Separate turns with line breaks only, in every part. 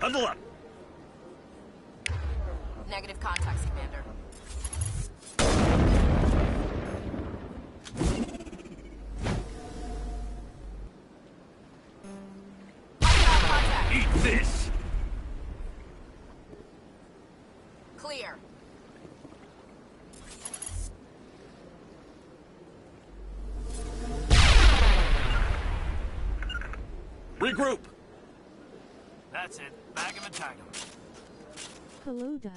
Level up!
Negative contacts, Commander. Contact!
Eat this!
Clear.
Regroup!
That's it. Bag him and tag him.
Hello, Duck.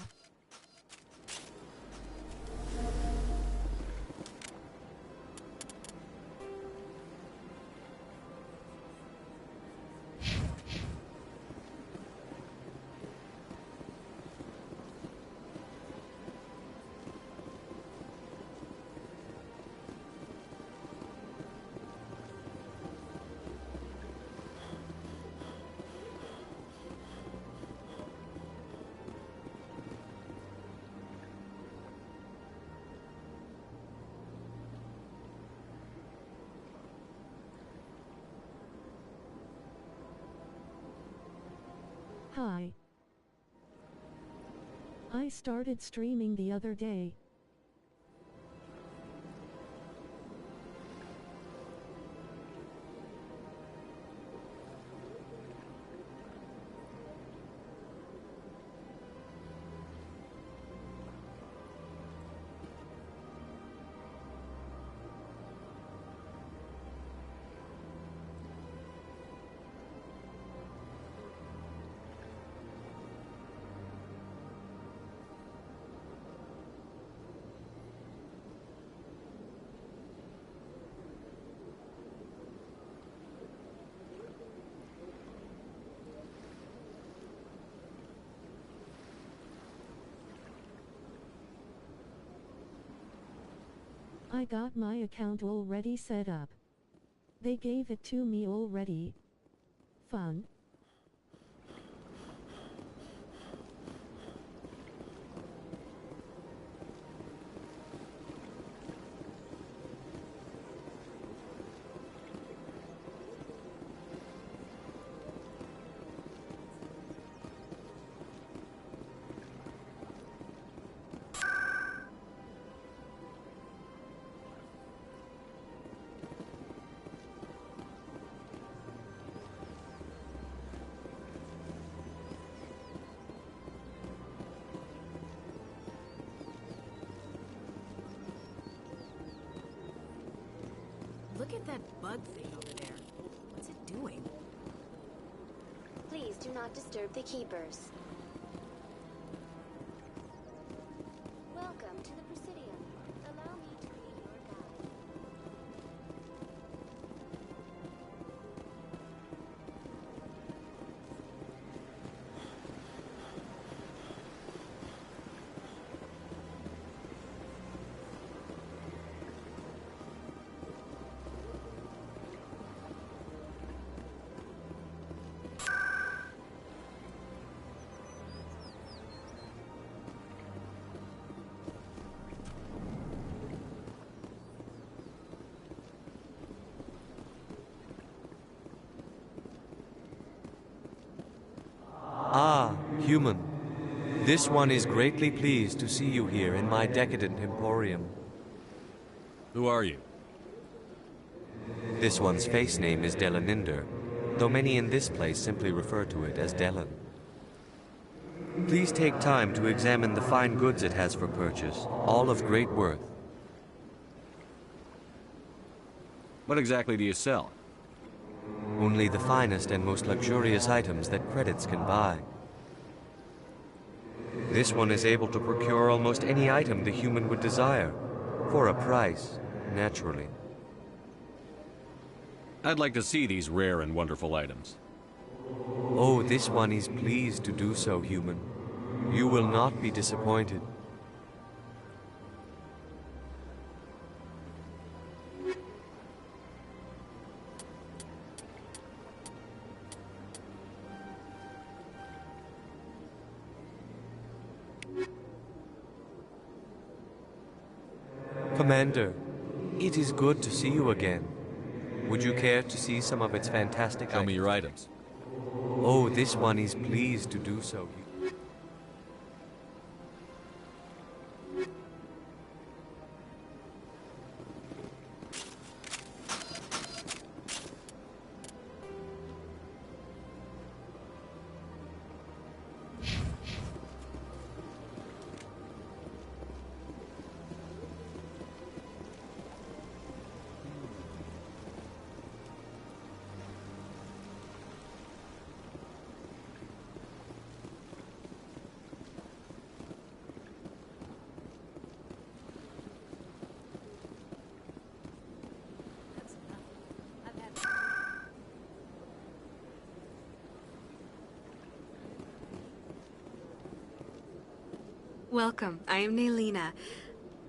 Hi. I started streaming the other day. I got my account already set up. They gave it to me already. Fun.
Look at that bug thing over there. What's it doing?
Please do not disturb the keepers. Welcome to the Presidium. Allow me to be your guide.
Ah, human. This one is greatly pleased to see you here in my decadent emporium.
Who are you?
This one's face name is Delaninder, though many in this place simply refer to it as Delan. Please take time to examine the fine goods it has for purchase, all of great worth.
What exactly do you sell?
Only the finest and most luxurious items that credits can buy. This one is able to procure almost any item the human would desire, for a price, naturally.
I'd like to see these rare and wonderful items.
Oh, this one is pleased to do so, human. You will not be disappointed. Commander, it is good to see you again. Would you care to see some of its fantastic
Show me
items?
your items.
Oh, this one is pleased to do so.
That's enough. I've had.
Welcome. I am Naylina.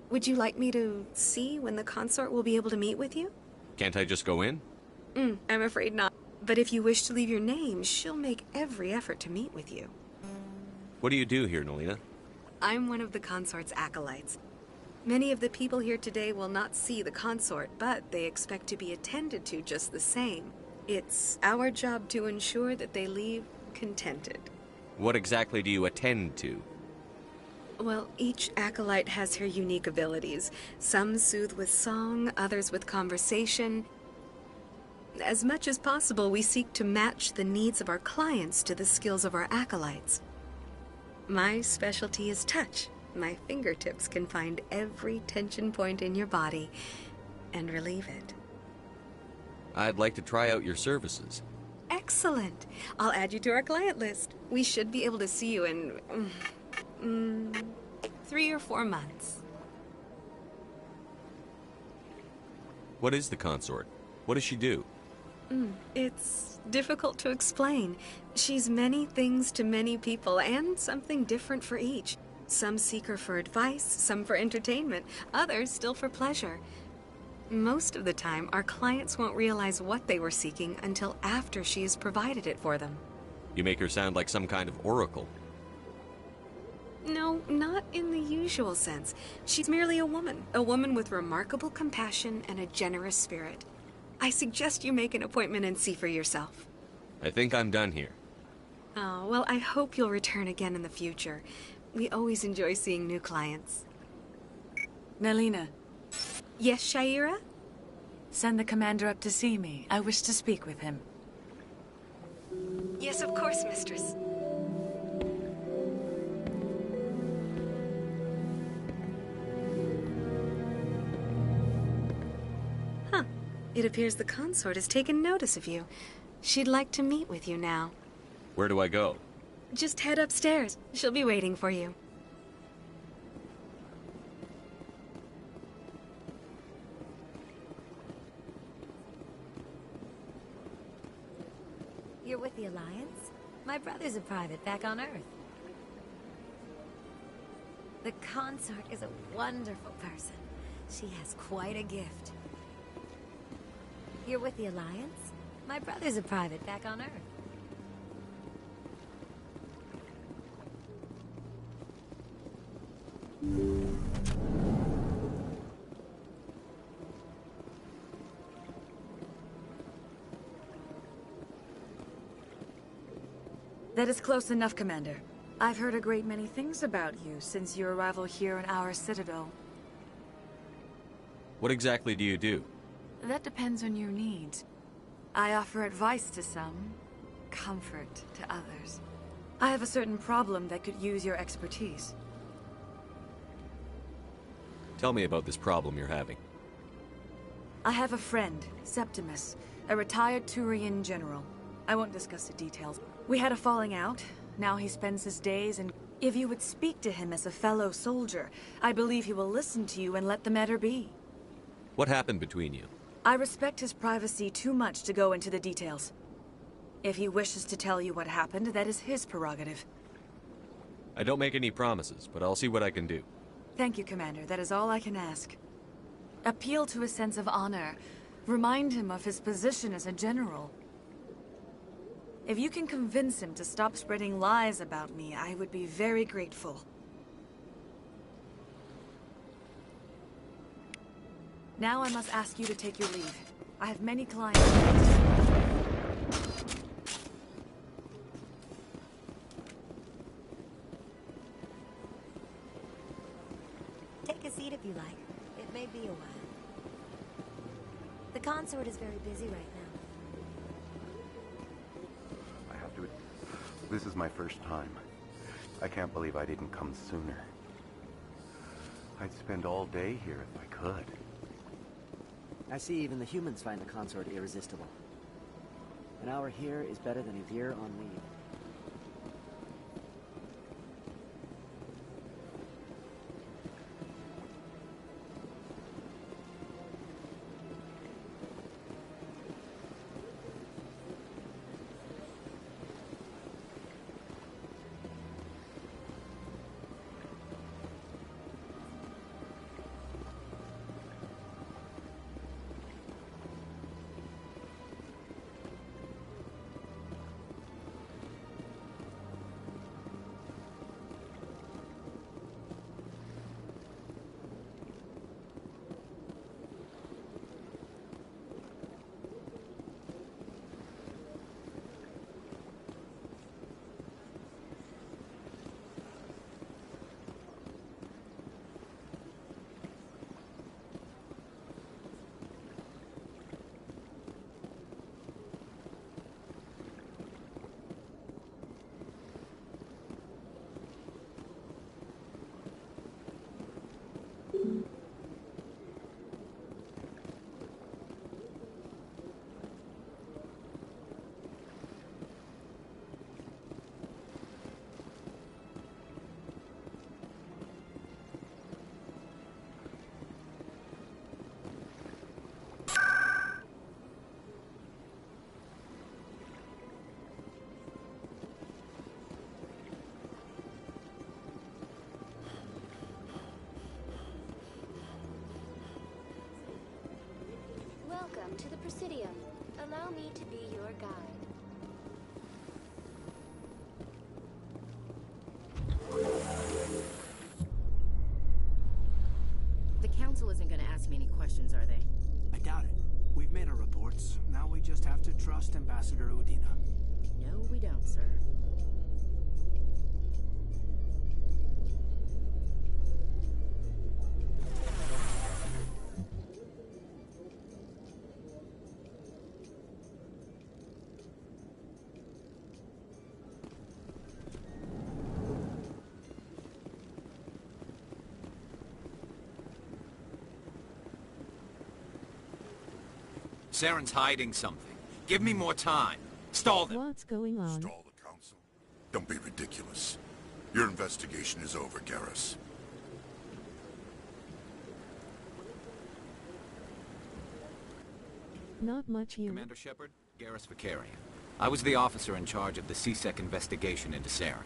Would you like me to see when the consort will be able to meet with you?
Can't I just go in?
I'm afraid not. But if you wish to leave your name, she'll make every effort to meet with you.
What do you do here, Nolina?
I'm one of the consort's acolytes. Many of the people here today will not see the consort, but they expect to be attended to just the same. It's our job to ensure that they leave contented.
What exactly do you attend to?
Well, each acolyte has her unique abilities. Some soothe with song, others with conversation. As much as possible, we seek to match the needs of our clients to the skills of our acolytes. My specialty is touch. My fingertips can find every tension point in your body and relieve it.
I'd like to try out your services.
Excellent. I'll add you to our client list. We should be able to see you in 3 or 4 months.
What is the consort? What does she do?
It's difficult to explain. She's many things to many people, and something different for each. Some seek her for advice, some for entertainment, others still for pleasure. Most of the time, our clients won't realize what they were seeking until after she has provided it for them.
You make her sound like some kind of oracle.
No, not in the usual sense. She's merely a woman with remarkable compassion and a generous spirit. I suggest you make an appointment and see for yourself.
I think I'm done here.
Oh, well, I hope you'll return again in the future. We always enjoy seeing new clients.
Naylina,
Yes, Shaira?
send the commander up to see me. I wish to speak with him.
Yes, of course, mistress. Huh. It appears the consort has taken notice of you. She'd like to meet with you now.
Where do I go?
Just head upstairs. She'll be waiting for you.
You're with the Alliance? My brother's a private back on Earth. The consort is a wonderful person. She has quite a gift. You're with the Alliance? My brother's a private back on Earth.
That is close enough, Commander. I've heard a great many things about you since your arrival here in our citadel.
What exactly do you do?
That depends on your needs. I offer advice to some, comfort to others. I have a certain problem that could use your expertise.
Tell me about this problem you're having.
I have a friend, Septimus, a retired Turian general. I won't discuss the details. We had a falling out. Now he spends his days in... If you would speak to him as a fellow soldier, I believe he will listen to you and let the matter be.
What happened between you?
I respect his privacy too much to go into the details. If he wishes to tell you what happened, that is his prerogative.
I don't make any promises, but I'll see what I can do.
Thank you, Commander. That is all I can ask. Appeal to his sense of honor. Remind him of his position as a general. If you can convince him to stop spreading lies about me, I would be very grateful. Now I must ask you to take your leave. I have many clients.
Take a seat if you like. It may be a while. The consort is very busy right now.
I have to... This is my first time. I can't believe I didn't come sooner. I'd spend all day here if I could.
I see even the humans find the consort irresistible. An hour here is better than a year on leave.
Welcome to the Presidium. Allow me to be your guide.
The Council isn't going to ask me any questions, are they?
I doubt it. We've made our reports. Now we just have to trust Ambassador Udina.
No, we don't, sir.
Saren's hiding something. Give me more time. Stall them.
What's going on?
Stall the council? Don't be ridiculous. Your investigation is over, Garrus.
Not much here.
Commander Shepard, Garrus Vicarian. I was the officer in charge of the CSEC investigation into Saren.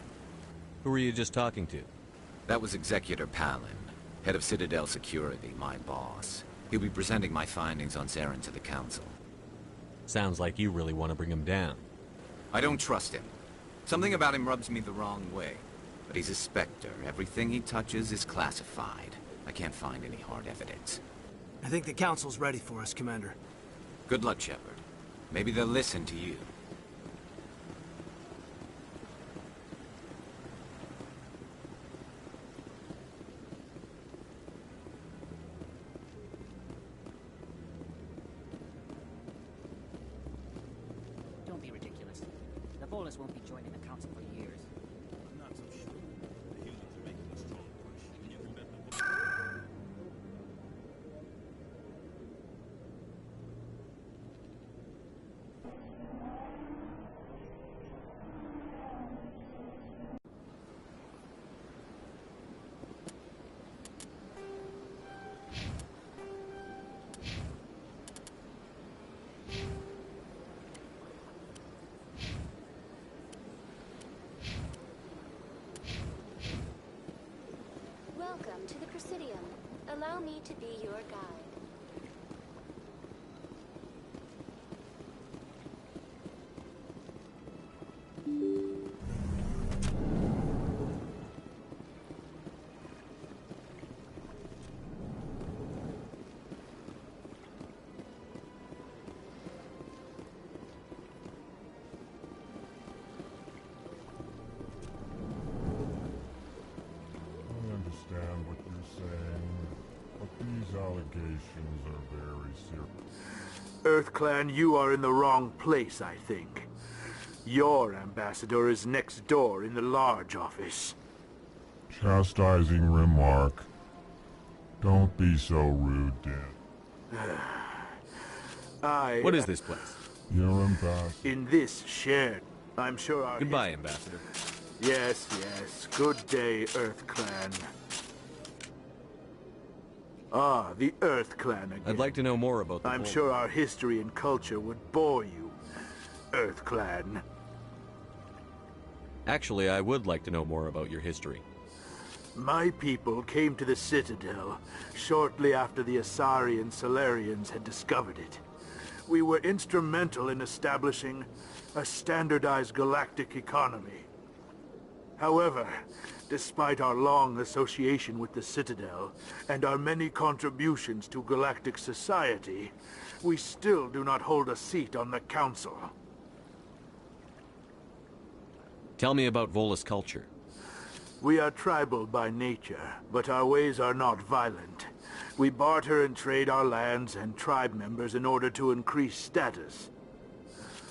Who were you just talking to?
That was Executor Palin, head of Citadel Security, my boss. He'll be presenting my findings on Saren to the Council.
Sounds like you really want to bring him down.
I don't trust him. Something about him rubs me the wrong way. But he's a Spectre. Everything he touches is classified. I can't find any hard evidence.
I think the Council's ready for us, Commander.
Good luck, Shepard. Maybe they'll listen to you.
Don't be ridiculous. The Volus won't be joining the Council for years.
I'm not so sure. The humans are making a strong push, and you can bet the...
Welcome to the Presidium. Allow me to be your guide.
I understand what you're saying.
EarthClan, you are in the wrong place, I think. Your ambassador is next door in the large office.
Chastising remark. Don't be so rude, Dan.
What is this place?
Your ambassador.
In this shed, I'm sure our...
Goodbye, Ambassador.
Yes, yes. Good day, EarthClan. Ah, the EarthClan again.
I'd like to know more about the
I'm sure our history and culture would bore you, EarthClan.
Actually, I would like to know more about your history.
My people came to the Citadel shortly after the Asari and Solarians had discovered it. We were instrumental in establishing a standardized galactic economy. However, despite our long association with the Citadel and our many contributions to galactic society, we still do not hold a seat on the Council.
Tell me about Volus culture.
We are tribal by nature, but our ways are not violent. We barter and trade our lands and tribe members in order to increase status.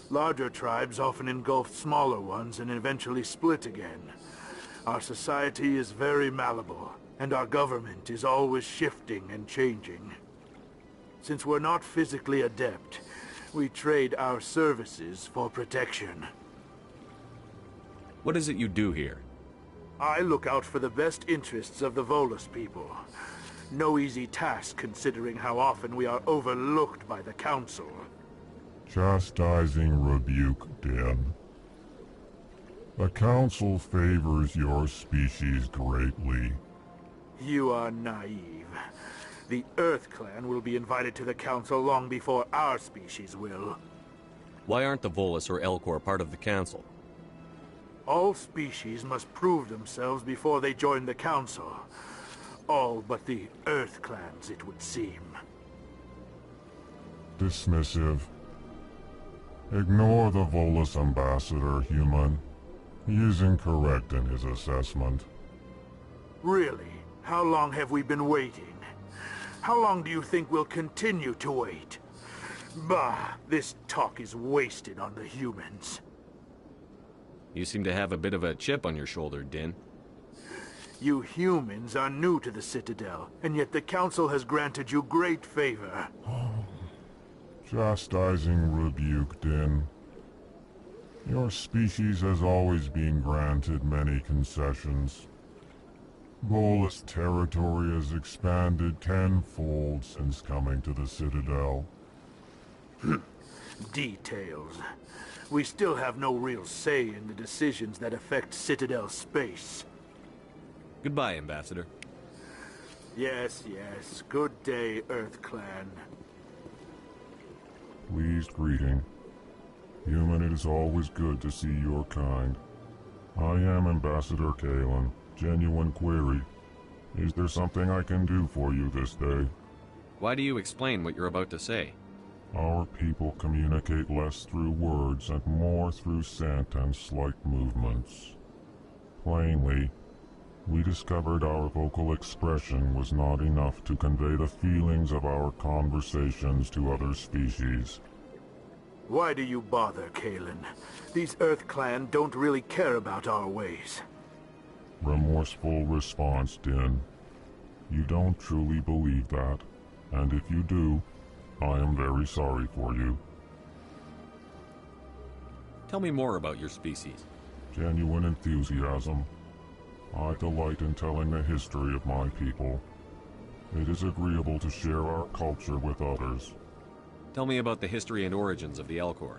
Larger tribes often engulf smaller ones and eventually split again. Our society is very malleable, and our government is always shifting and changing. Since we're not physically adept, we trade our services for protection.
What is it you do here?
I look out for the best interests of the Volus people. No easy task considering how often we are overlooked by the Council.
Chastising rebuke, Dan. The Council favors your species greatly.
You are naive. The EarthClan will be invited to the Council long before our species will.
Why aren't the Volus or Elcor part of the Council?
All species must prove themselves before they join the Council. All but the EarthClans, it would seem.
Dismissive. Ignore the Volus ambassador, human. He is incorrect in his assessment.
Really? How long have we been waiting? How long do you think we'll continue to wait? Bah, this talk is wasted on the humans.
You seem to have a bit of a chip on your shoulder, Din.
You humans are new to the Citadel, and yet the Council has granted you great favor.
Chastising rebuke, Din. Your species has always been granted many concessions. Volus territory has expanded tenfold since coming to the Citadel.
Details. We still have no real say in the decisions that affect Citadel space.
Goodbye, Ambassador.
Yes, yes. Good day, EarthClan.
Pleased greeting. Human, it is always good to see your kind. I am Ambassador Kalen. Genuine query. Is there something I can do for you this day?
Why do you explain what you're about to say?
Our people communicate less through words and more through scent and slight movements. Plainly, we discovered our vocal expression was not enough to convey the feelings of our conversations to other species.
Why do you bother, Kalen? These EarthClan don't really care about our ways.
Remorseful response, Din. You don't truly believe that, and if you do, I am very sorry for you.
Tell me more about your species.
Genuine enthusiasm. I delight in telling the history of my people. It is agreeable to share our culture with others.
Tell me about the history and origins of the Elcor.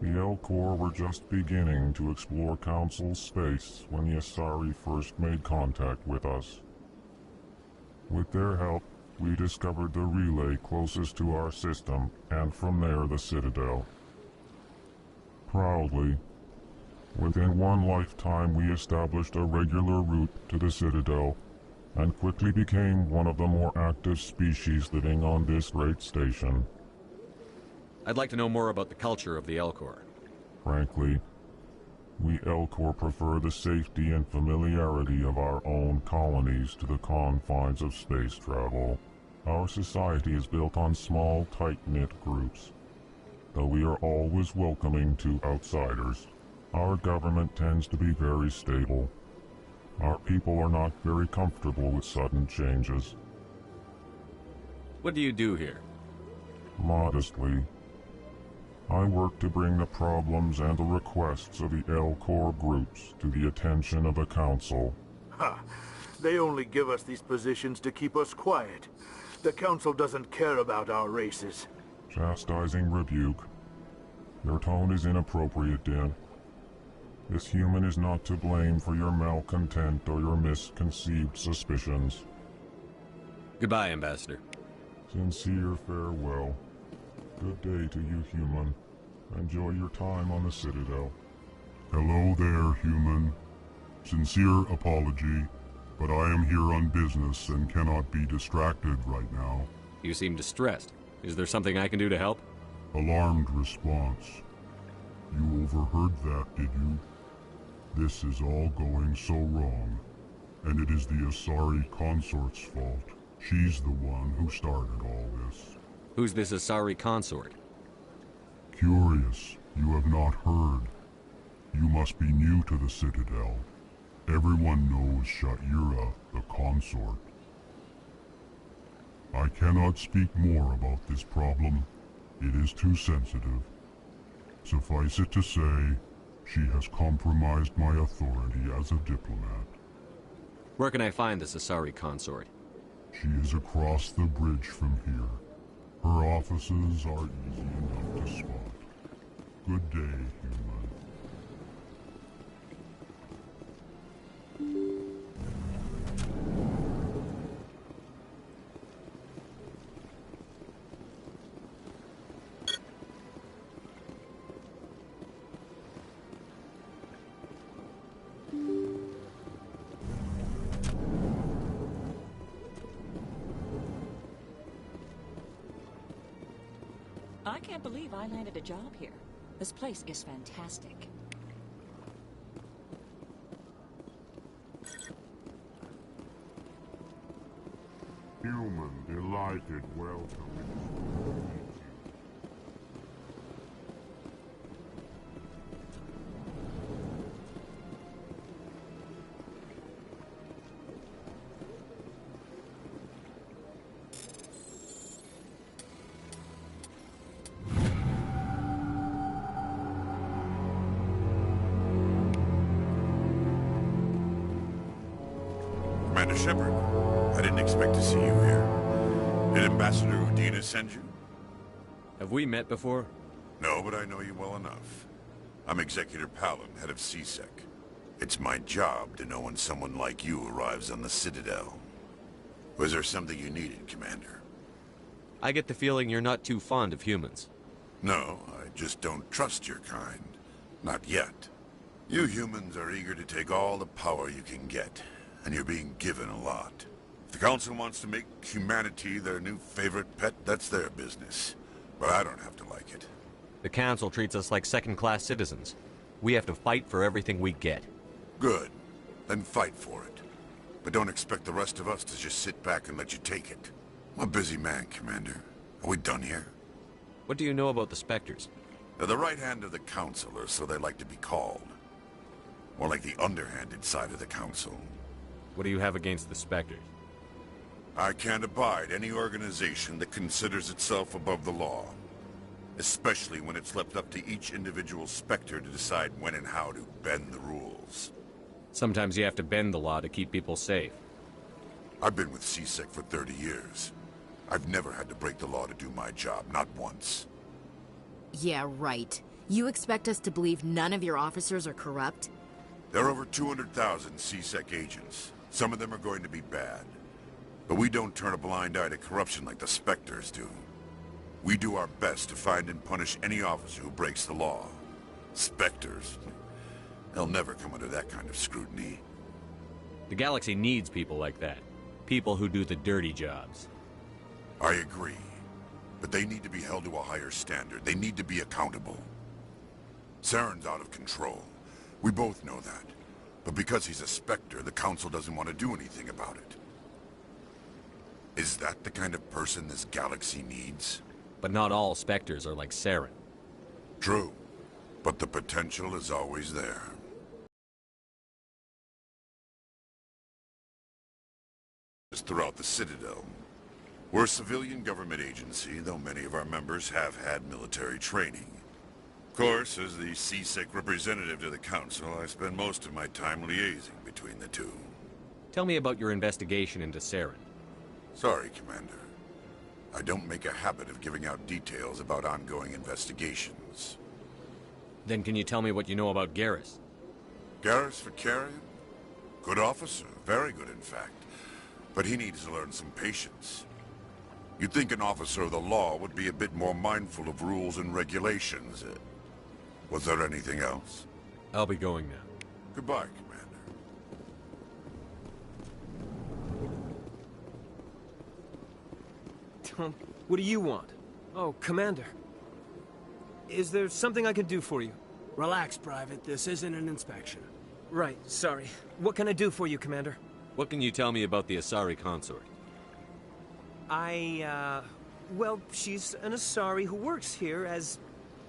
The Elcor were just beginning to explore Council space when the Asari first made contact with us. With their help, we discovered the relay closest to our system, and from there the Citadel. Proudly, within one lifetime we established a regular route to the Citadel, and quickly became one of the more active species living on this great station.
I'd like to know more about the culture of the Elcor.
Frankly, we Elcor prefer the safety and familiarity of our own colonies to the confines of space travel. Our society is built on small, tight-knit groups, though we are always welcoming to outsiders. Our government tends to be very stable. Our people are not very comfortable with sudden changes.
What do you do here?
Modestly, I work to bring the problems and the requests of the L-Corps groups to the attention of the Council.
Ha! They only give us these positions to keep us quiet. The Council doesn't care about our races.
Chastising rebuke. Your tone is inappropriate, Din. This human is not to blame for your malcontent or your misconceived suspicions.
Goodbye, Ambassador.
Sincere farewell. Good day to you, human. Enjoy your time on the Citadel.
Hello there, human. Sincere apology, but I am here on business and cannot be distracted right now.
You seem distressed. Is there something I can do to help?
Alarmed response. You overheard that, did you? This is all going so wrong, and it is the Asari consort's fault. She's the one who started all this.
Who's this Asari consort?
Curious, you have not heard. You must be new to the Citadel. Everyone knows Sha'ira, the consort. I cannot speak more about this problem. It is too sensitive. Suffice it to say, she has compromised my authority as a diplomat.
Where can I find this Asari consort?
She is across the bridge from here. Her offices are easy enough to spot. Good day, human.
I can't believe I landed a job here. This place is fantastic.
Human, delighted, welcome.
Commander Shepard, I didn't expect to see you here. Did Ambassador Udina send you?
Have we met before?
No, but I know you well enough. I'm Executor Palin, head of CSEC. It's my job to know when someone like you arrives on the Citadel. Was there something you needed, Commander?
I get the feeling you're not too fond of humans.
No, I just don't trust your kind. Not yet. You humans are eager to take all the power you can get, and you're being given a lot. If the Council wants to make humanity their new favorite pet, that's their business. But I don't have to like it.
The Council treats us like second-class citizens. We have to fight for everything we get.
Good. Then fight for it. But don't expect the rest of us to just sit back and let you take it. I'm a busy man, Commander. Are we done here?
What do you know about the Spectres?
They're the right hand of the Council, or so they like to be called. More like the underhanded side of the Council.
What do you have against the Spectres?
I can't abide any organization that considers itself above the law. Especially when it's left up to each individual Spectre to decide when and how to bend the rules.
Sometimes you have to bend the law to keep people safe.
I've been with CSEC for 30 years. I've never had to break the law to do my job, not once.
Yeah, right. You expect us to believe none of your officers are corrupt?
There are over 200,000 CSEC agents. Some of them are going to be bad. But we don't turn a blind eye to corruption like the Spectres do. We do our best to find and punish any officer who breaks the law. Spectres. They'll never come under that kind of scrutiny.
The galaxy needs people like that. People who do the dirty jobs.
I agree. But they need to be held to a higher standard. They need to be accountable. Saren's out of control. We both know that. But because he's a Spectre, the Council doesn't want to do anything about it. Is that the kind of person this galaxy needs?
But not all Spectres are like Saren.
True, but the potential is always there. Throughout the Citadel. We're a civilian government agency, though many of our members have had military training. Of course, as the CSEC representative to the Council, I spend most of my time liaising between the two.
Tell me about your investigation into Saren.
Sorry, Commander. I don't make a habit of giving out details about ongoing investigations.
Then can you tell me what you know about Garrus?
Garrus Vakarian? Good officer, very good in fact. But he needs to learn some patience. You'd think an officer of the law would be a bit more mindful of rules and regulations. Was there anything else?
I'll be going now.
Goodbye, Commander.
Tom, what do you want? Oh, Commander. Is there something I can do for you?
Relax, Private. This isn't an inspection.
Right, sorry. What can I do for you, Commander?
What can you tell me about the Asari consort?
Well, she's an Asari who works here as...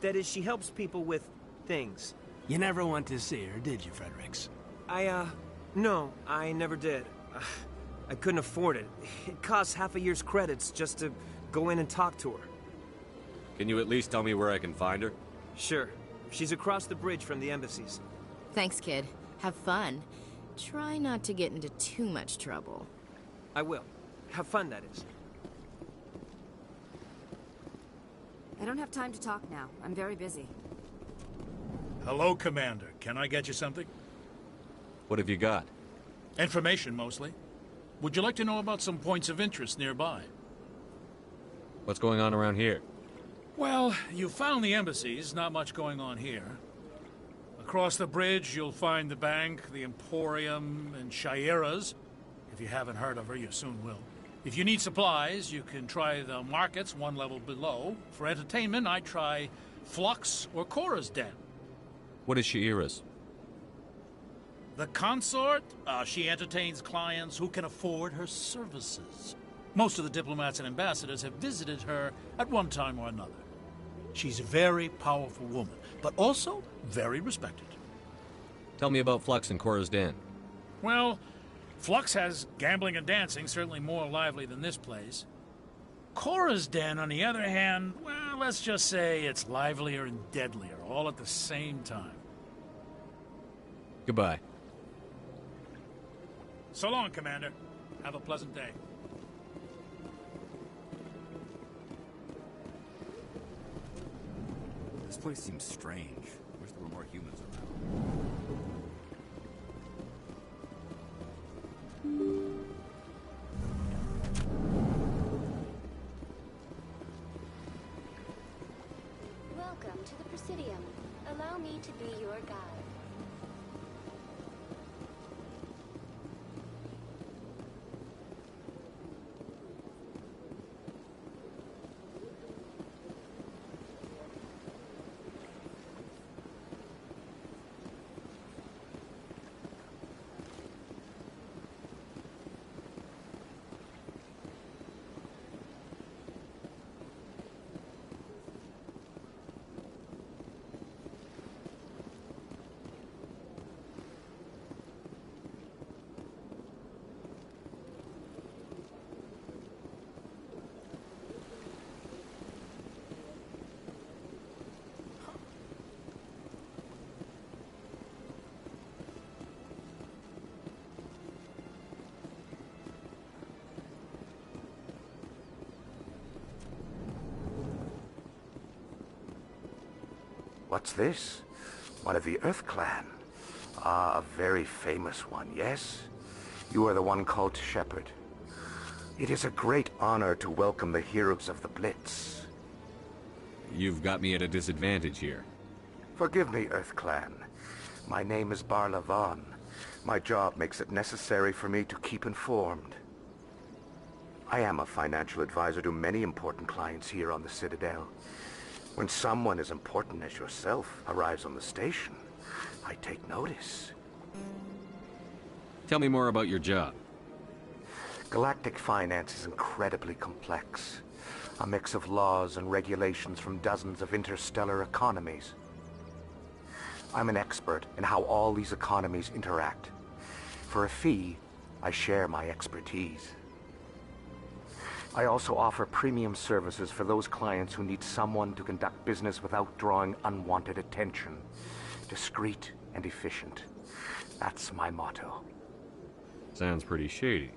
That is, she helps people with things.
You never went to see her, did you, Fredericks?
No, I never did. I couldn't afford it. It costs half a year's credits just to go in and talk to her.
Can you at least tell me where I can find her?
Sure. She's across the bridge from the embassies.
Thanks, kid. Have fun. Try not to get into too much trouble.
I will. Have fun, that is.
I don't have time to talk now. I'm very busy.
Hello, Commander. Can I get you something?
What have you got?
Information, mostly. Would you like to know about some points of interest nearby?
What's going on around here?
Well, you found the embassies. Not much going on here. Across the bridge, you'll find the bank, the Emporium, and Shaira's. If you haven't heard of her, you soon will. If you need supplies, you can try the markets one level below. For entertainment, I'd try Flux or Cora's Den.
What is Shaira's?
The consort? She entertains clients who can afford her services. Most of the diplomats and ambassadors have visited her at one time or another. She's a very powerful woman, but also very respected.
Tell me about Flux and Cora's Den.
Well, Flux has gambling and dancing, certainly more lively than this place. Cora's Den, on the other hand, well, let's just say it's livelier and deadlier, all at the same time.
Goodbye.
So long, Commander. Have a pleasant day.
This place seems strange. Wish there were more humans around.
Welcome to the Presidium. Allow me to be your guide.
What's this? One of the Earth Clan. Ah, a very famous one, yes? You are the one called Shepherd. It is a great honor to welcome the heroes of the Blitz.
You've got me at a disadvantage here.
Forgive me, Earth Clan. My name is Barla Vaughn. My job makes it necessary for me to keep informed. I am a financial advisor to many important clients here on the Citadel. When someone as important as yourself arrives on the station, I take notice.
Tell me more about your job.
Galactic finance is incredibly complex. A mix of laws and regulations from dozens of interstellar economies. I'm an expert in how all these economies interact. For a fee, I share my expertise. I also offer premium services for those clients who need someone to conduct business without drawing unwanted attention. Discreet and efficient. That's my motto.
Sounds pretty shady.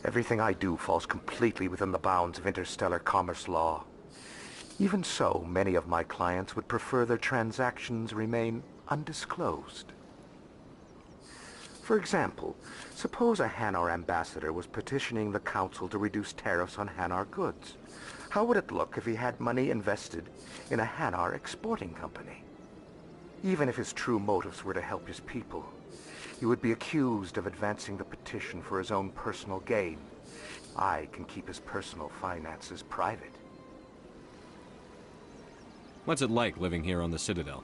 Everything I do falls completely within the bounds of interstellar commerce law. Even so, many of my clients would prefer their transactions remain undisclosed. For example, suppose a Hanar ambassador was petitioning the council to reduce tariffs on Hanar goods. How would it look if he had money invested in a Hanar exporting company? Even if his true motives were to help his people, he would be accused of advancing the petition for his own personal gain. I can keep his personal finances private.
What's it like living here on the Citadel?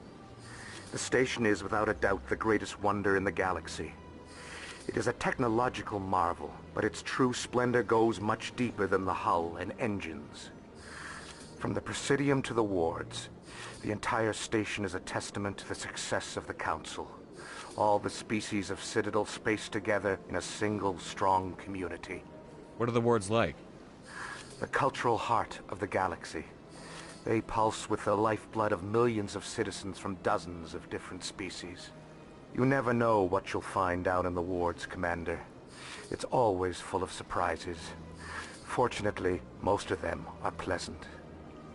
The station is without a doubt the greatest wonder in the galaxy. It is a technological marvel, but its true splendor goes much deeper than the hull and engines. From the Presidium to the wards, the entire station is a testament to the success of the Council. All the species of Citadel spaced together in a single strong community.
What are the wards like?
The cultural heart of the galaxy. They pulse with the lifeblood of millions of citizens from dozens of different species. You never know what you'll find out in the wards, Commander. It's always full of surprises. Fortunately, most of them are pleasant.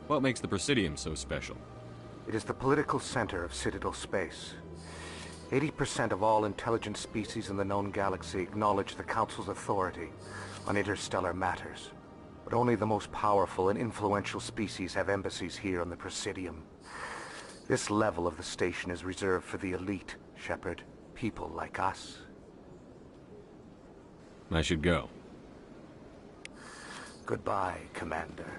What makes the Presidium so special?
It is the political center of Citadel space. 80% of all intelligent species in the known galaxy acknowledge the Council's authority on interstellar matters. But only the most powerful and influential species have embassies here on the Presidium. This level of the station is reserved for the elite, Shepard. People like us.
I should go.
Goodbye, Commander.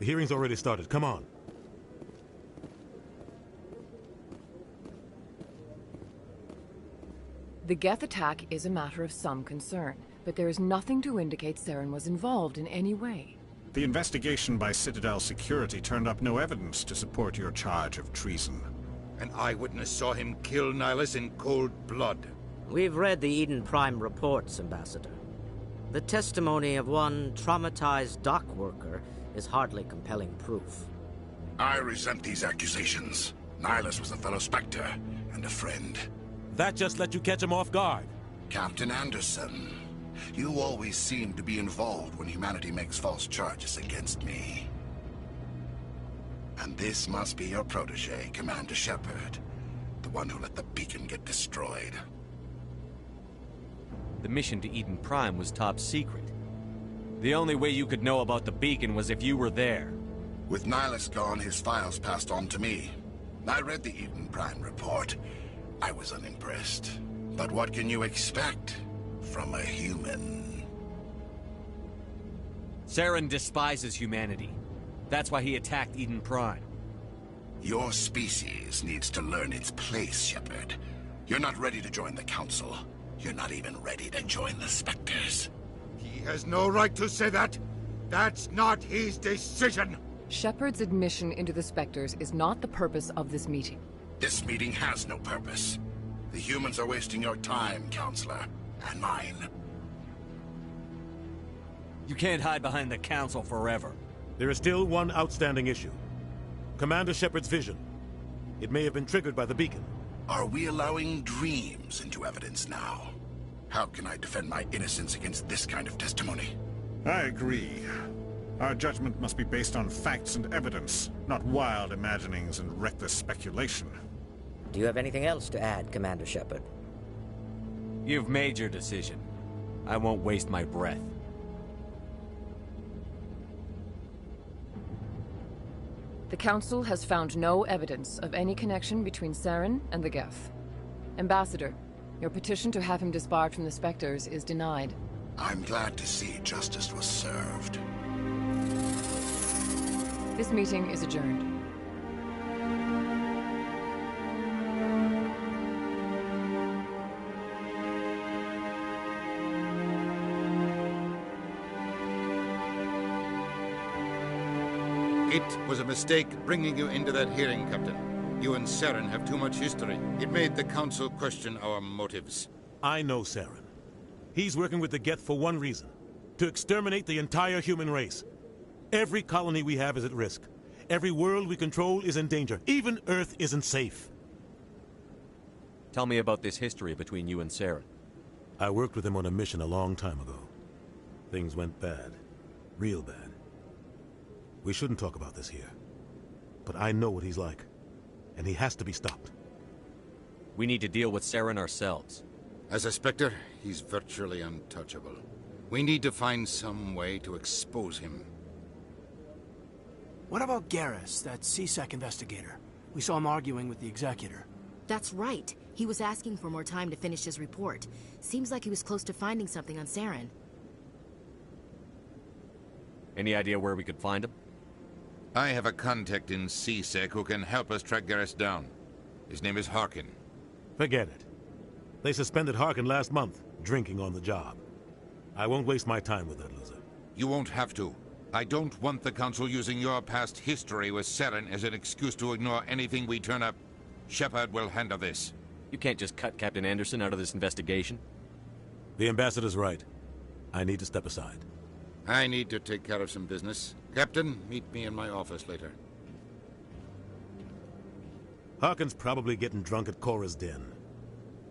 The hearing's already started. Come on.
The Geth attack is a matter of some concern, but there is nothing to indicate Saren was involved in any way.
The investigation by Citadel Security turned up no evidence to support your charge of treason.
An eyewitness saw him kill Nihilus in cold blood.
We've read the Eden Prime reports, Ambassador. The testimony of one traumatized dock worker is hardly compelling proof.
I resent these accusations. Nihilus was a fellow Spectre and a friend.
That just let you catch him off guard.
Captain Anderson, you always seem to be involved when humanity makes false charges against me. And this must be your protege, Commander Shepard. The one who let the beacon get destroyed.
The mission to Eden Prime was top secret. The only way you could know about the beacon was if you were there.
With Nihilus gone, his files passed on to me. I read the Eden Prime report. I was unimpressed. But what can you expect from a human?
Saren despises humanity. That's why he attacked Eden Prime.
Your species needs to learn its place, Shepard. You're not ready to join the Council. You're not even ready to join the Spectres.
He has no right to say that. That's not his decision.
Shepard's admission into the Spectres is not the purpose of this meeting.
This meeting has no purpose. The humans are wasting your time, Counselor, and mine.
You can't hide behind the Council forever.
There is still one outstanding issue. Commander Shepard's vision. It may have been triggered by the beacon.
Are we allowing dreams into evidence now? How can I defend my innocence against this kind of testimony?
I agree. Our judgment must be based on facts and evidence, not wild imaginings and reckless speculation.
Do you have anything else to add, Commander Shepard?
You've made your decision. I won't waste my breath.
The Council has found no evidence of any connection between Saren and the Geth. Ambassador, your petition to have him disbarred from the Spectres is denied.
I'm glad to see justice was served.
This meeting is adjourned.
It was a mistake bringing you into that hearing, Captain. You and Saren have too much history. It made the Council question our motives.
I know Saren. He's working with the Geth for one reason. To exterminate the entire human race. Every colony we have is at risk. Every world we control is in danger. Even Earth isn't safe.
Tell me about this history between you and Saren.
I worked with him on a mission a long time ago. Things went bad. Real bad. We shouldn't talk about this here. But I know what he's like. And he has to be stopped.
We need to deal with Saren ourselves.
As a Spectre, he's virtually untouchable. We need to find some way to expose him.
What about Garrus, that CSEC investigator? We saw him arguing with the Executor.
That's right. He was asking for more time to finish his report. Seems like he was close to finding something on Saren.
Any idea where we could find him?
I have a contact in CSEC who can help us track Garrus down. His name is Harkin.
Forget it. They suspended Harkin last month, drinking on the job. I won't waste my time with that loser.
You won't have to. I don't want the Council using your past history with Saren as an excuse to ignore anything we turn up. Shepard will handle this.
You can't just cut Captain Anderson out of this investigation.
The Ambassador's right. I need to step aside.
I need to take care of some business. Captain, meet me in my office later.
Harkin's probably getting drunk at Cora's Den.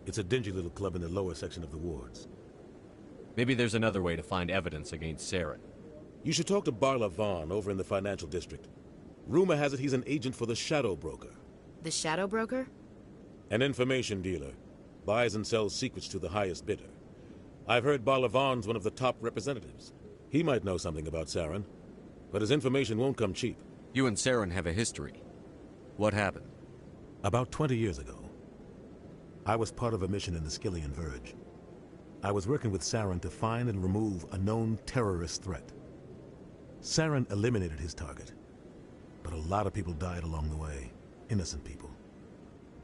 It's a dingy little club in the lower section of the wards.
Maybe there's another way to find evidence against Saren.
You should talk to Barla Vaughn over in the financial district. Rumor has it he's an agent for the Shadow Broker.
The Shadow Broker?
An information dealer. Buys and sells secrets to the highest bidder. I've heard Barla Vaughn's one of the top representatives. He might know something about Saren, but his information won't come cheap.
You and Saren have a history. What happened?
About 20 years ago, I was part of a mission in the Skillian Verge. I was working with Saren to find and remove a known terrorist threat. Saren eliminated his target, but a lot of people died along the way, innocent people.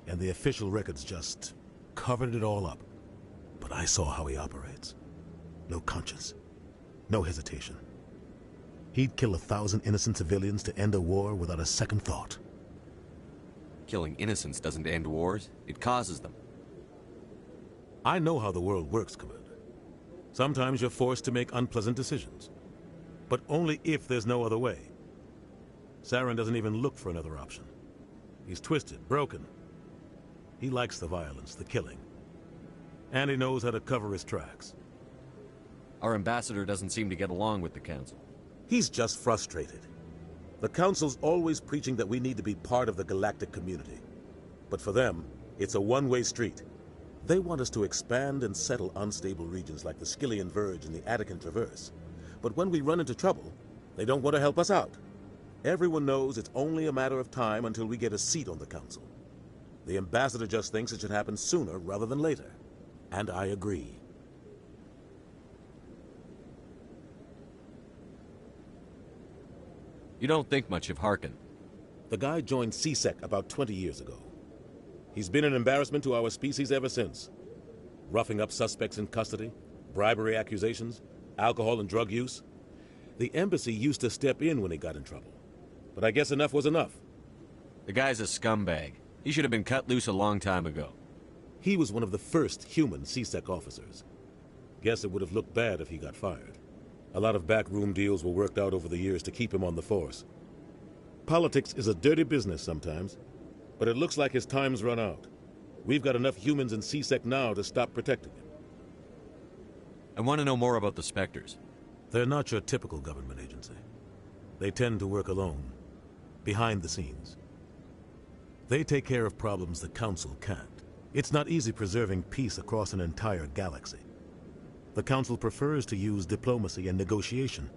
And the official records just covered it all up. But I saw how he operates. No conscience. No hesitation. He'd kill 1,000 innocent civilians to end a war without a second thought.
Killing innocents doesn't end wars, it causes them.
I know how the world works, Commander. Sometimes you're forced to make unpleasant decisions. But only if there's no other way. Saren doesn't even look for another option. He's twisted, broken. He likes the violence, the killing. And he knows how to cover his tracks.
Our ambassador doesn't seem to get along with the Council.
He's just frustrated. The Council's always preaching that we need to be part of the galactic community. But for them, it's a one-way street. They want us to expand and settle unstable regions like the Skillian Verge and the Attican Traverse. But when we run into trouble, they don't want to help us out. Everyone knows it's only a matter of time until we get a seat on the Council. The ambassador just thinks it should happen sooner rather than later. And I agree.
You don't think much of Harkin.
The guy joined CSEC about 20 years ago. He's been an embarrassment to our species ever since. Roughing up suspects in custody, bribery accusations, alcohol and drug use. The embassy used to step in when he got in trouble. But I guess enough was enough.
The guy's a scumbag. He should have been cut loose a long time ago.
He was one of the first human CSEC officers. Guess it would have looked bad if he got fired. A lot of backroom deals were worked out over the years to keep him on the force. Politics is a dirty business sometimes, but it looks like his time's run out. We've got enough humans in CSEC now to stop protecting him.
I want to know more about the Spectres.
They're not your typical government agency. They tend to work alone, behind the scenes. They take care of problems the Council can't. It's not easy preserving peace across an entire galaxy. The Council prefers to use diplomacy and negotiation.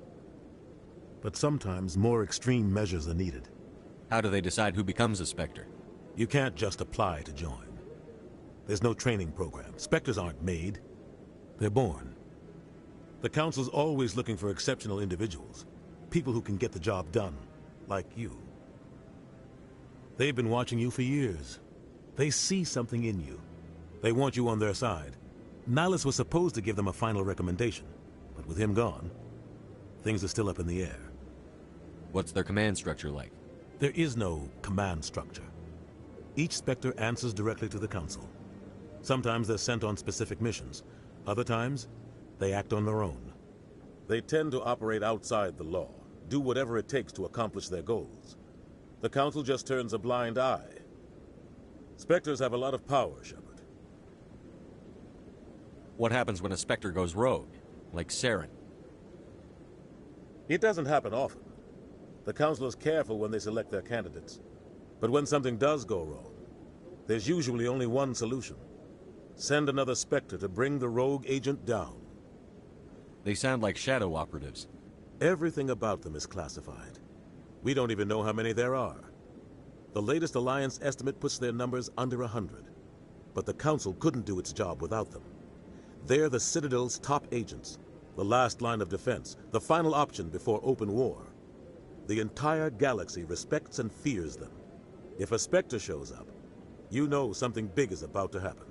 But sometimes more extreme measures are needed.
How do they decide who becomes a Spectre?
You can't just apply to join. There's no training program. Spectres aren't made. They're born. The Council's always looking for exceptional individuals. People who can get the job done. Like you. They've been watching you for years. They see something in you. They want you on their side. Nihilus was supposed to give them a final recommendation, but with him gone, things are still up in the air.
What's their command structure like?
There is no command structure. Each Spectre answers directly to the Council. Sometimes they're sent on specific missions. Other times, they act on their own. They tend to operate outside the law, do whatever it takes to accomplish their goals. The Council just turns a blind eye. Spectres have a lot of power, Shepard.
What happens when a Spectre goes rogue, like Saren?
It doesn't happen often. The Council is careful when they select their candidates. But when something does go wrong, there's usually only one solution. Send another Spectre to bring the rogue agent down.
They sound like shadow operatives.
Everything about them is classified. We don't even know how many there are. The latest Alliance estimate puts their numbers under 100. But the Council couldn't do its job without them. They're the Citadel's top agents, the last line of defense, the final option before open war. The entire galaxy respects and fears them. If a Spectre shows up, you know something big is about to happen.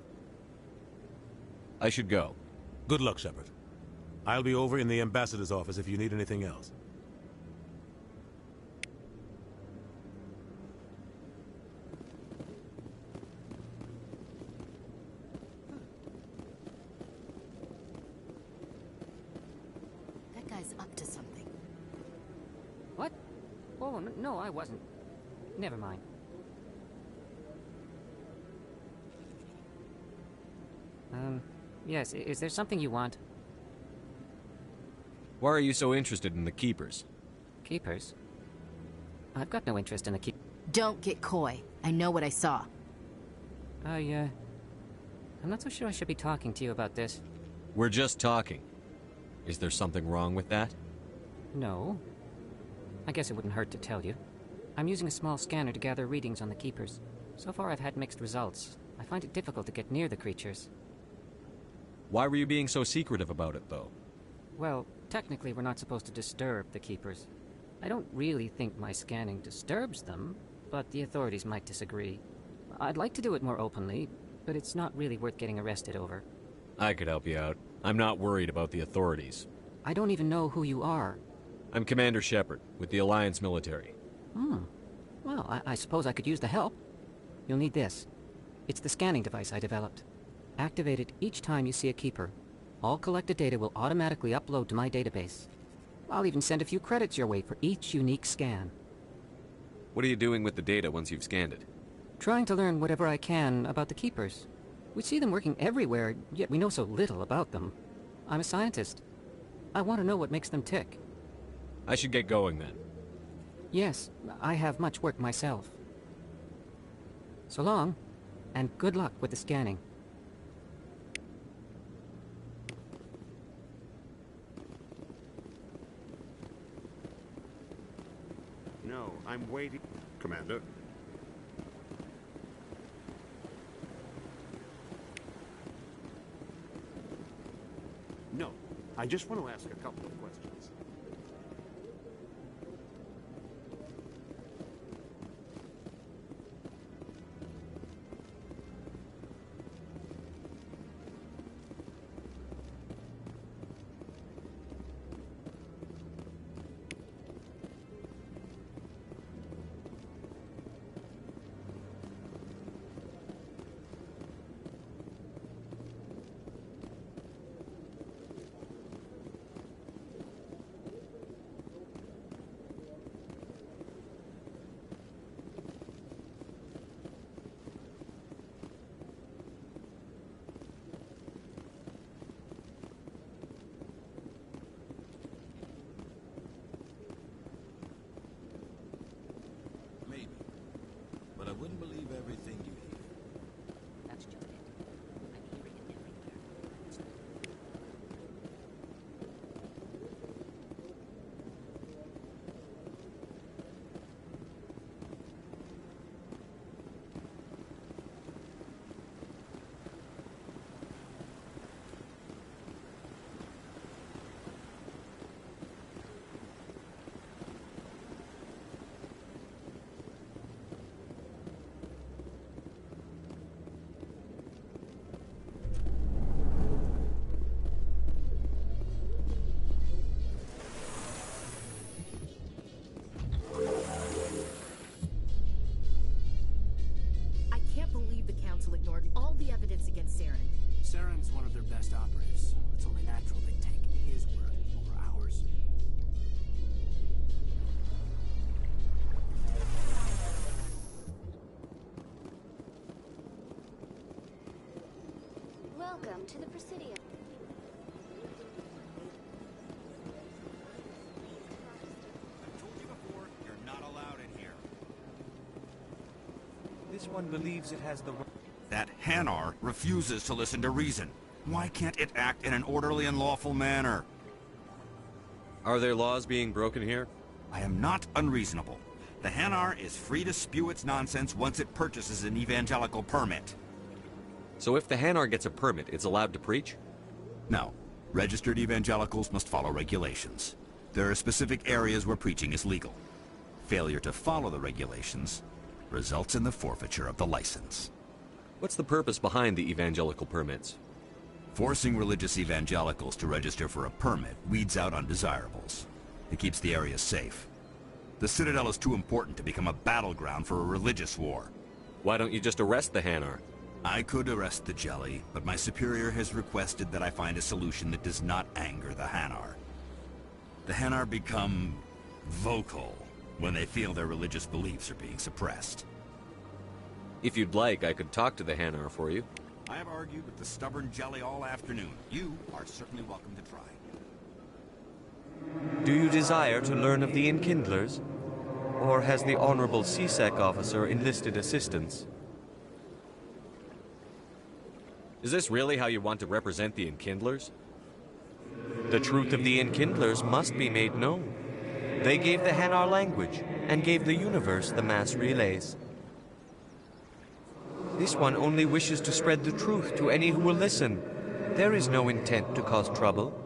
I should go.
Good luck, Shepard. I'll be over in the Ambassador's office if you need anything else.
That guy's up to something.
What? Oh, no, I wasn't. Never mind. Yes, is there something you want?
Why are you so interested in the Keepers?
Keepers? I've got no interest in the keep...
Don't get coy. I know what I saw.
I'm not so sure I should be talking to you about this.
We're just talking. Is there something wrong with that?
No. I guess it wouldn't hurt to tell you. I'm using a small scanner to gather readings on the Keepers. So far I've had mixed results. I find it difficult to get near the creatures.
Why were you being so secretive about it, though?
Well, technically we're not supposed to disturb the Keepers. I don't really think my scanning disturbs them, but the authorities might disagree. I'd like to do it more openly, but it's not really worth getting arrested over.
I could help you out. I'm not worried about the authorities.
I don't even know who you are.
I'm Commander Shepard, with the Alliance military.
Well, I suppose I could use the help. You'll need this. It's the scanning device I developed. Activate it each time you see a Keeper. All collected data will automatically upload to my database. I'll even send a few credits your way for each unique scan.
What are you doing with the data once you've scanned it?
Trying to learn whatever I can about the Keepers. We see them working everywhere, yet we know so little about them. I'm a scientist. I want to know what makes them tick.
I should get going then.
Yes, I have much work myself. So long, and good luck with the scanning.
No, I'm waiting. Commander. No, I just want to ask a couple of questions.
Saren?
Saren's one of their best operatives. It's only natural they take his word over ours.
Welcome to the Presidium.
You're not allowed in here.
This one believes it has the...
That Hanar refuses to listen to reason. Why can't it act in an orderly and lawful manner?
Are there laws being broken here?
I am not unreasonable. The Hanar is free to spew its nonsense once it purchases an evangelical permit.
So if the Hanar gets a permit, it's allowed to preach?
No. Registered evangelicals must follow regulations. There are specific areas where preaching is legal. Failure to follow the regulations results in the forfeiture of the license.
What's the purpose behind the evangelical permits?
Forcing religious evangelicals to register for a permit weeds out undesirables. It keeps the area safe. The Citadel is too important to become a battleground for a religious war.
Why don't you just arrest the Hanar?
I could arrest the Jelly, but my superior has requested that I find a solution that does not anger the Hanar. The Hanar become vocal when they feel their religious beliefs are being suppressed.
If you'd like, I could talk to the Hanar for you.
I have argued with the stubborn Jelly all afternoon. You are certainly welcome to try.
Do you desire to learn of the Enkindlers? Or has the Honorable CSEC officer enlisted assistance?
Is this really how you want to represent the Enkindlers?
The truth of the Enkindlers must be made known. They gave the Hanar language, and gave the universe the mass relays. This one only wishes to spread the truth to any who will listen. There is no intent to cause trouble.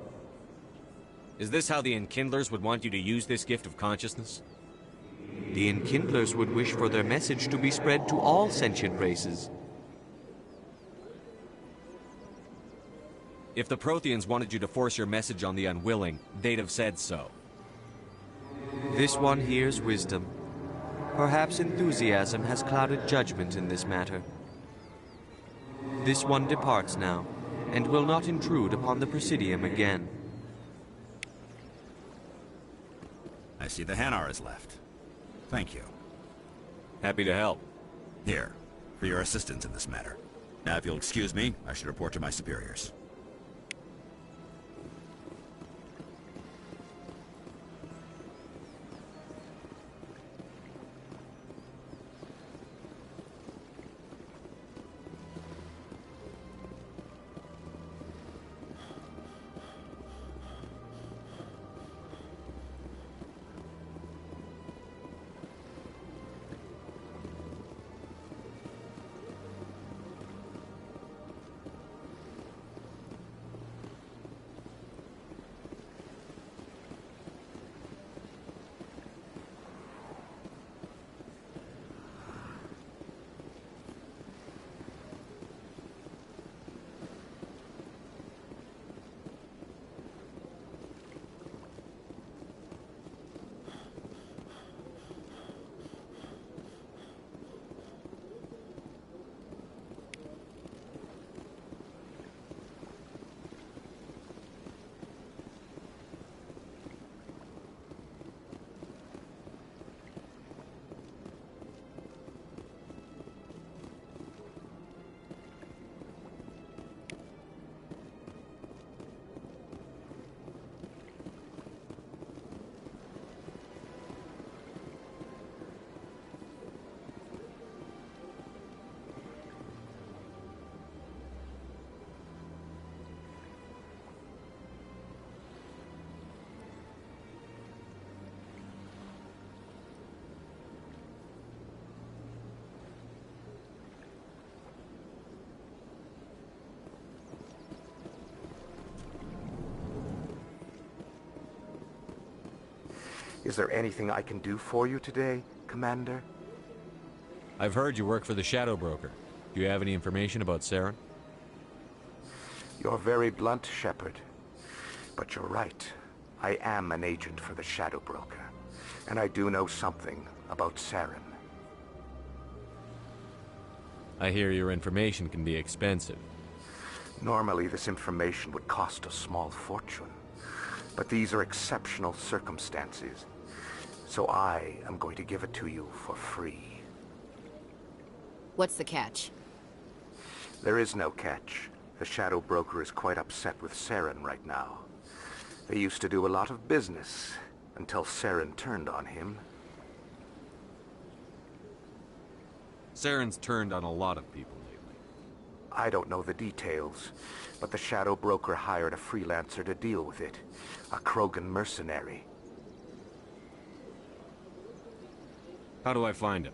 Is this how the Enkindlers would want you to use this gift of consciousness?
The Enkindlers would wish for their message to be spread to all sentient races.
If the Protheans wanted you to force your message on the unwilling, they'd have said so.
This one hears wisdom. Perhaps enthusiasm has clouded judgment in this matter. This one departs now, and will not intrude upon the Presidium again.
I see the Hanar is left. Thank you.
Happy to help.
Here, for your assistance in this matter. Now, if you'll excuse me, I should report to my superiors.
Is there anything I can do for you today, Commander?
I've heard you work for the Shadow Broker. Do you have any information about Saren?
You're very blunt, Shepard. But you're right. I am an agent for the Shadow Broker. And I do know something about Saren.
I hear your information can be expensive.
Normally, this information would cost a small fortune. But these are exceptional circumstances. So I am going to give it to you for free.
What's the catch?
There is no catch. The Shadow Broker is quite upset with Saren right now. They used to do a lot of business, until Saren turned on him.
Saren's turned on a lot of people lately.
I don't know the details, but the Shadow Broker hired a freelancer to deal with it. A Krogan mercenary.
How do I find him?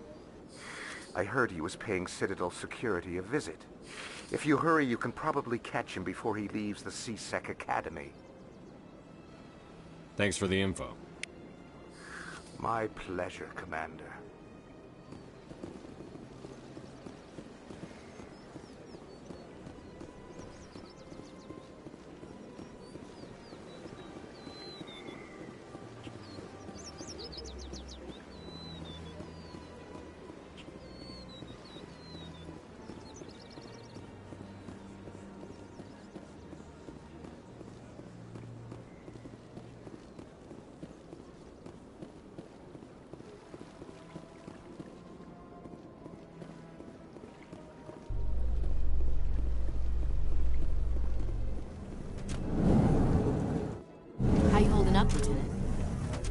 I heard he was paying Citadel security a visit. If you hurry, you can probably catch him before he leaves the CSEC Academy.
Thanks for the info.
My pleasure, Commander.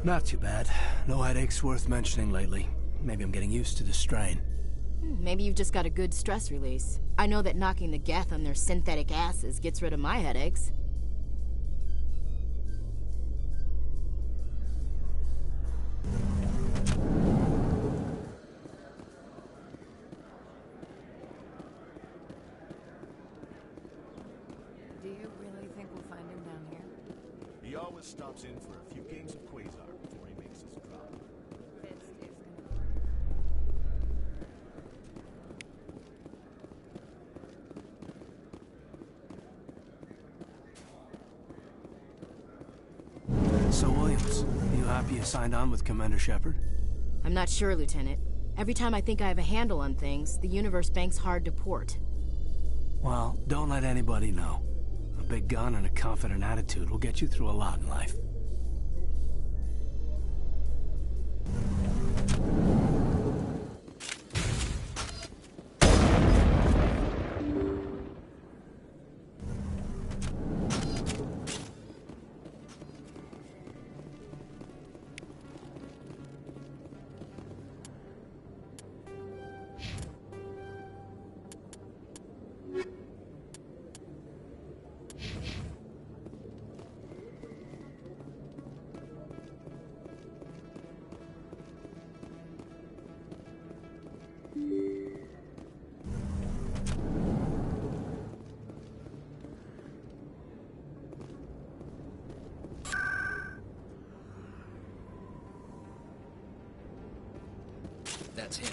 Not too bad. No headaches worth mentioning lately. Maybe I'm getting used to the strain.
Maybe you've just got a good stress release. I know that knocking the Geth on their synthetic asses gets rid of my headaches.
Do you really think we'll find him down here?
He always stops in for a few games of Quasar before he makes his drop.
So, Williams, you happy you signed on with Commander Shepard?
I'm not sure, Lieutenant. Every time I think I have a handle on things, the universe banks hard to port.
Well, don't let anybody know. A big gun and a confident attitude will get you through a lot in life. That's him.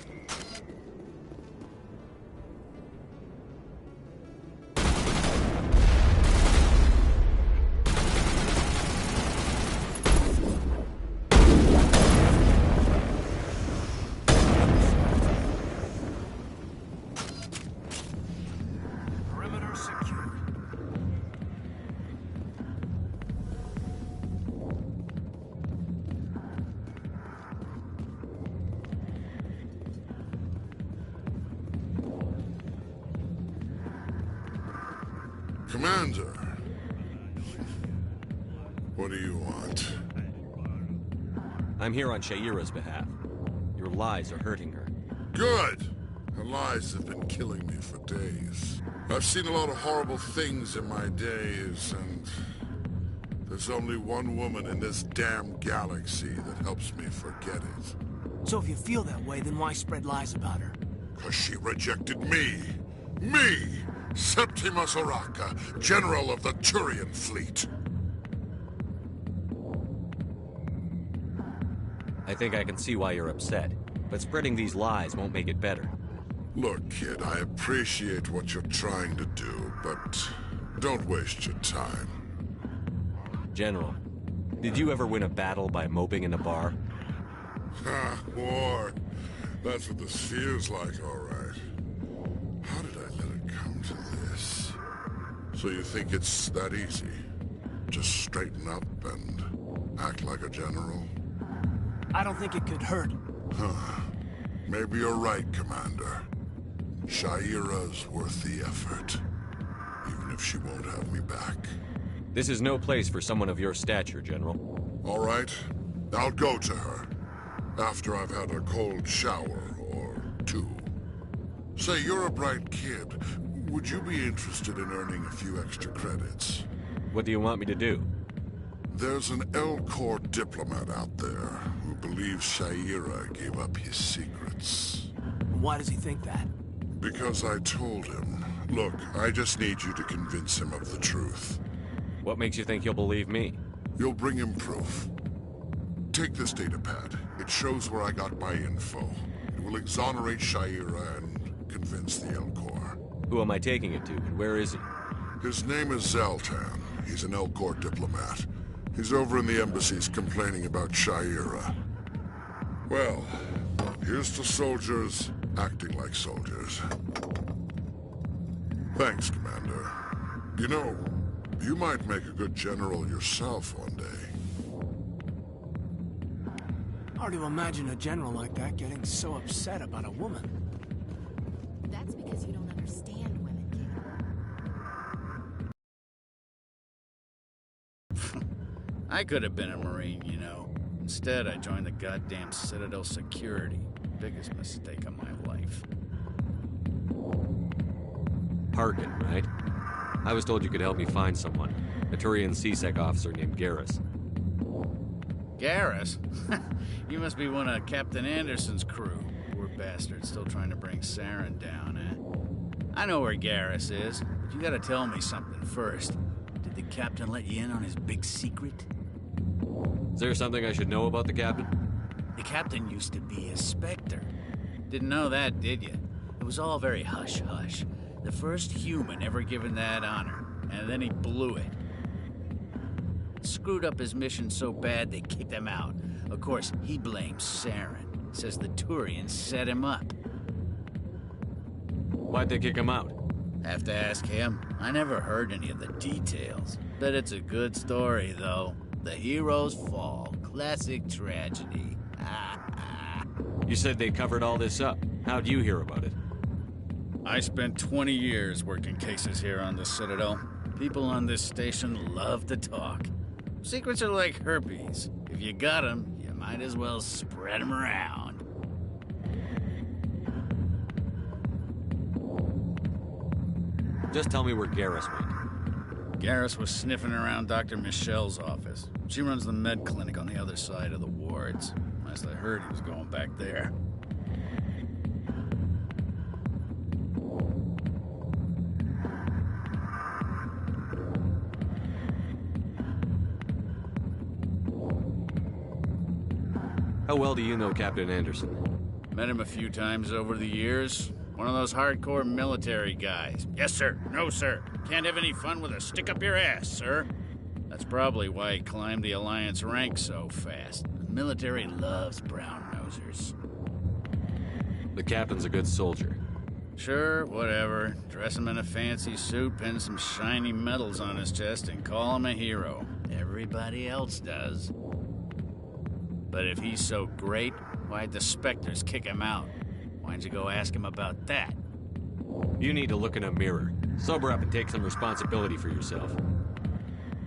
Perimeter secure.
Commander, what do you want?
I'm here on Shaira's behalf. Your lies are hurting her.
Good! Her lies have been killing me for days. I've seen a lot of horrible things in my days, and there's only one woman in this damn galaxy that helps me forget it.
So if you feel that way, then why spread lies about her?
'Cause she rejected me! Me! Septimus Oraka, General of the Turian Fleet.
I think I can see why you're upset, but spreading these lies won't make it better.
Look, kid, I appreciate what you're trying to do, but don't waste your time.
General, did you ever win a battle by moping in a bar?
Ha, war. That's what this feels like, all right. How did I let it come to this? So you think it's that easy? Just straighten up and act like a general?
I don't think it could hurt.
Huh. Maybe you're right, Commander. Shaira's worth the effort. Even if she won't have me back.
This is no place for someone of your stature, General.
All right. I'll go to her. After I've had a cold shower or two. Say, you're a bright kid. Would you be interested in earning a few extra credits?
What do you want me to do?
There's an L-Corps diplomat out there who believes Shaira gave up his secrets.
Why does he think that?
Because I told him. Look, I just need you to convince him of the truth.
What makes you think he'll believe me?
You'll bring him proof. Take this datapad. It shows where I got my info. It will exonerate Shaira and convince the L-Corps.
Who am I taking it to, and where is he?
His name is Zaltan. He's an L-Corps diplomat. He's over in the embassies complaining about Shaira. Well, here's to soldiers acting like soldiers. Thanks, Commander. You know, you might make a good general yourself one day.
Hard to imagine a general like that getting so upset about a woman.
That's because you don't understand women, kid.
I could have been a Marine, you know. Instead, I joined the goddamn Citadel security. Biggest mistake of my life.
Harkin, right? I was told you could help me find someone. A Turian C-Sec officer named Garrus.
Garrus? You must be one of Captain Anderson's crew. Poor bastard, still trying to bring Saren down, eh? I know where Garrus is, but you gotta tell me something first. Did the captain let you in on his big secret?
Is there something I should know about the captain?
The captain used to be a Spectre. Didn't know that, did you? It was all very hush-hush. The first human ever given that honor, and then he blew it. Screwed up his mission so bad they kicked him out. Of course, he blames Saren. Says the Turians set him up.
Why'd they kick him out?
Have to ask him. I never heard any of the details. Bet it's a good story, though. The heroes fall. Classic tragedy.
You said they covered all this up. How'd you hear about it?
I spent 20 years working cases here on the Citadel. People on this station love to talk. Secrets are like herpes. If you got them, you might as well spread them around.
Just tell me where Garrus went.
Garrus was sniffing around Dr. Michelle's office. She runs the med clinic on the other side of the wards. Last I heard, he was going back there.
How well do you know Captain Anderson?
Met him a few times over the years. One of those hardcore military guys. Yes, sir. No, sir. Can't have any fun with a stick up your ass, sir. That's probably why he climbed the Alliance ranks so fast. The military loves brown-nosers.
The captain's a good soldier.
Sure, whatever. Dress him in a fancy suit, pin some shiny medals on his chest, and call him a hero. Everybody else does. But if he's so great, why'd the Spectres kick him out? Why'd you go ask him about that?
You need to look in a mirror. Sober up and take some responsibility for yourself.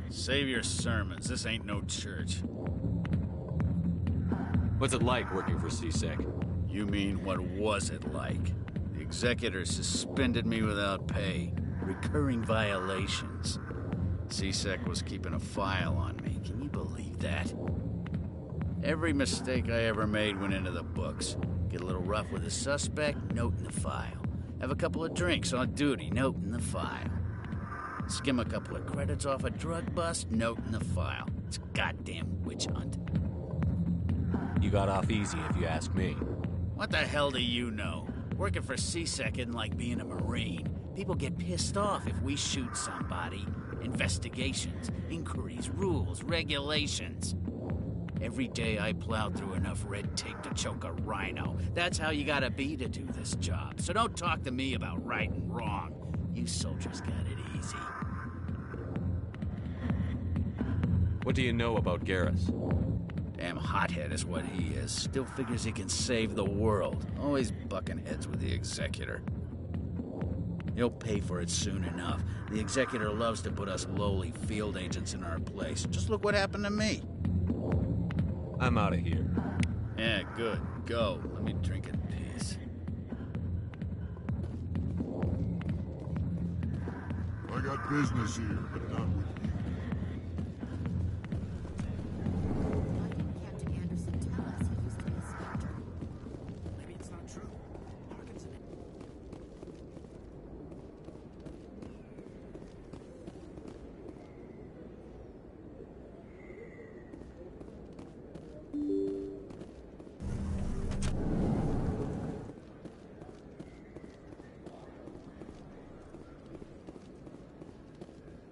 Save your sermons. This ain't no church.
What's it like working for C-Sec?
You mean, what was it like? The executor suspended me without pay. Recurring violations. C-Sec was keeping a file on me. Can you believe that? Every mistake I ever made went into the books. Get a little rough with a suspect, note in the file. Have a couple of drinks on duty, note in the file. Skim a couple of credits off a drug bust, note in the file. It's a goddamn witch hunt.
You got off easy, if you ask me.
What the hell do you know? Working for C-Sec isn't like being a Marine. People get pissed off if we shoot somebody. Investigations, inquiries, rules, regulations. Every day I plowed through enough red tape to choke a rhino. That's how you gotta be to do this job. So don't talk to me about right and wrong. You soldiers got it easy.
What do you know about Garrus?
Damn hothead is what he is. Still figures he can save the world. Always bucking heads with the Executor. He'll pay for it soon enough. The Executor loves to put us lowly field agents in our place. Just look what happened to me.
I'm out of here.
Yeah, good. Go. Let me drink in peace.
I got business here, but not with you.
Maybe it's not true. Parkinson.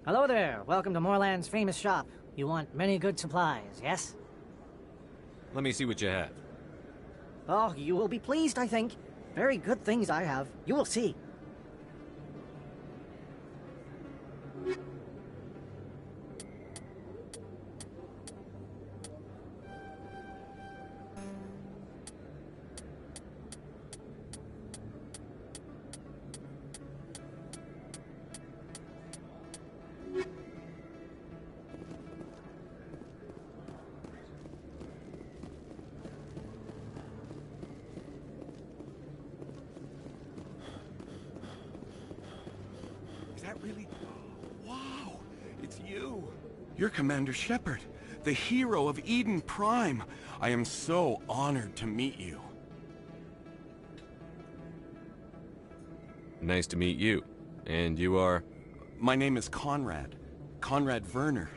Hello there. Welcome to Moorland's famous shop. You want many good supplies, yes?
Let me see what you have.
Oh, you will be pleased, I think. Very good things I have. You will see.
Is that really? Wow! It's you! You're Commander Shepard, the hero of Eden Prime. I am so honored to meet you.
Nice to meet you. And you are?
My name is Conrad. Conrad Werner.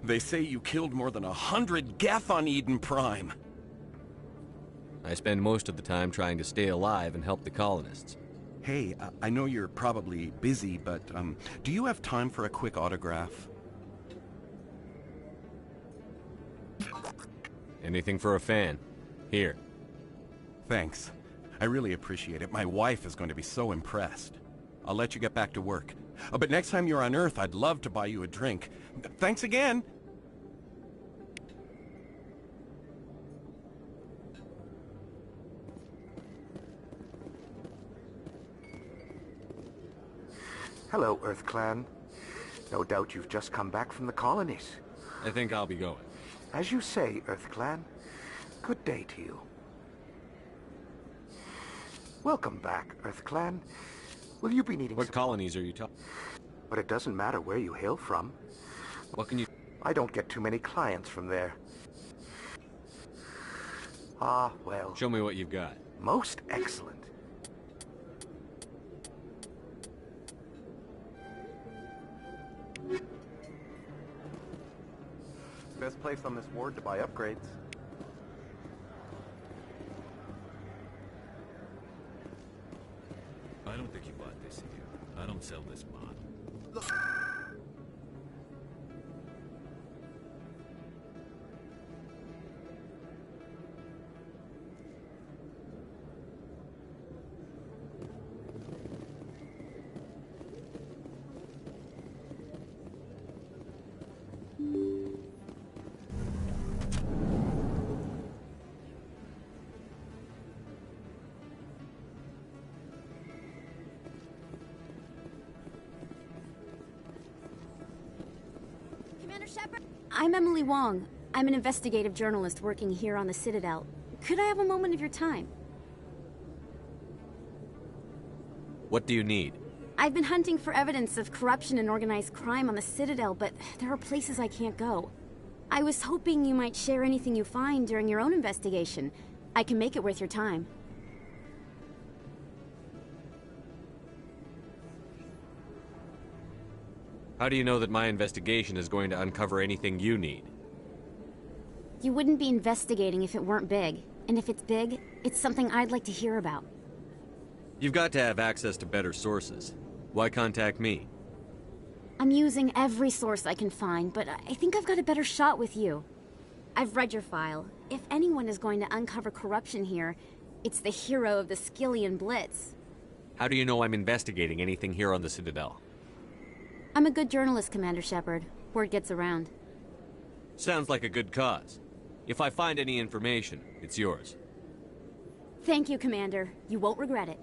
They say you killed more than 100 Geth on Eden Prime.
I spend most of the time trying to stay alive and help the colonists.
Hey, I know you're probably busy, but do you have time for a quick autograph?
Anything for a fan. Here.
Thanks. I really appreciate it. My wife is going to be so impressed. I'll let you get back to work. But next time you're on Earth, I'd love to buy you a drink. Thanks again!
Hello, Earth Clan. No doubt you've just come back from the colonies.
I think I'll be going.
As you say, Earth Clan. Good day to you. Welcome back, Earth Clan. Will you be needing
What colonies are you talking?
But it doesn't matter where you hail from.
What can you...
I don't get too many clients from there. Ah, well...
Show me what you've got.
Most excellent. Best place on this ward to buy upgrades.
I don't think you bought this here. I don't sell this mod.
Commander Shepard? I'm Emily Wong. I'm an investigative journalist working here on the Citadel. Could I have a moment of your time?
What do you need?
I've been hunting for evidence of corruption and organized crime on the Citadel, but there are places I can't go. I was hoping you might share anything you find during your own investigation. I can make it worth your time.
How do you know that my investigation is going to uncover anything you need?
You wouldn't be investigating if it weren't big. And if it's big, it's something I'd like to hear about.
You've got to have access to better sources. Why contact me?
I'm using every source I can find, but I think I've got a better shot with you. I've read your file. If anyone is going to uncover corruption here, it's the hero of the Skillian Blitz.
How do you know I'm investigating anything here on the Citadel?
I'm a good journalist, Commander Shepard. Word gets around.
Sounds like a good cause. If I find any information, it's yours.
Thank you, Commander. You won't regret it.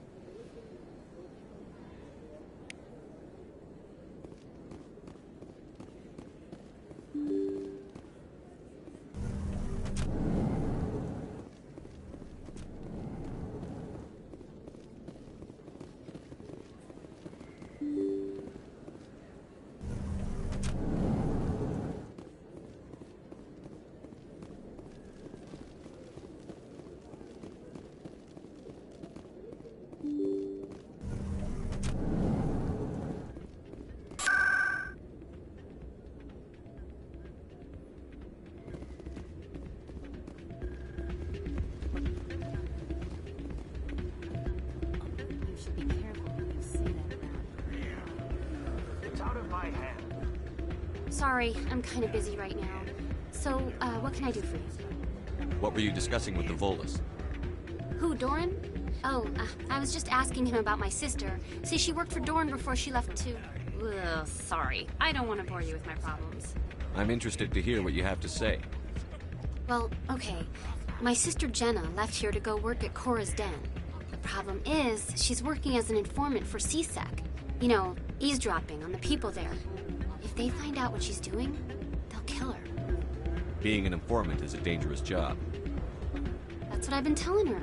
Sorry, I'm kind of busy right now. So, what can I do for you?
What were you discussing with the Volus?
Who, Doran? Oh, I was just asking him about my sister. See, she worked for Doran before she left to... Ugh, sorry. I don't want to bore you with my problems.
I'm interested to hear what you have to say.
Well, okay. My sister Jenna left here to go work at Cora's Den. The problem is, she's working as an informant for CSEC. You know, eavesdropping on the people there. If they find out what she's doing, they'll kill her.
Being an informant is a dangerous job.
That's what I've been telling her.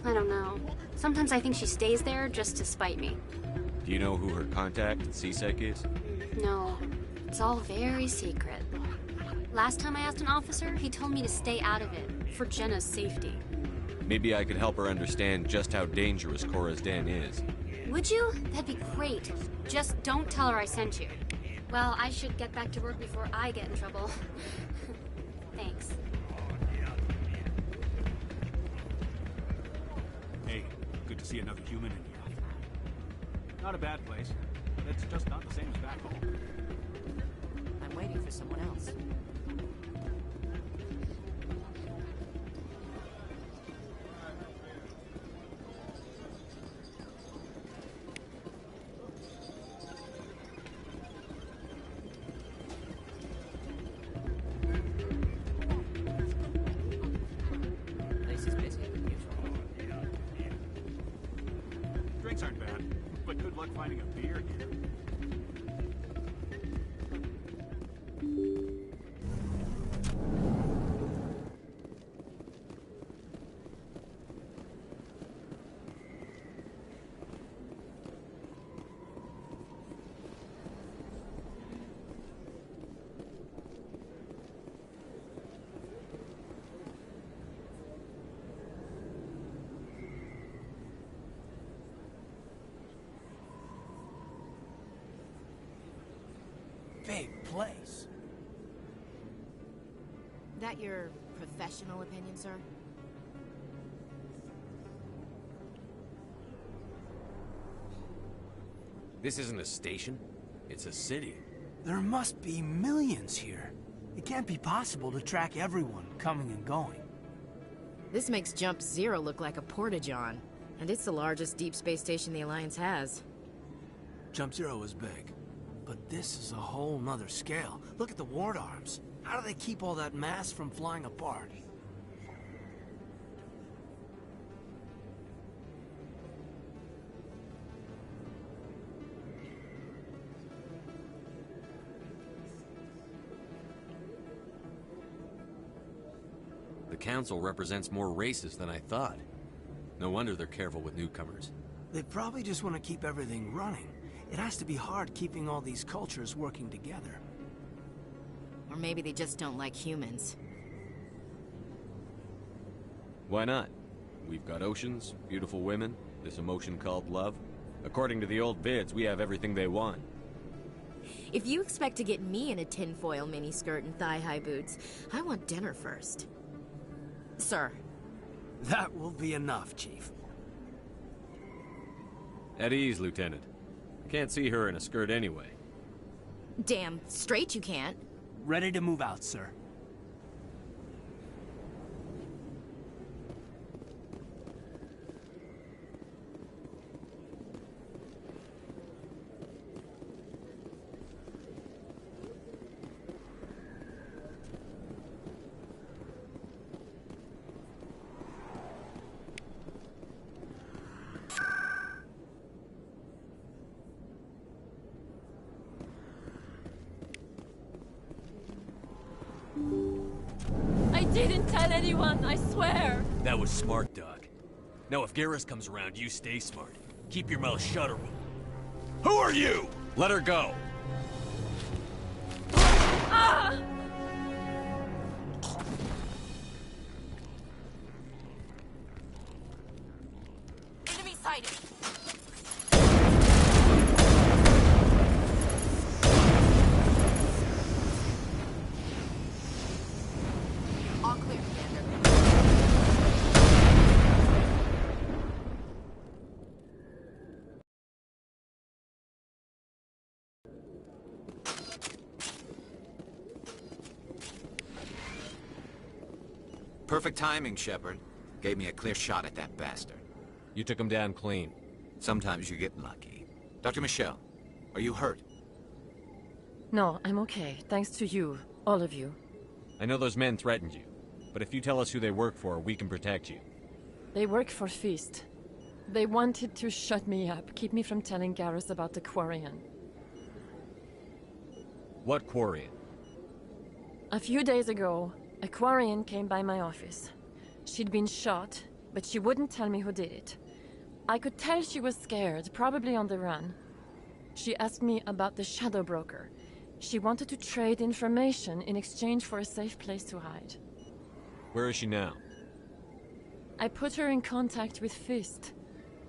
I don't know. Sometimes I think she stays there just to spite me.
Do you know who her contact at CSEC is?
No, it's all very secret. Last time I asked an officer, he told me to stay out of it, for Jenna's safety.
Maybe I could help her understand just how dangerous Cora's Den is.
Would you? That'd be great. Just don't tell her I sent you. Well, I should get back to work before I get in trouble. Thanks.
Hey, good to see another human in here. Not a bad place, but it's just not the same as back home.
I'm waiting for someone else.
Drinks aren't bad, but good luck finding a beer here.
Big place.
That your professional opinion, sir?
This isn't a station. It's a city.
There must be millions here. It can't be possible to track everyone coming and going.
This makes Jump Zero look like a porta-john. And it's the largest deep space station the Alliance has.
Jump Zero is big. But this is a whole nother scale. Look at the ward arms. How do they keep all that mass from flying apart?
The Council represents more races than I thought. No wonder they're careful with newcomers.
They probably just want to keep everything running. It has to be hard keeping all these cultures working together.
Or maybe they just don't like humans.
Why not? We've got oceans, beautiful women, this emotion called love. According to the old vids, we have everything they want.
If you expect to get me in a tinfoil miniskirt and thigh-high boots, I want dinner first. Sir.
That will be enough, Chief.
At ease, Lieutenant. Can't see her in a skirt anyway.
Damn straight you can't.
Ready to move out, sir.
didn't tell anyone, I swear.
That was smart, Doc. Now if Garrus comes around, you stay smart. Keep your mouth shut or we'll... Who are you? Let her go.
Ah!
Enemy sighted. All clear, Commander.
Perfect timing, Shepard. Gave me a clear shot at that bastard.
You took him down clean.
Sometimes you get lucky. Dr. Michelle, are you hurt?
No, I'm okay. Thanks to you. All of you.
I know those men threatened you, but if you tell us who they work for, we can protect you.
They work for Feast. They wanted to shut me up, keep me from telling Garrus about the Quarian.
What Quarian?
A few days ago, a Quarian came by my office. She'd been shot, but she wouldn't tell me who did it. I could tell she was scared, probably on the run. She asked me about the Shadow Broker. She wanted to trade information in exchange for a safe place to hide.
Where is she now?
I put her in contact with Fist.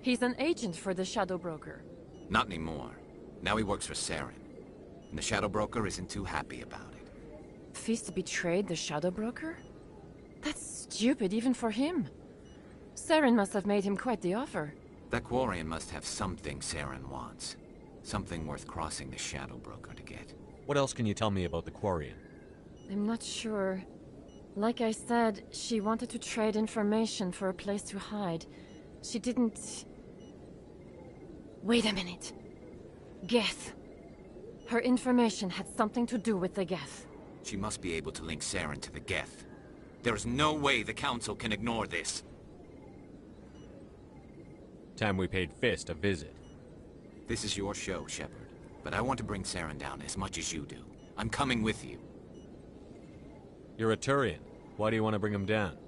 He's an agent for the Shadow Broker.
Not anymore. Now he works for Saren. And the Shadow Broker isn't too happy about it.
Fist betrayed the Shadow Broker? That's stupid even for him. Saren must have made him quite the offer.
That Quarian must have something Saren wants. Something worth crossing the Shadow Broker to get.
What else can you tell me about the Quarian?
I'm not sure. Like I said, she wanted to trade information for a place to hide. She didn't... Wait a minute. Geth. Her information had something to do with the Geth.
She must be able to link Saren to the Geth. There is no way the Council can ignore this.
Time we paid Fist a visit.
This is your show, Shepard. But I want to bring Saren down as much as you do. I'm coming with you.
You're a Turian. Why do you want to bring him down?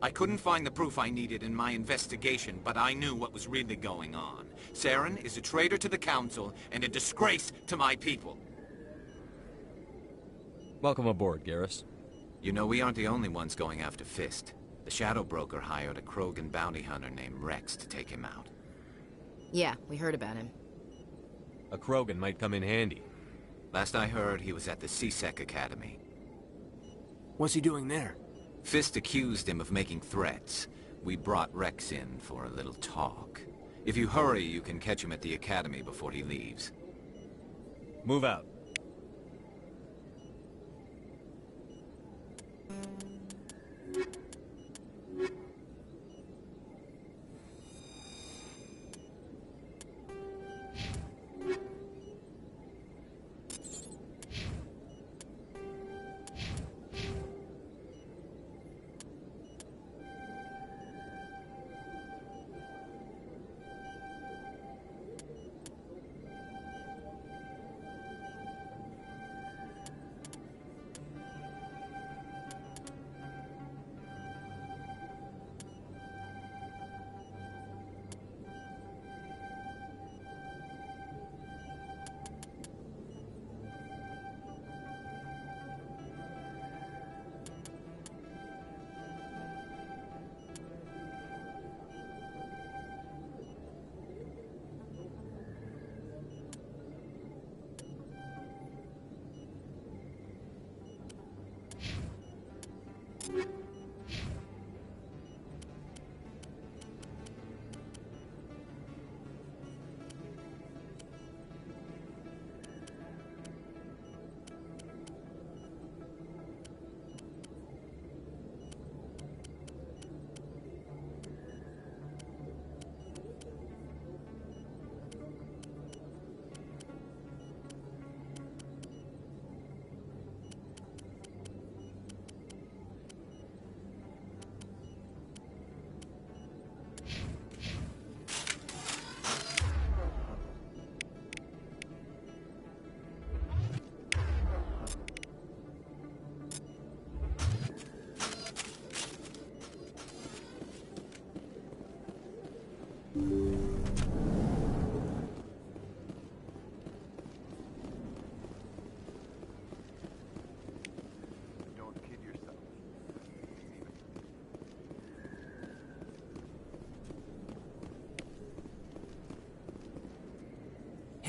I couldn't find the proof I needed in my investigation, but I knew what was really going on. Saren is a traitor to the Council and a disgrace to my people.
Welcome aboard, Garrus.
You know, we aren't the only ones going after Fist. The Shadow Broker hired a Krogan bounty hunter named Rex to take him out.
Yeah, we heard about him.
A Krogan might come in handy.
Last I heard, he was at the C-Sec Academy.
What's he doing there?
Fist accused him of making threats. We brought Rex in for a little talk. If you hurry, you can catch him at the Academy before he leaves.
Move out.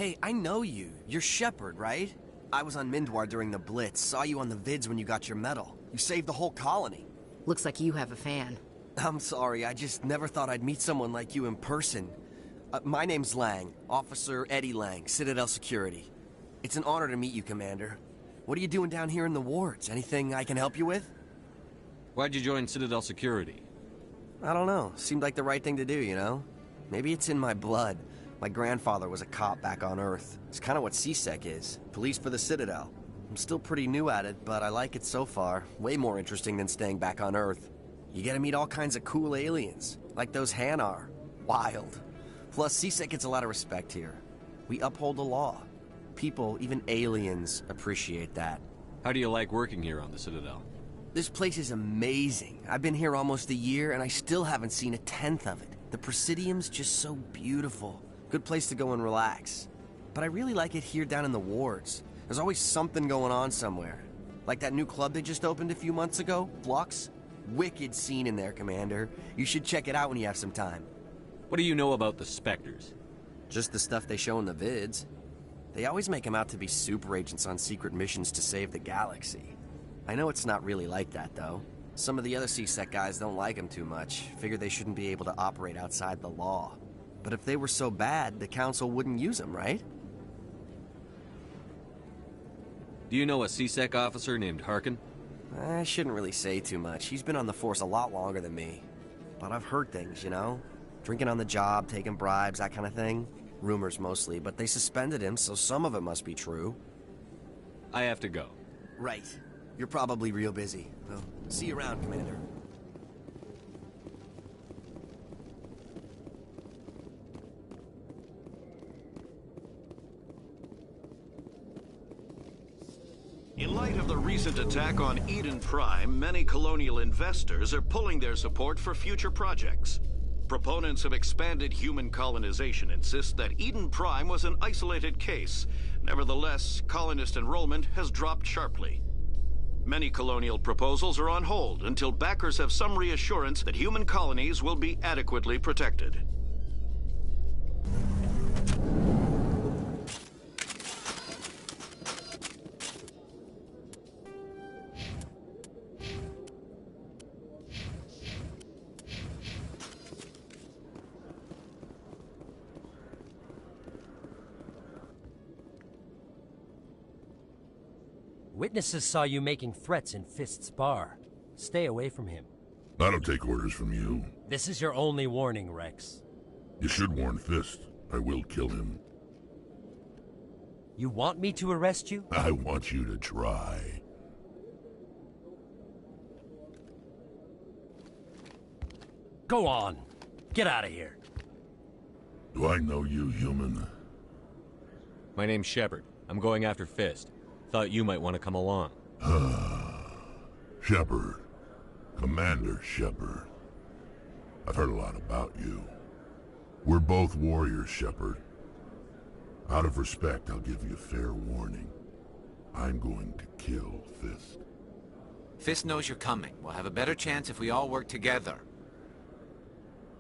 Hey, I know you. You're Shepard, right? I was on Mindwar during the Blitz. Saw you on the vids when you got your medal. You saved the whole colony.
Looks like you have a fan.
I'm sorry, I just never thought I'd meet someone like you in person. My name's Lang, Officer Eddie Lang, Citadel Security. It's an honor to meet you, Commander. What are you doing down here in the wards? Anything I can help you with?
Why'd you join Citadel Security?
I don't know. Seemed like the right thing to do, you know? Maybe it's in my blood. My grandfather was a cop back on Earth. It's kind of what CSEC is. Police for the Citadel. I'm still pretty new at it, but I like it so far. Way more interesting than staying back on Earth. You get to meet all kinds of cool aliens, like those Hanar. Wild. Plus, CSEC gets a lot of respect here. We uphold the law. People, even aliens, appreciate that.
How do you like working here on the Citadel?
This place is amazing. I've been here almost a year, and I still haven't seen a tenth of it. The Presidium's just so beautiful. Good place to go and relax. But I really like it here down in the wards. There's always something going on somewhere. Like that new club they just opened a few months ago, Flux. Wicked scene in there, Commander. You should check it out when you have some time.
What do you know about the Spectres?
Just the stuff they show in the vids. They always make them out to be super agents on secret missions to save the galaxy. I know it's not really like that, though. Some of the other CSEC guys don't like them too much. Figure they shouldn't be able to operate outside the law. But if they were so bad, the Council wouldn't use them, right?
Do you know a CSEC officer named Harkin?
I shouldn't really say too much. He's been on the force a lot longer than me. But I've heard things, you know? Drinking on the job, taking bribes, that kind of thing. Rumors mostly, but they suspended him, so some of it must be true.
I have to go.
Right. You're probably real busy. Well, see you around, Commander.
In light of the recent attack on Eden Prime, many colonial investors are pulling their support for future projects. Proponents of expanded human colonization insist that Eden Prime was an isolated case. Nevertheless, colonist enrollment has dropped sharply. Many colonial proposals are on hold until backers have some reassurance that human colonies will be adequately protected.
Witnesses saw you making threats in Fist's bar. Stay away from him.
I don't take orders from you.
This is your only warning, Rex.
You should warn Fist. I will kill him.
You want me to arrest you?
I want you to try.
Go on. Get out of here.
Do I know you, human?
My name's Shepard. I'm going after Fist. Thought you might want to come along.
Shepard. Commander Shepard. I've heard a lot about you. We're both warriors, Shepard. Out of respect, I'll give you fair warning. I'm going to kill Fist.
Fist knows you're coming. We'll have a better chance if we all work together.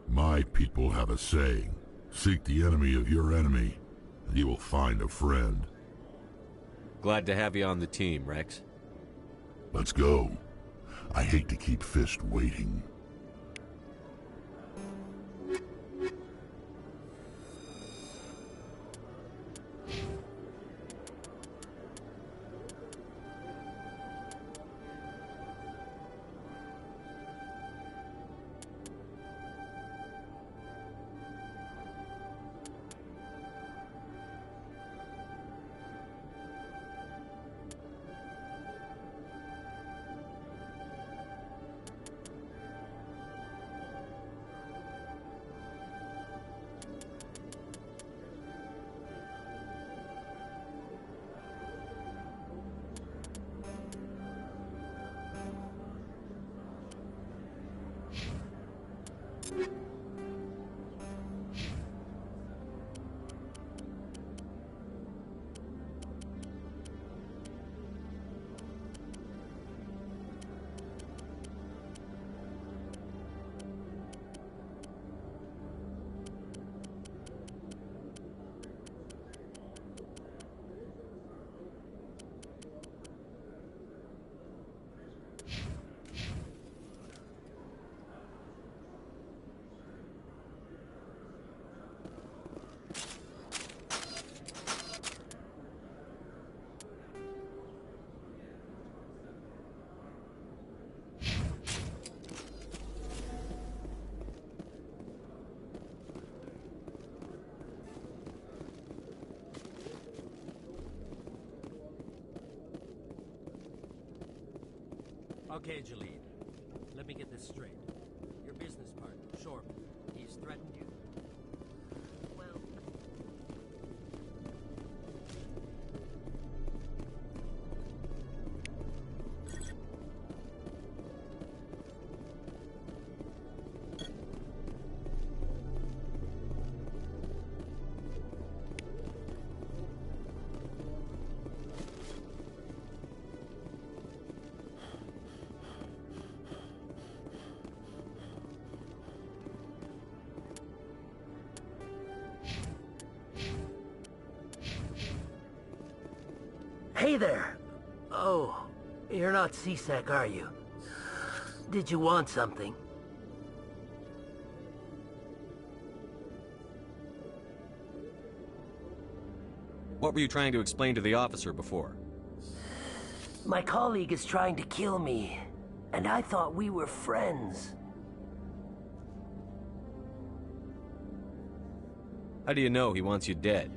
My people have a saying. Seek the enemy of your enemy, and you will find a friend.
Glad to have you on the team, Rex.
Let's go. I hate to keep Fist waiting.
Okay, Jalid. Let me get this straight. Your business partner, Shorb, he's threatened you?
Well...
Hey there! Oh, you're not C-Sec, are you? Did you want something?
What were you trying to explain to the officer before?
My colleague is trying to kill me, and I thought we were friends.
How do you know he wants you dead?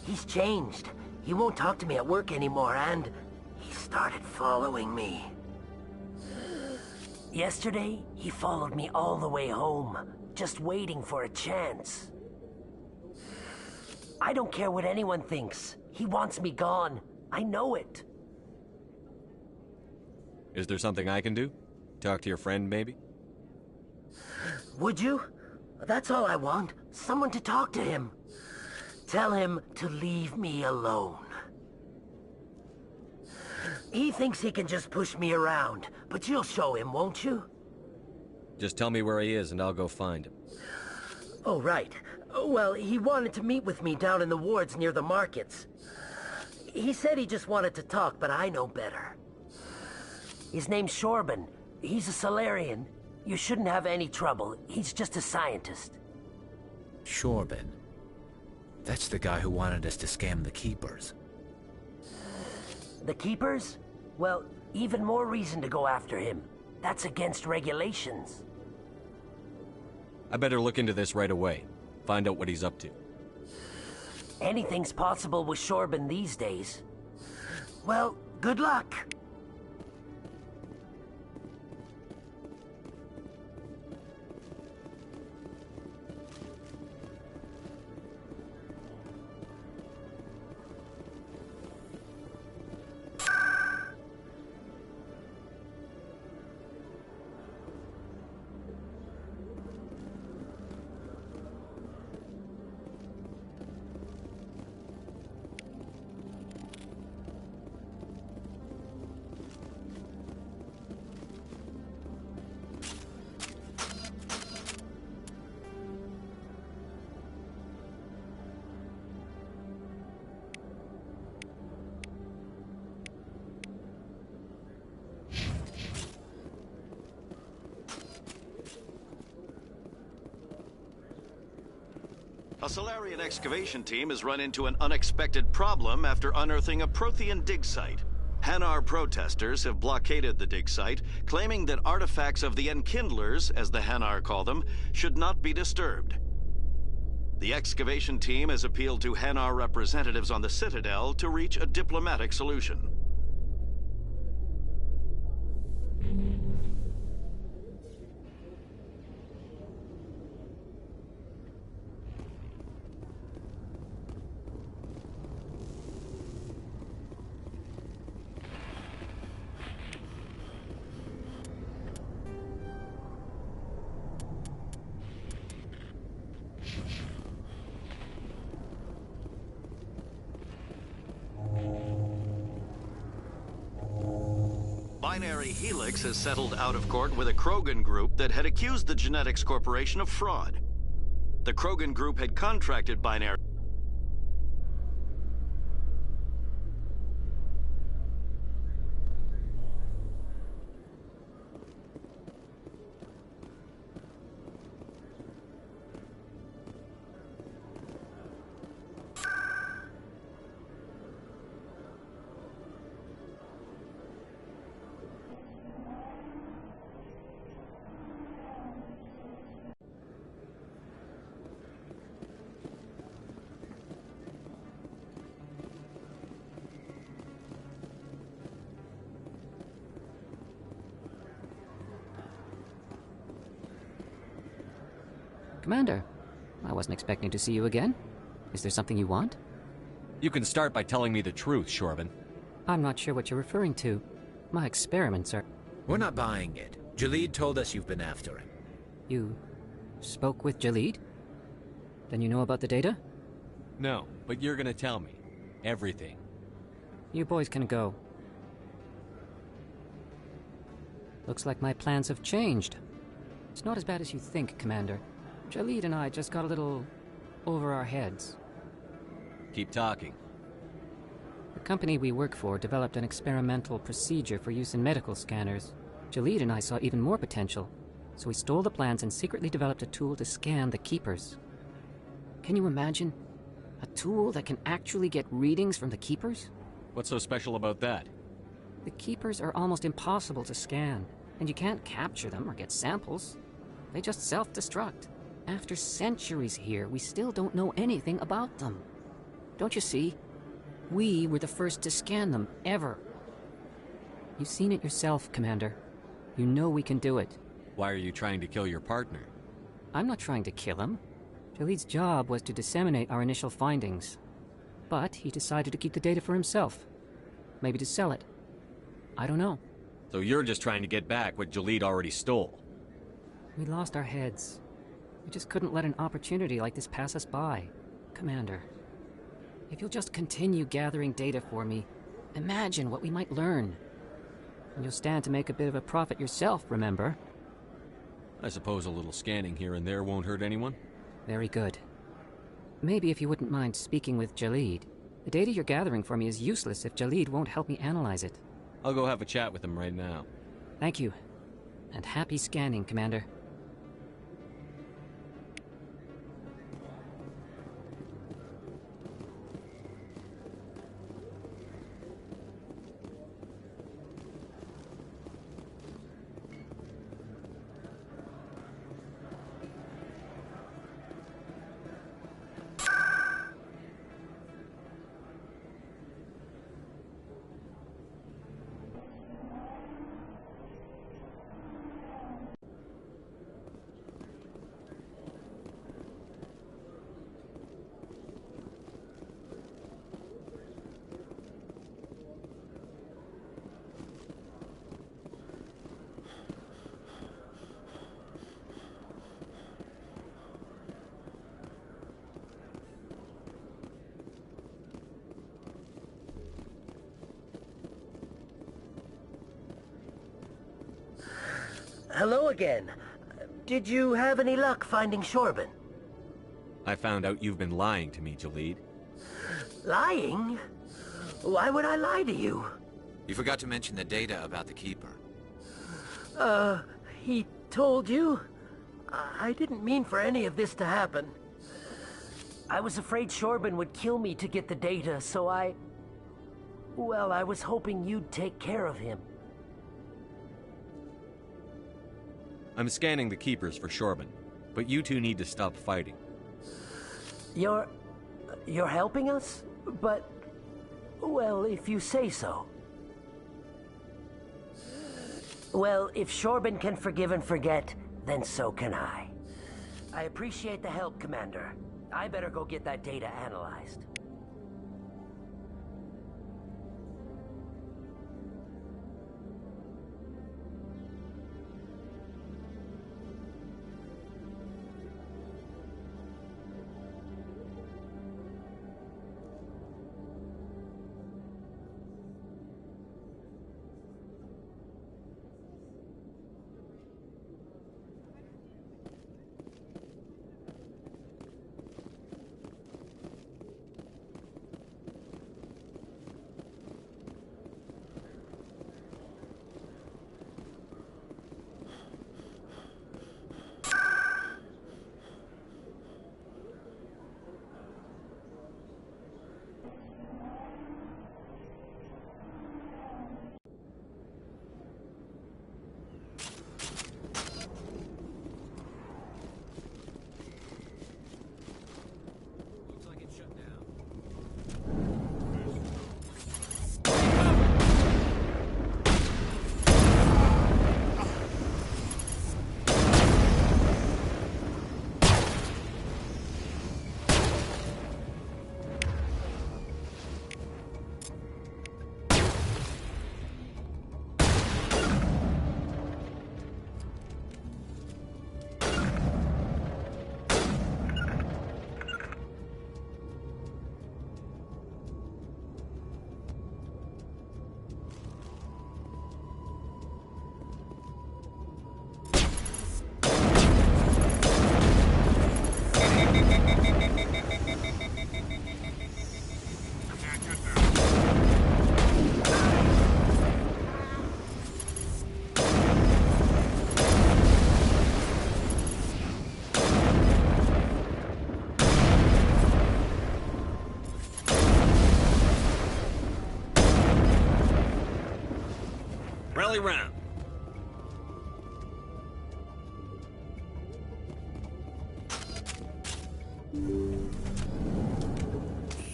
He's changed. He won't talk to me at work anymore, and he started following me. Yesterday, he followed me all the way home, just waiting for a chance. I don't care what anyone thinks. He wants me gone. I know it.
Is there something I can do? Talk to your friend, maybe?
Would you? That's all I want. Someone to talk to him. Tell him to leave me alone. He thinks he can just push me around, but you'll show him, won't you?
Just tell me where he is and I'll go find him.
Oh, right. Well, he wanted to meet with me down in the wards near the markets. He said he just wanted to talk, but I know better. His name's Shorban. He's a Solarian. You shouldn't have any trouble. He's just a scientist.
Shorban. That's the guy who wanted us to scam the Keepers.
The Keepers? Well, even more reason to go after him. That's against regulations.
I better look into this right away. Find out what he's up to.
Anything's possible with Shorban these days. Well, good luck.
A Solarian excavation team has run into an unexpected problem after unearthing a Prothean dig site. Hanar protesters have blockaded the dig site, claiming that artifacts of the Enkindlers, as the Hanar call them, should not be disturbed. The excavation team has appealed to Hanar representatives on the Citadel to reach a diplomatic solution. Binary Helix has settled out of court with a Krogan group that had accused the Genetics Corporation of fraud. The Krogan group had contracted Binary
Commander, I wasn't expecting to see you again. Is there something you want?
You can start by telling me the truth, Shorban.
I'm not sure what you're referring to. My experiments are...
We're not buying it. Jalid told us you've been after him.
You spoke with Jalid? Then you know about the data?
No, but you're gonna tell me. Everything.
You boys can go. Looks like my plans have changed. It's not as bad as you think, Commander. Jalid and I just got a little over our heads.
Keep talking.
The company we work for developed an experimental procedure for use in medical scanners. Jalid and I saw even more potential, so we stole the plans and secretly developed a tool to scan the Keepers. Can you imagine? A tool that can actually get readings from the Keepers?
What's so special about that?
The Keepers are almost impossible to scan, and you can't capture them or get samples. They just self-destruct. After centuries here, we still don't know anything about them. Don't you see? We were the first to scan them, ever. You've seen it yourself, Commander. You know we can do it.
Why are you trying to kill your partner?
I'm not trying to kill him. Jalid's job was to disseminate our initial findings. But he decided to keep the data for himself. Maybe to sell it. I don't know.
So you're just trying to get back what Jalid already stole?
We lost our heads. We just couldn't let an opportunity like this pass us by. Commander, if you'll just continue gathering data for me, imagine what we might learn. And you'll stand to make a bit of a profit yourself, remember?
I suppose a little scanning here and there won't hurt anyone?
Very good. Maybe if you wouldn't mind speaking with Jalid. The data you're gathering for me is useless if Jalid won't help me analyze it.
I'll go have a chat with him right now.
Thank you. And happy scanning, Commander.
Hello again. Did you have any luck finding Shorban?
I found out you've been lying to me, Jalid.
Lying? Why would I lie to you?
You forgot to mention the data about the Keeper.
He told you? I didn't mean for any of this to happen. I was afraid Shorban would kill me to get the data, so well, I was hoping you'd take care of him.
I'm scanning the Keepers for Shorban, but you two need to stop fighting.
You're helping us? But, well, if you say so. Well, if Shorban can forgive and forget, then so can I. I appreciate the help, Commander. I better go get that data analyzed.
rally round.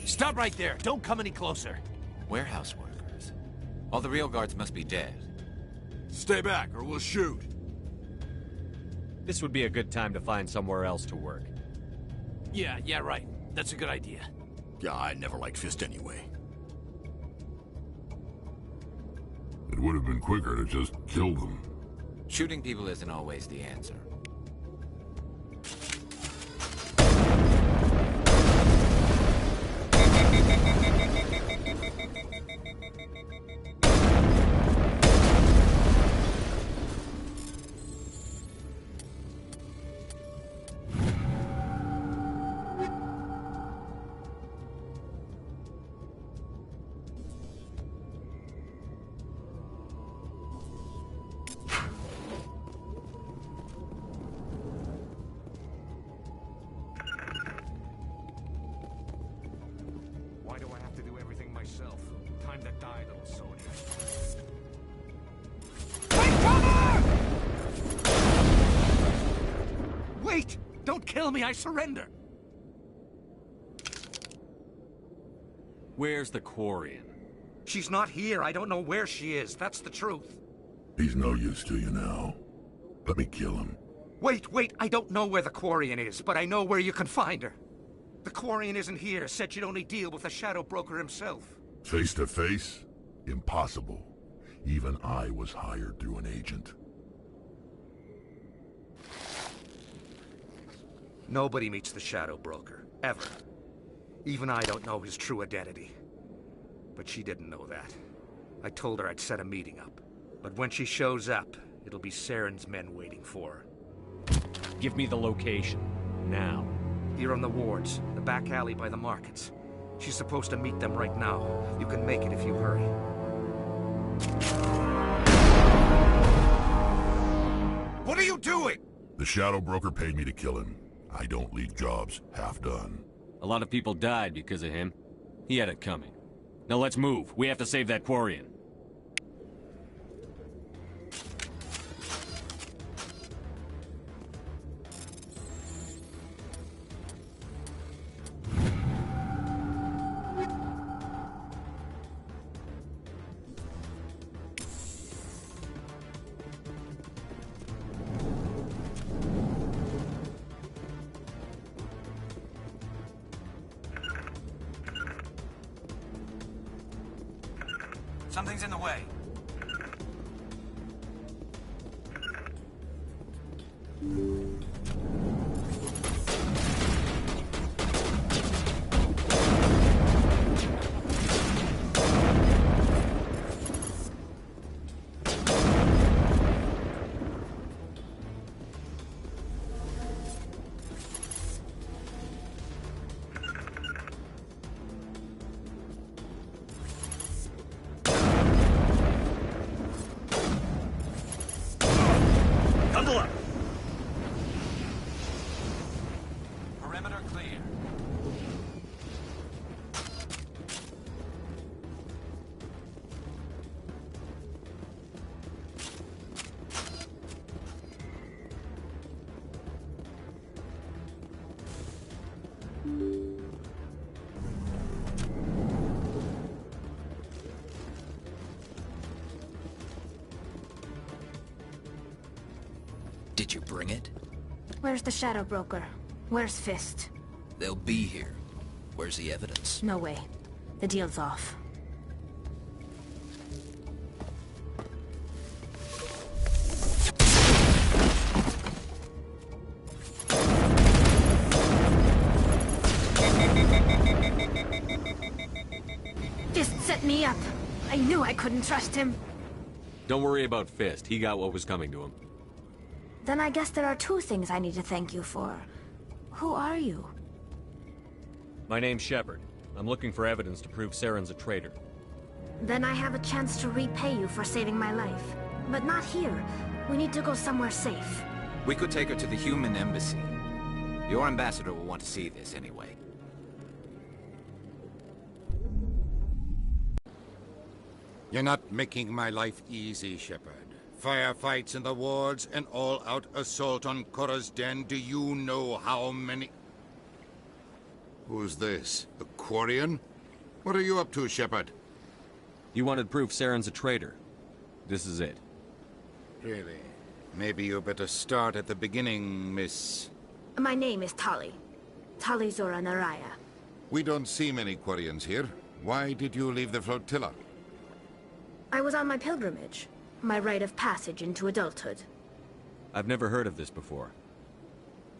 Stop right there. Don't come any closer.
Warehouse workers. All the real guards must be dead.
Stay back, or we'll shoot. This would be a good time to find somewhere else to work.
Yeah, right. That's a good idea.
Yeah, I never liked Fist anyway.
It would have been quicker to just kill them.
Shooting people isn't always the answer.
Why do I have to do everything myself? Time to die, little soldier.
Wait! Don't kill me, I surrender!
Where's the Quarian?
She's not here. I don't know where she is. That's the truth.
He's no use to you now. Let me kill him.
Wait, I don't know where the Quarian is, but I know where you can find her. The Quarian isn't here. Said she'd only deal with the Shadow Broker himself.
Face to face? Impossible. Even I was hired through an agent.
Nobody meets the Shadow Broker. Ever. Even I don't know his true identity. But she didn't know that. I told her I'd set a meeting up. But when she shows up, it'll be Saren's men waiting for her.
Give me the location. Now.
Here on the wards, the back alley by the markets. She's supposed to meet them right now. You can make it if you hurry. What are you doing?
The Shadow Broker paid me to kill him. I don't leave jobs half done.
A lot of people died because of him. He had it coming. Now let's move. We have to save that Quarian.
Something's in the way. Perimeter clear.
Did you bring it?
Where's the Shadow Broker? Where's Fist?
They'll be here. Where's the evidence?
No way. The deal's off. Fist set me up. I knew I couldn't trust him.
Don't worry about Fist. He got what was coming to him.
Then I guess there are two things I need to thank you for. Who are you?
My name's Shepard. I'm looking for evidence to prove Saren's a traitor.
Then I have a chance to repay you for saving my life. But not here. We need to go somewhere safe.
We could take her to the human embassy. Your ambassador will want to see this anyway.
You're not making my life easy, Shepard. Firefights in the wards, an all-out assault on Korra's den. Do you know how many...
Who's this? The Quarian? What are you up to, Shepard?
You wanted proof Saren's a traitor. This is it.
Really? Maybe you better start at the beginning, Miss...
My name is Tali. Tali Zora Naraya.
We don't see many Quarians here. Why did you leave the flotilla?
I was on my pilgrimage. My rite of passage into adulthood.
I've never heard of this before.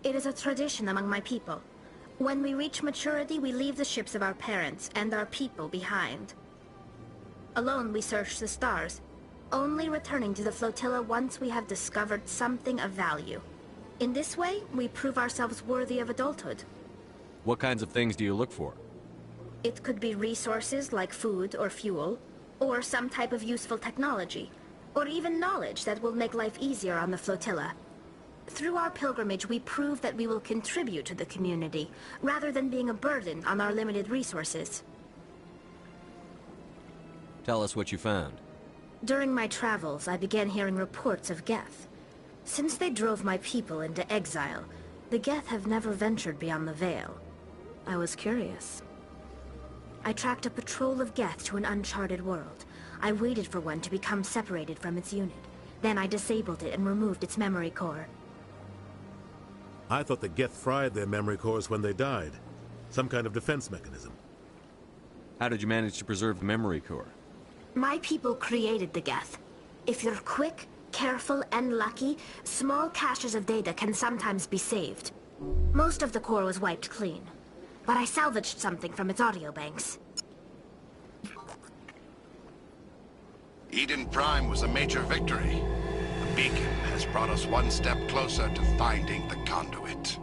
It is a tradition among my people. When we reach maturity, we leave the ships of our parents and our people behind. Alone, we search the stars, only returning to the flotilla once we have discovered something of value. In this way, we prove ourselves worthy of adulthood.
What kinds of things do you look for?
It could be resources like food or fuel, or some type of useful technology, or even knowledge that will make life easier on the flotilla. Through our pilgrimage, we prove that we will contribute to the community, rather than being a burden on our limited resources.
Tell us what you found.
During my travels, I began hearing reports of Geth. Since they drove my people into exile, the Geth have never ventured beyond the Veil. I was curious. I tracked a patrol of Geth to an uncharted world. I waited for one to become separated from its unit. Then I disabled it and removed its memory core.
I thought the Geth fried their memory cores when they died. Some kind of defense mechanism.
How did you manage to preserve the memory core?
My people created the Geth. If you're quick, careful, and lucky, small caches of data can sometimes be saved. Most of the core was wiped clean, but I salvaged something from its audio banks.
Eden Prime was a major victory. The beacon has brought us one step closer to finding the conduit.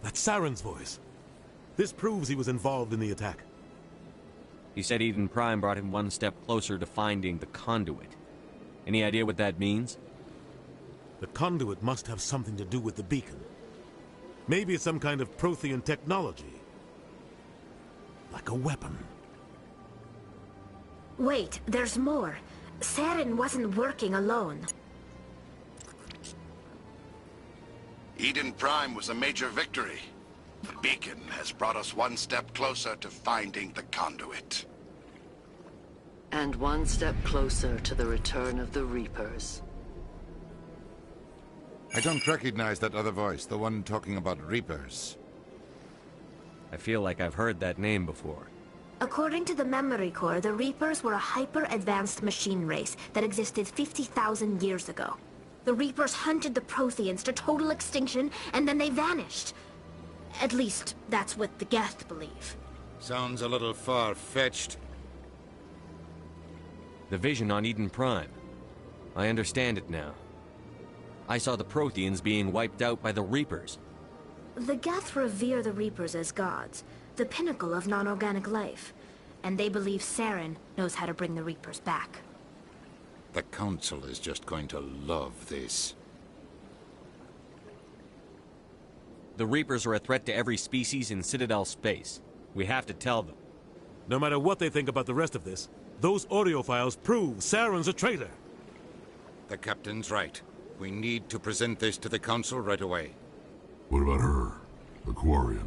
That's Saren's voice. This proves he was involved in the attack.
He said Eden Prime brought him one step closer to finding the conduit. Any idea what that means?
The conduit must have something to do with the beacon. Maybe it's some kind of Prothean technology. Like a weapon.
Wait, there's more. Saren wasn't working alone.
Eden Prime was a major victory. The beacon has brought us one step closer to finding the conduit.
And one step closer to the return of the Reapers.
I don't recognize that other voice, the one talking about Reapers.
I feel like I've heard that name before.
According to the memory core, the Reapers were a hyper-advanced machine race that existed 50,000 years ago. The Reapers hunted the Protheans to total extinction, and then they vanished. At least, that's what the Geth believe.
Sounds a little far-fetched.
The vision on Eden Prime. I understand it now. I saw the Protheans being wiped out by the Reapers.
The Geth revere the Reapers as gods, the pinnacle of non-organic life. And they believe Saren knows how to bring the Reapers back.
The Council is just going to love this.
The Reapers are a threat to every species in Citadel space. We have to tell them.
No matter what they think about the rest of this, those audio files prove Saren's a traitor.
The Captain's right. We need to present this to the Council right away.
What about her? The Quarian?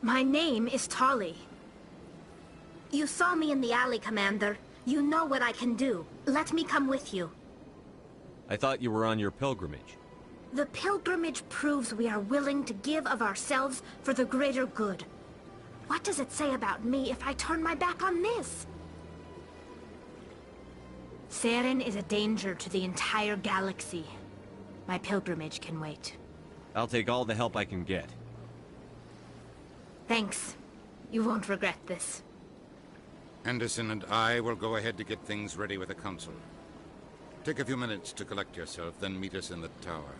My name is Tali. You saw me in the alley, Commander. You know what I can do. Let me come with you.
I thought you were on your pilgrimage.
The pilgrimage proves we are willing to give of ourselves for the greater good. What does it say about me if I turn my back on this? Saren is a danger to the entire galaxy. My pilgrimage can wait.
I'll take all the help I can get.
Thanks. You won't regret this.
Anderson and I will go ahead to get things ready with the Council. Take a few minutes to collect yourself, then meet us in the tower.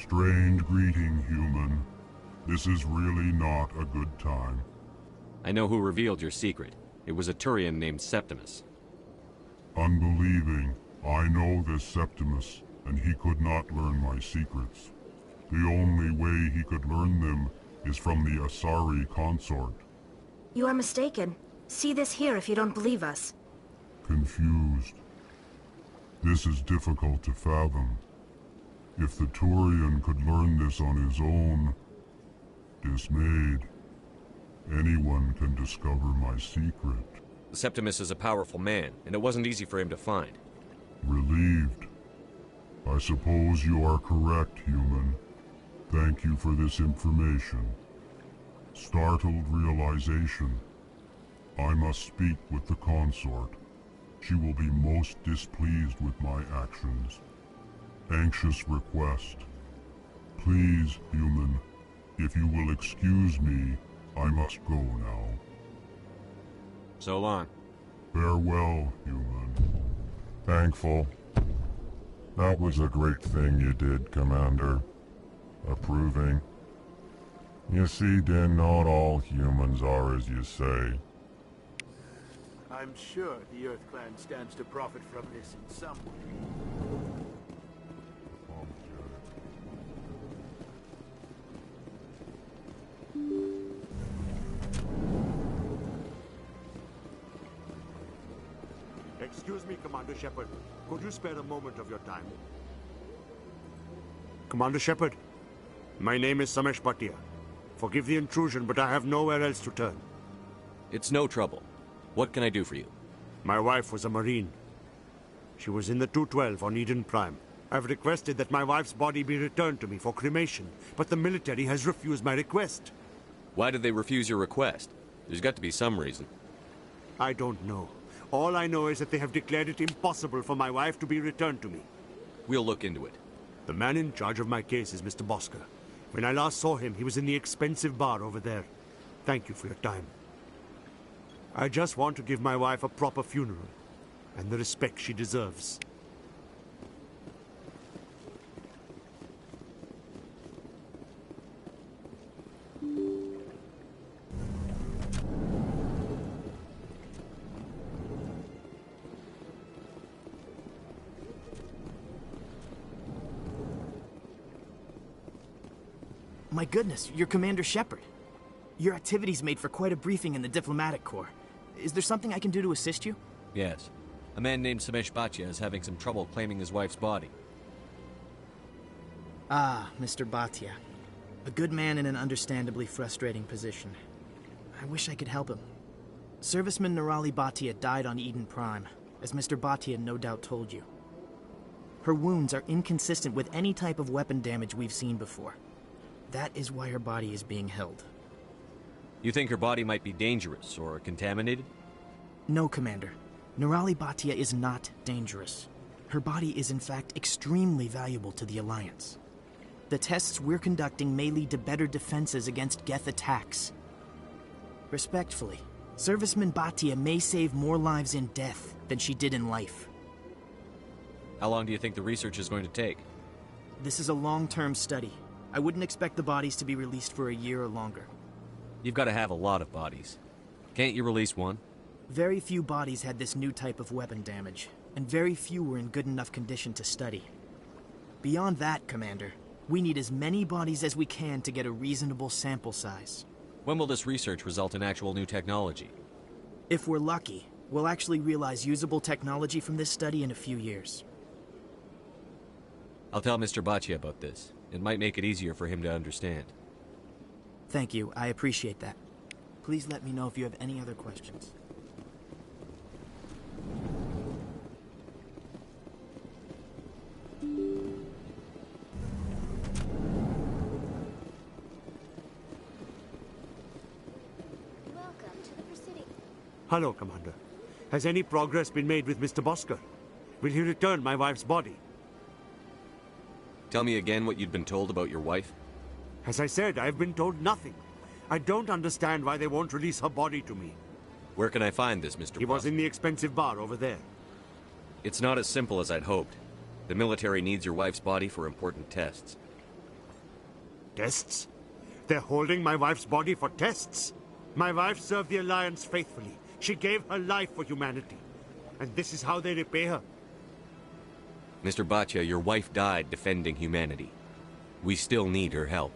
Strange greeting, human. This is really not a good time.
I know who revealed your secret. It was a Turian named Septimus.
Unbelieving. I know this Septimus, and he could not learn my secrets. The only way he could learn them is from the Asari consort.
You are mistaken. See this here if you don't believe us.
Confused. This is difficult to fathom. If the Turian could learn this on his own, dismayed, anyone can discover my secret.
Septimus is a powerful man, and it wasn't easy for him to find.
Relieved. I suppose you are correct, human. Thank you for this information. Startled realization. I must speak with the consort. She will be most displeased with my actions. Anxious request. Please, human, if you will excuse me, I must go now.
So long.
Farewell, human. Thankful. That was a great thing you did, Commander. Approving. You see, Din, not all humans are as you say.
I'm sure the Earth Clan stands to profit from this in some way.
Excuse me, Commander Shepard. Could you spare a moment of your time? Commander Shepard, my name is Samesh Bhatia. Forgive the intrusion, but I have nowhere else to turn.
It's no trouble. What can I do for you?
My wife was a Marine. She was in the 212 on Eden Prime. I've requested that my wife's body be returned to me for cremation, but the military has refused my request.
Why did they refuse your request? There's got to be some reason.
I don't know. All I know is that they have declared it impossible for my wife to be returned to me.
We'll look into it.
The man in charge of my case is Mr. Bosker. When I last saw him, he was in the expensive bar over there. Thank you for your time. I just want to give my wife a proper funeral, and the respect she deserves.
My goodness, you're Commander Shepard. Your activities made for quite a briefing in the Diplomatic Corps. Is there something I can do to assist you?
Yes. A man named Samesh Bhatia is having some trouble claiming his wife's body.
Ah, Mr. Bhatia. A good man in an understandably frustrating position. I wish I could help him. Serviceman Nirali Bhatia died on Eden Prime, as Mr. Bhatia no doubt told you. Her wounds are inconsistent with any type of weapon damage we've seen before. That is why her body is being held.
You think her body might be dangerous or contaminated?
No, Commander. Nirali Bhatia is not dangerous. Her body is in fact extremely valuable to the Alliance. The tests we're conducting may lead to better defenses against Geth attacks. Respectfully, Serviceman Bhatia may save more lives in death than she did in life.
How long do you think the research is going to take?
This is a long-term study. I wouldn't expect the bodies to be released for a year or longer.
You've got to have a lot of bodies. Can't you release one?
Very few bodies had this new type of weapon damage, and very few were in good enough condition to study. Beyond that, Commander, we need as many bodies as we can to get a reasonable sample size.
When will this research result in actual new technology?
If we're lucky, we'll actually realize usable technology from this study in a few years.
I'll tell Mr. Bhatia about this. It might make it easier for him to understand.
Thank you. I appreciate that. Please let me know if you have any other questions.
Welcome to the Presidio.
Hello, Commander. Has any progress been made with Mr. Bosker? Will he return my wife's body?
Tell me again what you'd been told about your wife.
As I said, I've been told nothing. I don't understand why they won't release her body to me.
Where can I find this, Mr.
He was in the expensive bar over there.
It's not as simple as I'd hoped. The military needs your wife's body for important tests.
Tests? They're holding my wife's body for tests. My wife served the Alliance faithfully. She gave her life for humanity. And this is how they repay her.
Mr. Bhatia, your wife died defending humanity. We still need her help.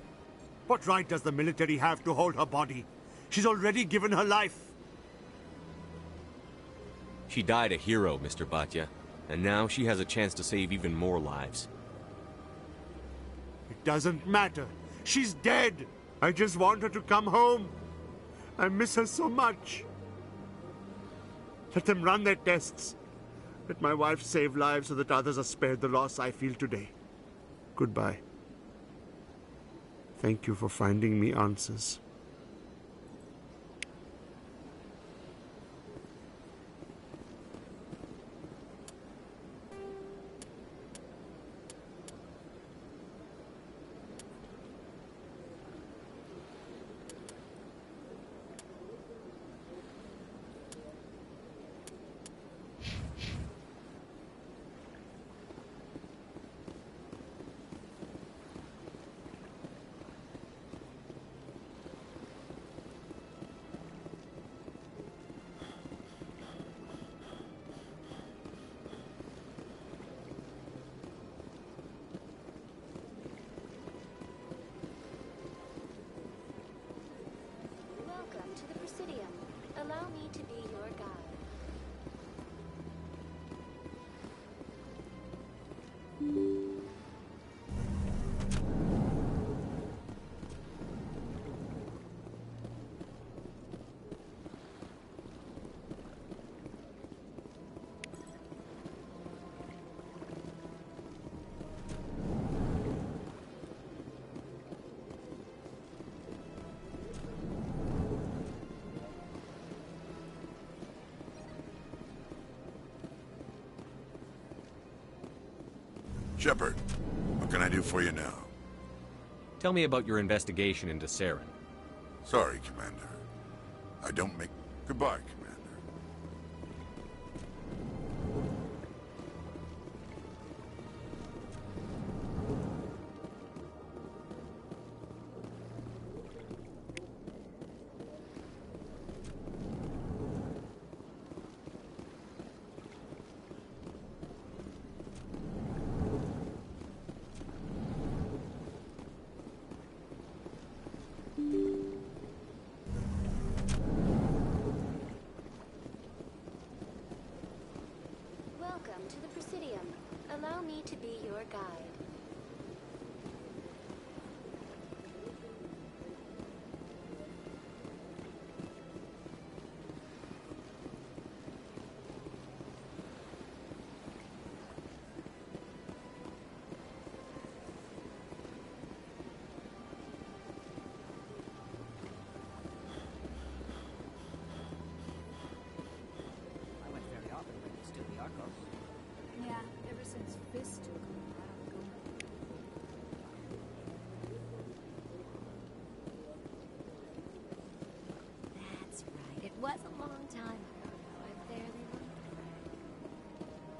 What right does the military have to hold her body? She's already given her life.
She died a hero, Mr. Bhatia. And now she has a chance to save even more lives.
It doesn't matter. She's dead. I just want her to come home. I miss her so much. Let them run their tests. Let my wife save lives so that others are spared the loss I feel today. Goodbye. Thank you for finding me answers.
Allow me to be your guide.
Shepard, what can I do for you now?
Tell me about your investigation into Saren.
Sorry, Commander. I don't make... Goodbye, Commander.
Welcome to the Presidium. Allow me to be your guide.
I went very often when you still the Arcos.
Yeah, ever since Fist took him, I don't go.
That's right. It was a long time ago now. I barely remember.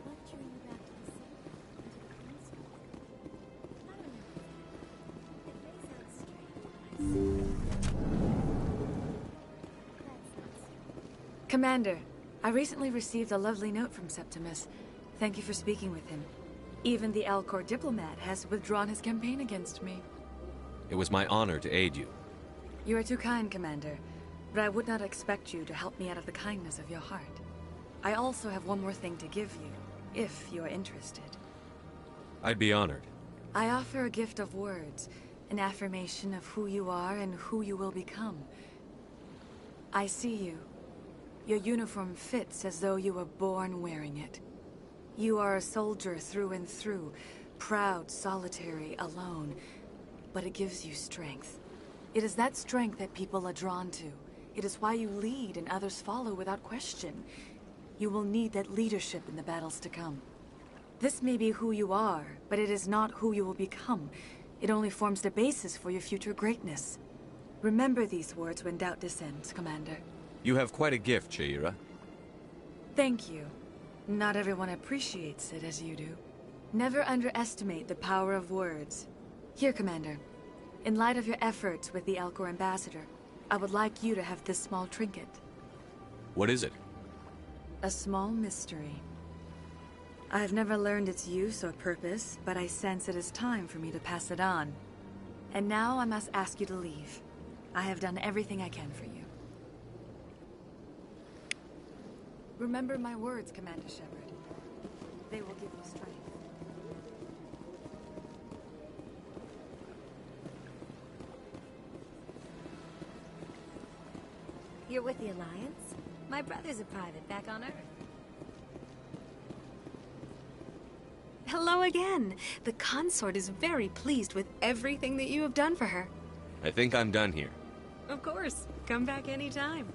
What drew you back to the city? Into the council? I don't know. It may sound strange when I say it. That's not strange.
Commander, I recently received a lovely note from Septimus. Thank you for speaking with him. Even the Alcor diplomat has withdrawn his campaign against me.
It was my honor to aid you.
You are too kind, Commander, but I would not expect you to help me out of the kindness of your heart. I also have one more thing to give you, if you are interested.
I'd be honored.
I offer a gift of words, an affirmation of who you are and who you will become. I see you. Your uniform fits as though you were born wearing it. You are a soldier through and through, proud, solitary, alone, but it gives you strength. It is that strength that people are drawn to. It is why you lead and others follow without question. You will need that leadership in the battles to come. This may be who you are, but it is not who you will become. It only forms the basis for your future greatness. Remember these words when doubt descends, Commander.
You have quite a gift, Shaira.
Thank you. Not everyone appreciates it as you do. Never underestimate the power of words. Here, Commander. In light of your efforts with the Elcor ambassador, I would like you to have this small trinket.
What is it?
A small mystery. I have never learned its use or purpose, but I sense it is time for me to pass it on. And now I must ask you to leave. I have done everything I can for you. Remember my words, Commander Shepard. They will give you strength.
You're with the Alliance? My brother's a private back on Earth.
Hello again. The consort is very pleased with everything that you have done for her.
I think I'm done here.
Of course. Come back anytime.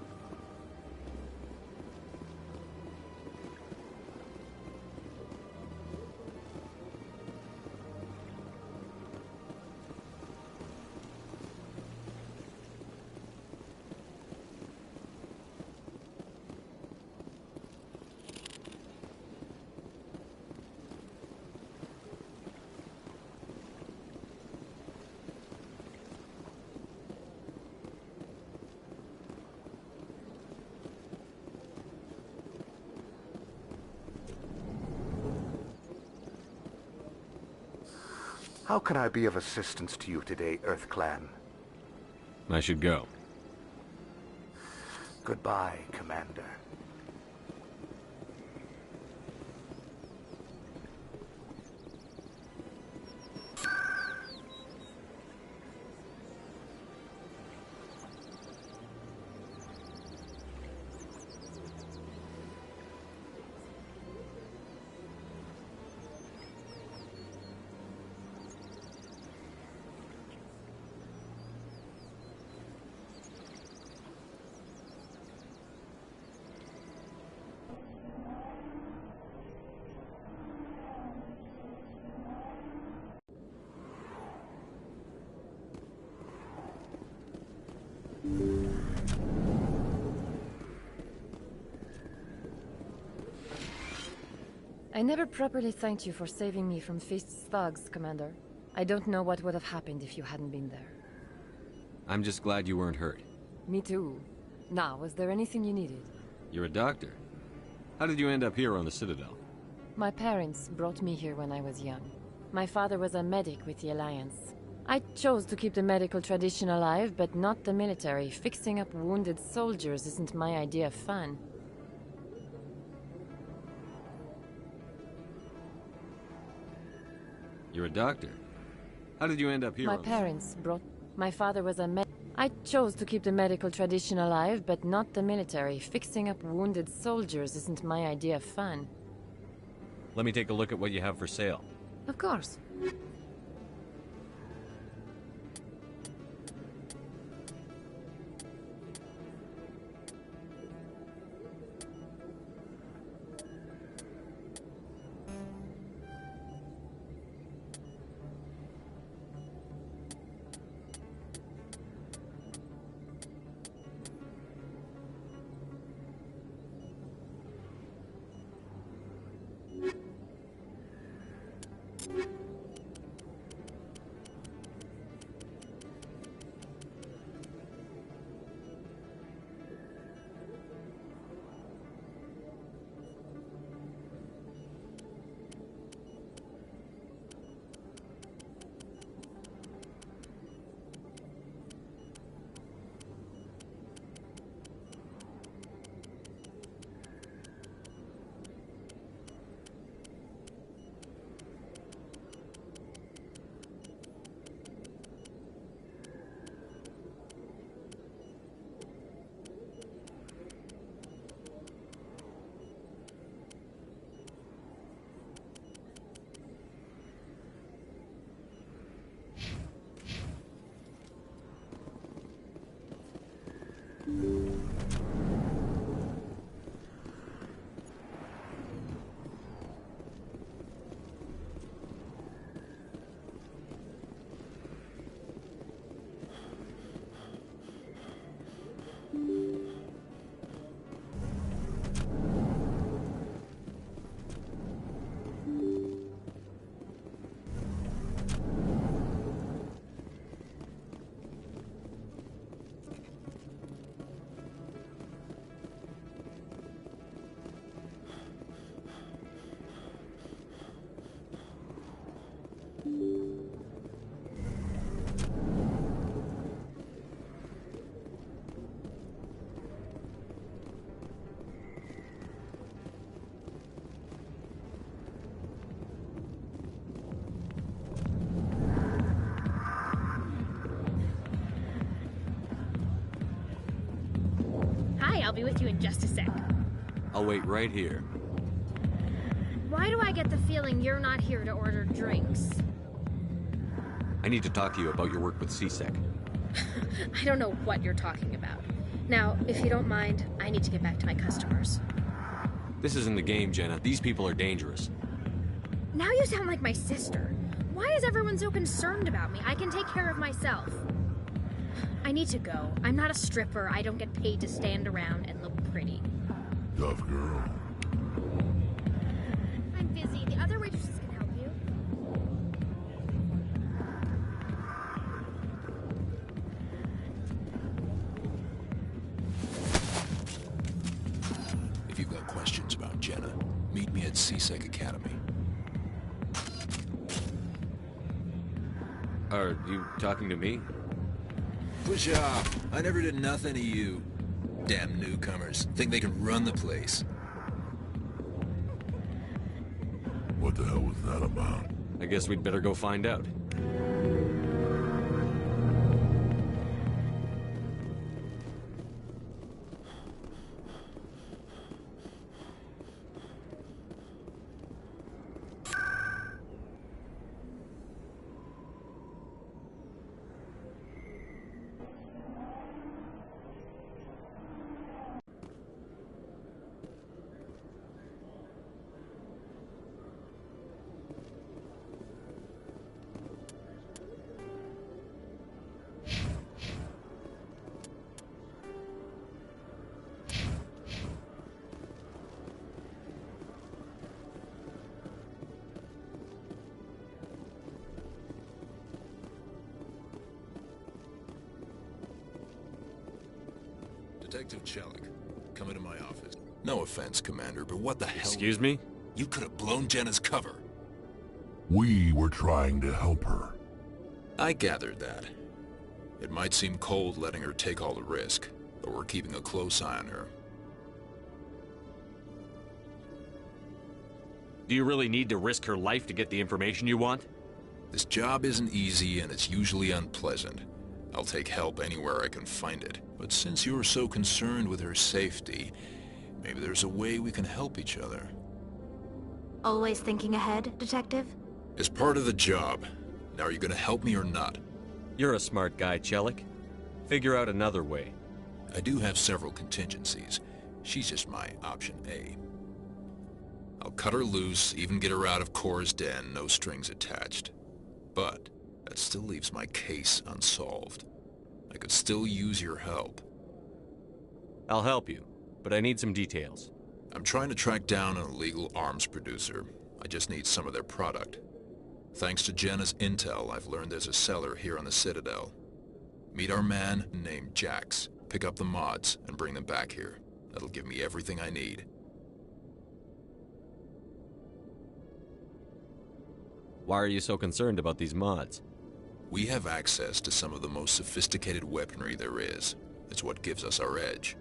How can I be of assistance to you today, Earth Clan?
I should go.
Goodbye, Commander.
I never properly thanked you for saving me from Feast's thugs, Commander. I don't know what would have happened if you hadn't been there.
I'm just glad you weren't hurt.
Me too. Now, was there anything you needed?
You're a doctor. How did you end up here on the Citadel?
My parents brought me here when I was young. My father was a medic with the Alliance. I chose to keep the medical tradition alive, but not the military. Fixing up wounded soldiers isn't my idea of fun.
You're a doctor. How did you end up here?
My parents brought... My father was a medic. I chose to keep the medical tradition alive, but not the military. Fixing up wounded soldiers isn't my idea of fun.
Let me take a look at what you have for sale.
Of course.
I'll be with you in just a sec.
I'll wait right here.
Why do I get the feeling you're not here to order drinks?
I need to talk to you about your work with CSEC.
I don't know what you're talking about. Now, if you don't mind, I need to get back to my customers.
This isn't a game, Jenna. These people are dangerous.
Now you sound like my sister. Why is everyone so concerned about me? I can take care of myself. I need to go. I'm not a stripper. I don't get paid to stand around and look pretty.
Tough girl.
I'm busy. The other waitresses can help you.
If you've got questions about Jenna, meet me at CSEC Academy.
Are you talking to me?
Push off. I never did nothing to you. Damn newcomers. Think they can run the place.
What the hell was that about?
I guess we'd better go find out.
Detective Chelik, come into my office. No offense, Commander, but what the hell?
Excuse me?
You could have blown Jenna's cover.
We were trying to help her.
I gathered that. It might seem cold letting her take all the risk, but we're keeping a close eye on her.
Do you really need to risk her life to get the information you want?
This job isn't easy and it's usually unpleasant. I'll take help anywhere I can find it. But since you're so concerned with her safety, maybe there's a way we can help each other.
Always thinking ahead, Detective?
It's part of the job. Now are you gonna help me or not?
You're a smart guy, Chelik. Figure out another way.
I do have several contingencies. She's just my option A. I'll cut her loose, even get her out of Cora's den, no strings attached. But that still leaves my case unsolved. I could still use your help.
I'll help you, but I need some details.
I'm trying to track down an illegal arms producer. I just need some of their product. Thanks to Jenna's intel, I've learned there's a seller here on the Citadel. Meet our man named Jax, pick up the mods, and bring them back here. That'll give me everything I need.
Why are you so concerned about these mods?
We have access to some of the most sophisticated weaponry there is. It's what gives us our edge.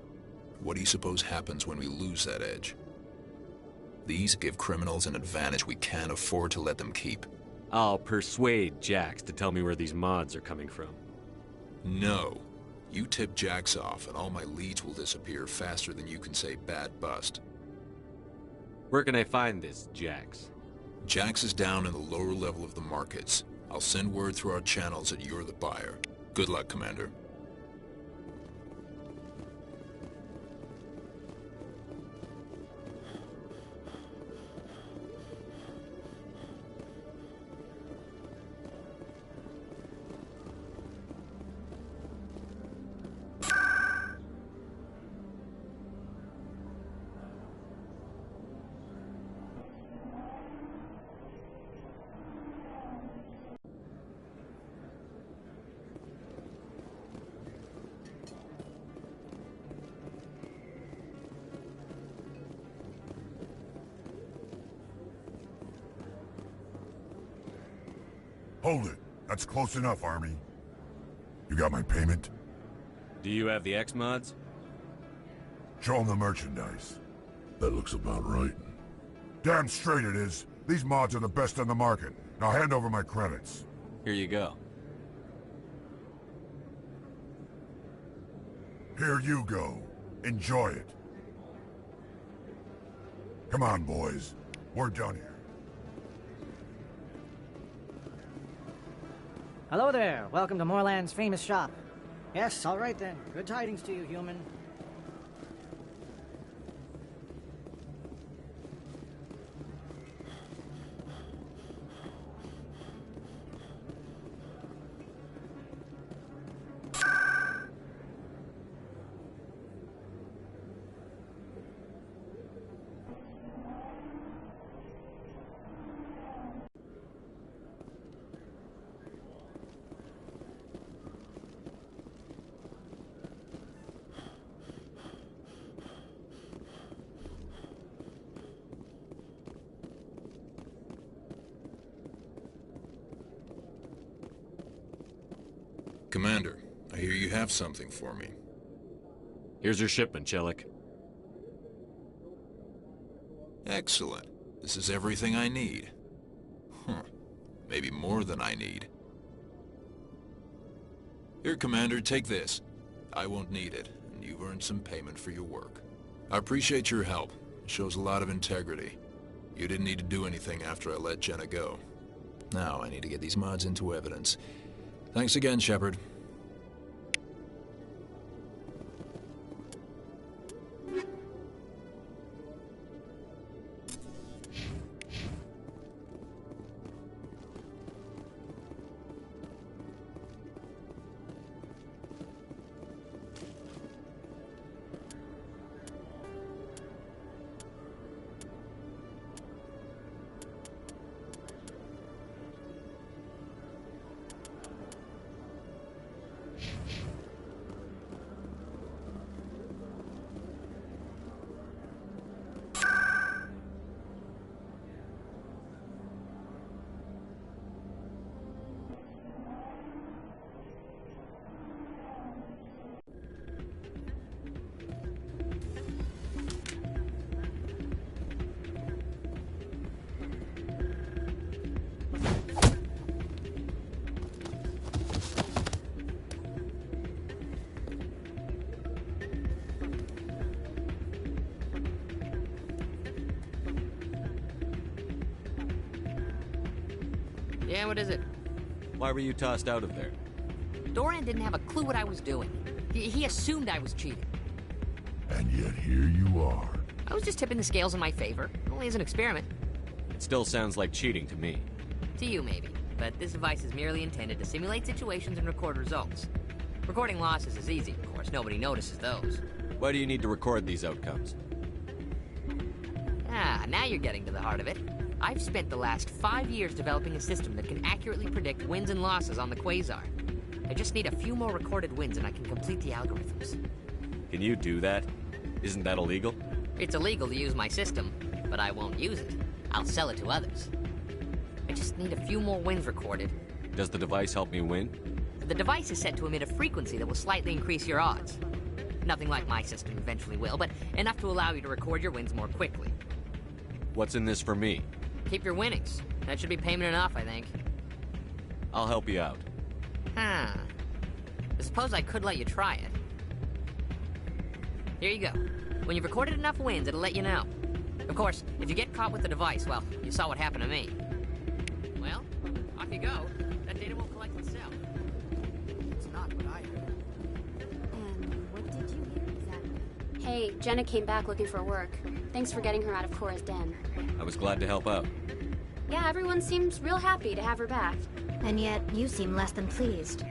What do you suppose happens when we lose that edge? These give criminals an advantage we can't afford to let them keep.
I'll persuade Jax to tell me where these mods are coming from.
No. You tip Jax off and all my leads will disappear faster than you can say bad bust.
Where can I find this Jax?
Jax is down in the lower level of the markets. I'll send word through our channels that you're the buyer. Good luck, Commander.
Hold it. That's close enough, Army. You got my payment?
Do you have the X mods?
Show them the merchandise.
That looks about right.
Damn straight it is. These mods are the best on the market. Now hand over my credits.
Here you go.
Here you go. Enjoy it. Come on, boys. We're done here.
Hello there. Welcome to Moorland's famous shop. Yes, all right then. Good tidings to you, human.
Commander, I hear you have something for me.
Here's your shipment, Chelik.
Excellent. This is everything I need. Huh. Maybe more than I need. Here, Commander, take this. I won't need it, and you've earned some payment for your work. I appreciate your help. It shows a lot of integrity. You didn't need to do anything after I let Jenna go. Now I need to get these mods into evidence. Thanks again, Shepard.
Yeah, what is it?
Why were you tossed out of there?
Doran didn't have a clue what I was doing. He assumed I was cheating.
And yet here you are.
I was just tipping the scales in my favor. Only as an experiment.
It still sounds like cheating to me.
To you, maybe. But this device is merely intended to simulate situations and record results. Recording losses is easy, of course. Nobody notices those.
Why do you need to record these outcomes?
Ah, now you're getting to the heart of it. I've spent the last 5 years developing a system that can accurately predict wins and losses on the Quasar. I just need a few more recorded wins and I can complete the algorithms.
Can you do that? Isn't that illegal?
It's illegal to use my system, but I won't use it. I'll sell it to others. I just need a few more wins recorded.
Does the device help me win?
The device is set to emit a frequency that will slightly increase your odds. Nothing like my system eventually will, but enough to allow you to record your wins more quickly.
What's in this for me?
Keep your winnings. That should be payment enough, I think.
I'll help you out.
Huh. I suppose I could let you try it. Here you go. When you've recorded enough wins, it'll let you know. Of course, if you get caught with the device, well, you saw what happened to me. Well, off you go. That data won't collect itself. It's not what I heard.
And what did you hear exactly? Hey, Jenna came back looking for work. Thanks for getting her out of Cora's den.
I was glad to help out.
Yeah, everyone seems real happy to have her back.
And yet, you seem less than pleased.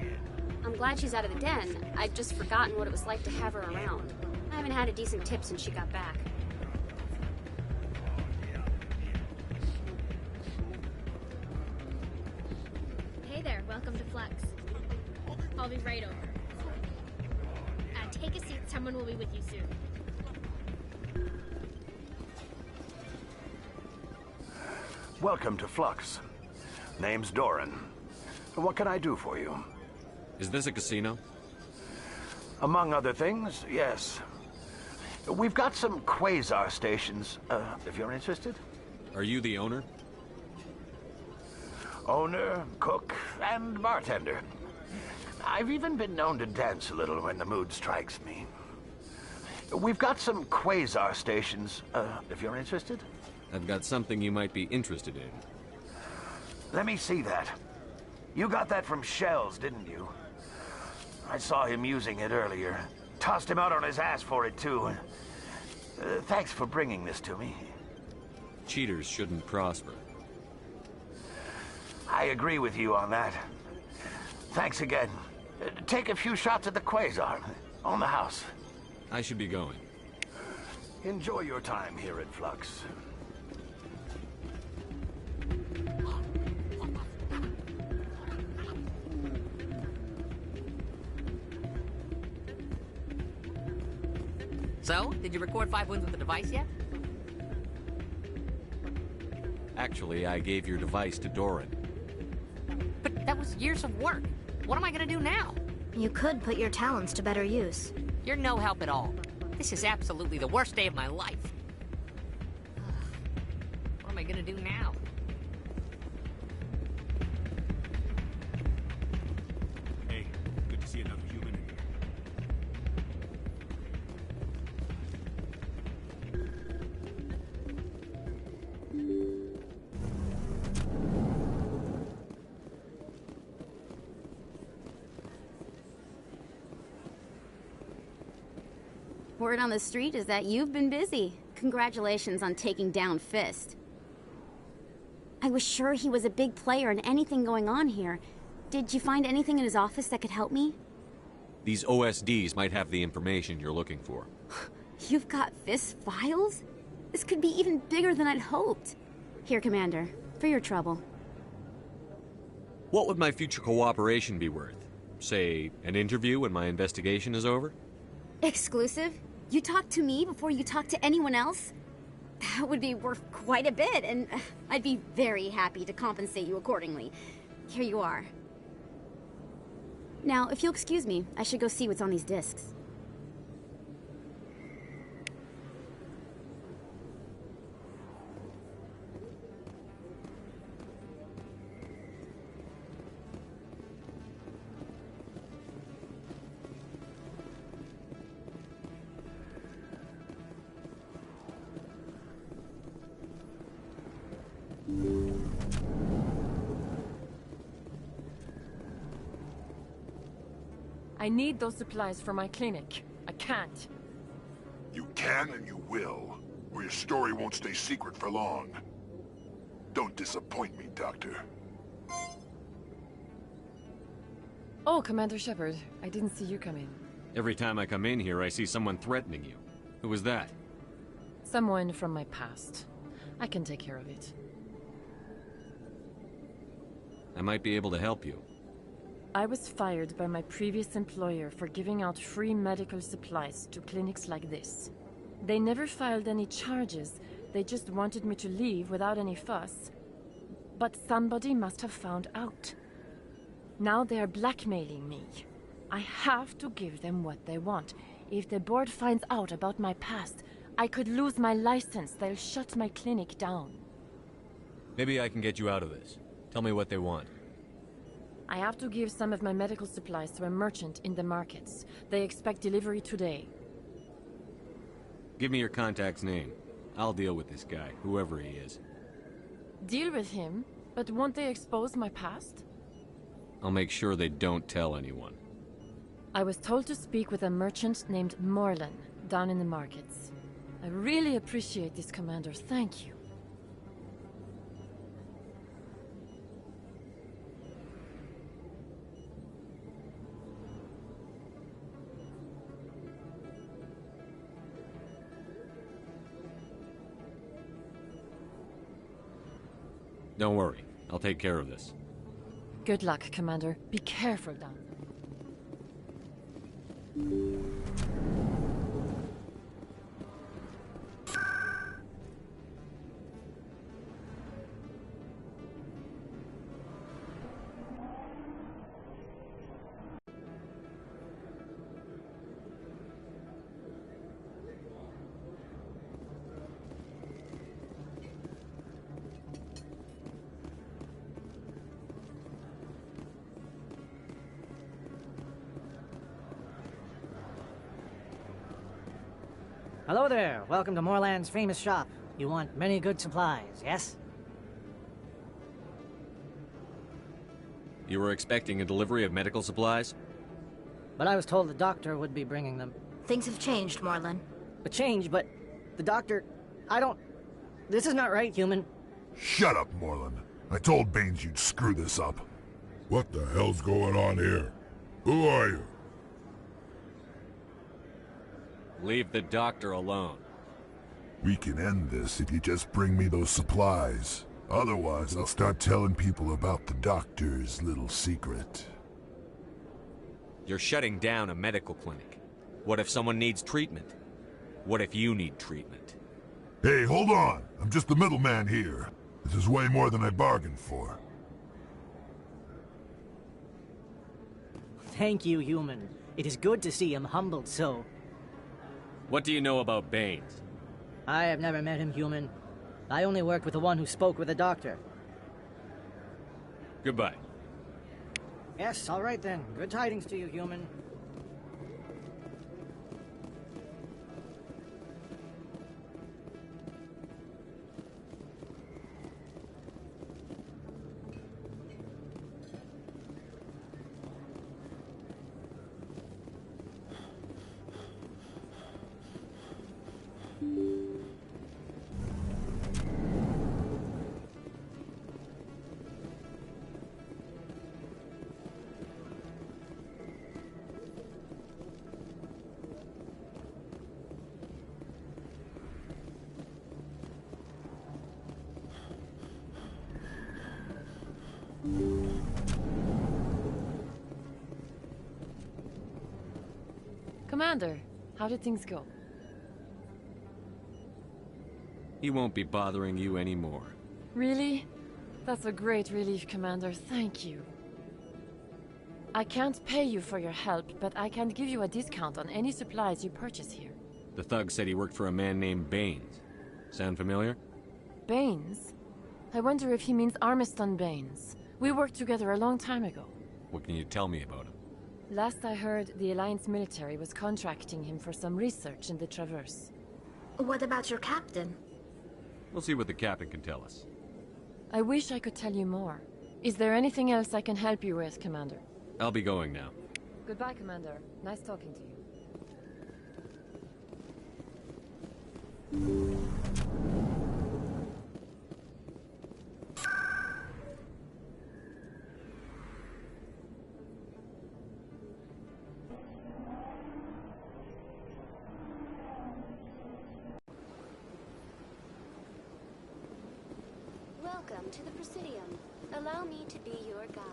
I'm glad she's out of the den. I'd just forgotten what it was like to have her around. I haven't had a decent tip since she got back.
Hey there, welcome to Flux. I'll be right over. Take a seat, someone will be with you soon.
Welcome to Flux. Name's Doran. What can I do for you?
Is this a casino?
Among other things, yes. We've got some quasar stations, if you're interested.
Are you the owner?
Owner, cook, and bartender. I've even been known to dance a little when the mood strikes me. We've got some quasar stations, if you're interested.
I've got something you might be interested in.
Let me see that. You got that from Shells, didn't you? I saw him using it earlier. Tossed him out on his ass for it, too. Thanks for bringing this to me.
Cheaters shouldn't prosper.
I agree with you on that. Thanks again. Take a few shots at the quasar. On the house.
I should be going.
Enjoy your time here at Flux.
So, did you record 5 wounds with the device yet?
Actually, I gave your device to Doran.
But that was years of work. What am I gonna do now?
You could put your talents to better use.
You're no help at all. This is absolutely the worst day of my life. What am I gonna do now?
Hey, good to see another human in here.
Word on the street is that you've been busy. Congratulations on taking down Fist. I was sure he was a big player in anything going on here. Did you find anything in his office that could help me?
These OSDs might have the information you're looking for.
You've got Fist's files? This could be even bigger than I'd hoped. Here, Commander, for your trouble.
What would my future cooperation be worth? Say, an interview when my investigation is over?
Exclusive? You talk to me before you talk to anyone else? That would be worth quite a bit, and I'd be very happy to compensate you accordingly. Here you are. Now, if you'll excuse me, I should go see what's on these discs.
I need those supplies for my clinic. I can't.
You can and you will, or your story won't stay secret for long. Don't disappoint me, Doctor.
Oh, Commander Shepard, I didn't see you come in.
Every time I come in here, I see someone threatening you. Who was that?
Someone from my past. I can take care of it.
I might be able to help you.
I was fired by my previous employer for giving out free medical supplies to clinics like this. They never filed any charges. They just wanted me to leave without any fuss. But somebody must have found out. Now they are blackmailing me. I have to give them what they want. If the board finds out about my past, I could lose my license. They'll shut my clinic down.
Maybe I can get you out of this. Tell me what they want.
I have to give some of my medical supplies to a merchant in the markets. They expect delivery today.
Give me your contact's name. I'll deal with this guy, whoever he is.
Deal with him? But won't they expose my past?
I'll make sure they don't tell anyone.
I was told to speak with a merchant named Morlan, down in the markets. I really appreciate this, Commander. Thank you.
Don't worry. I'll take care of this.
Good luck, Commander. Be careful down there.
Hello there. Welcome to Moorland's famous shop. You want many good supplies, yes?
You were expecting a delivery of medical supplies?
But I was told the doctor would be bringing them.
Things have changed, Moorland.
But the doctor... I don't... This is not right, human.
Shut up, Moorland. I told Baines you'd screw this up. What the hell's going on here? Who are you?
Leave the doctor alone.
We can end this if you just bring me those supplies. Otherwise, I'll start telling people about the doctor's little secret.
You're shutting down a medical clinic. What if someone needs treatment? What if you need treatment?
Hey, hold on! I'm just the middleman here. This is way more than I bargained for.
Thank you, human. It is good to see him humbled so.
What do you know about Baines?
I have never met him, human. I only worked with the one who spoke with the doctor.
Goodbye.
Yes, all right then. Good tidings to you, human.
Commander, how did things go?
He won't be bothering you anymore.
Really? That's a great relief, Commander. Thank you. I can't pay you for your help, but I can give you a discount on any supplies you purchase here.
The thug said he worked for a man named Baines. Sound familiar?
Baines? I wonder if he means Armiston Baines. We worked together a long time ago.
What can you tell me about him?
Last I heard, the Alliance military was contracting him for some research in the Traverse.
What about your captain?
We'll see what the captain can tell us.
I wish I could tell you more. Is there anything else I can help you with, Commander?
I'll be going now.
Goodbye, Commander. Nice talking to you.
Welcome to the Presidium. Allow me to be your guide.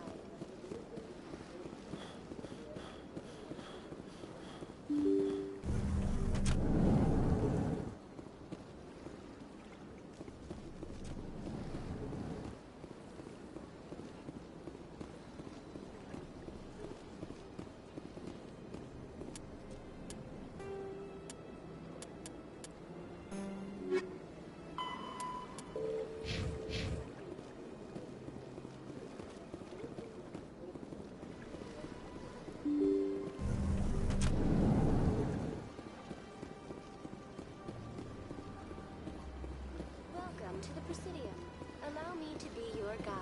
Welcome to the Presidium. Allow me to be your guide.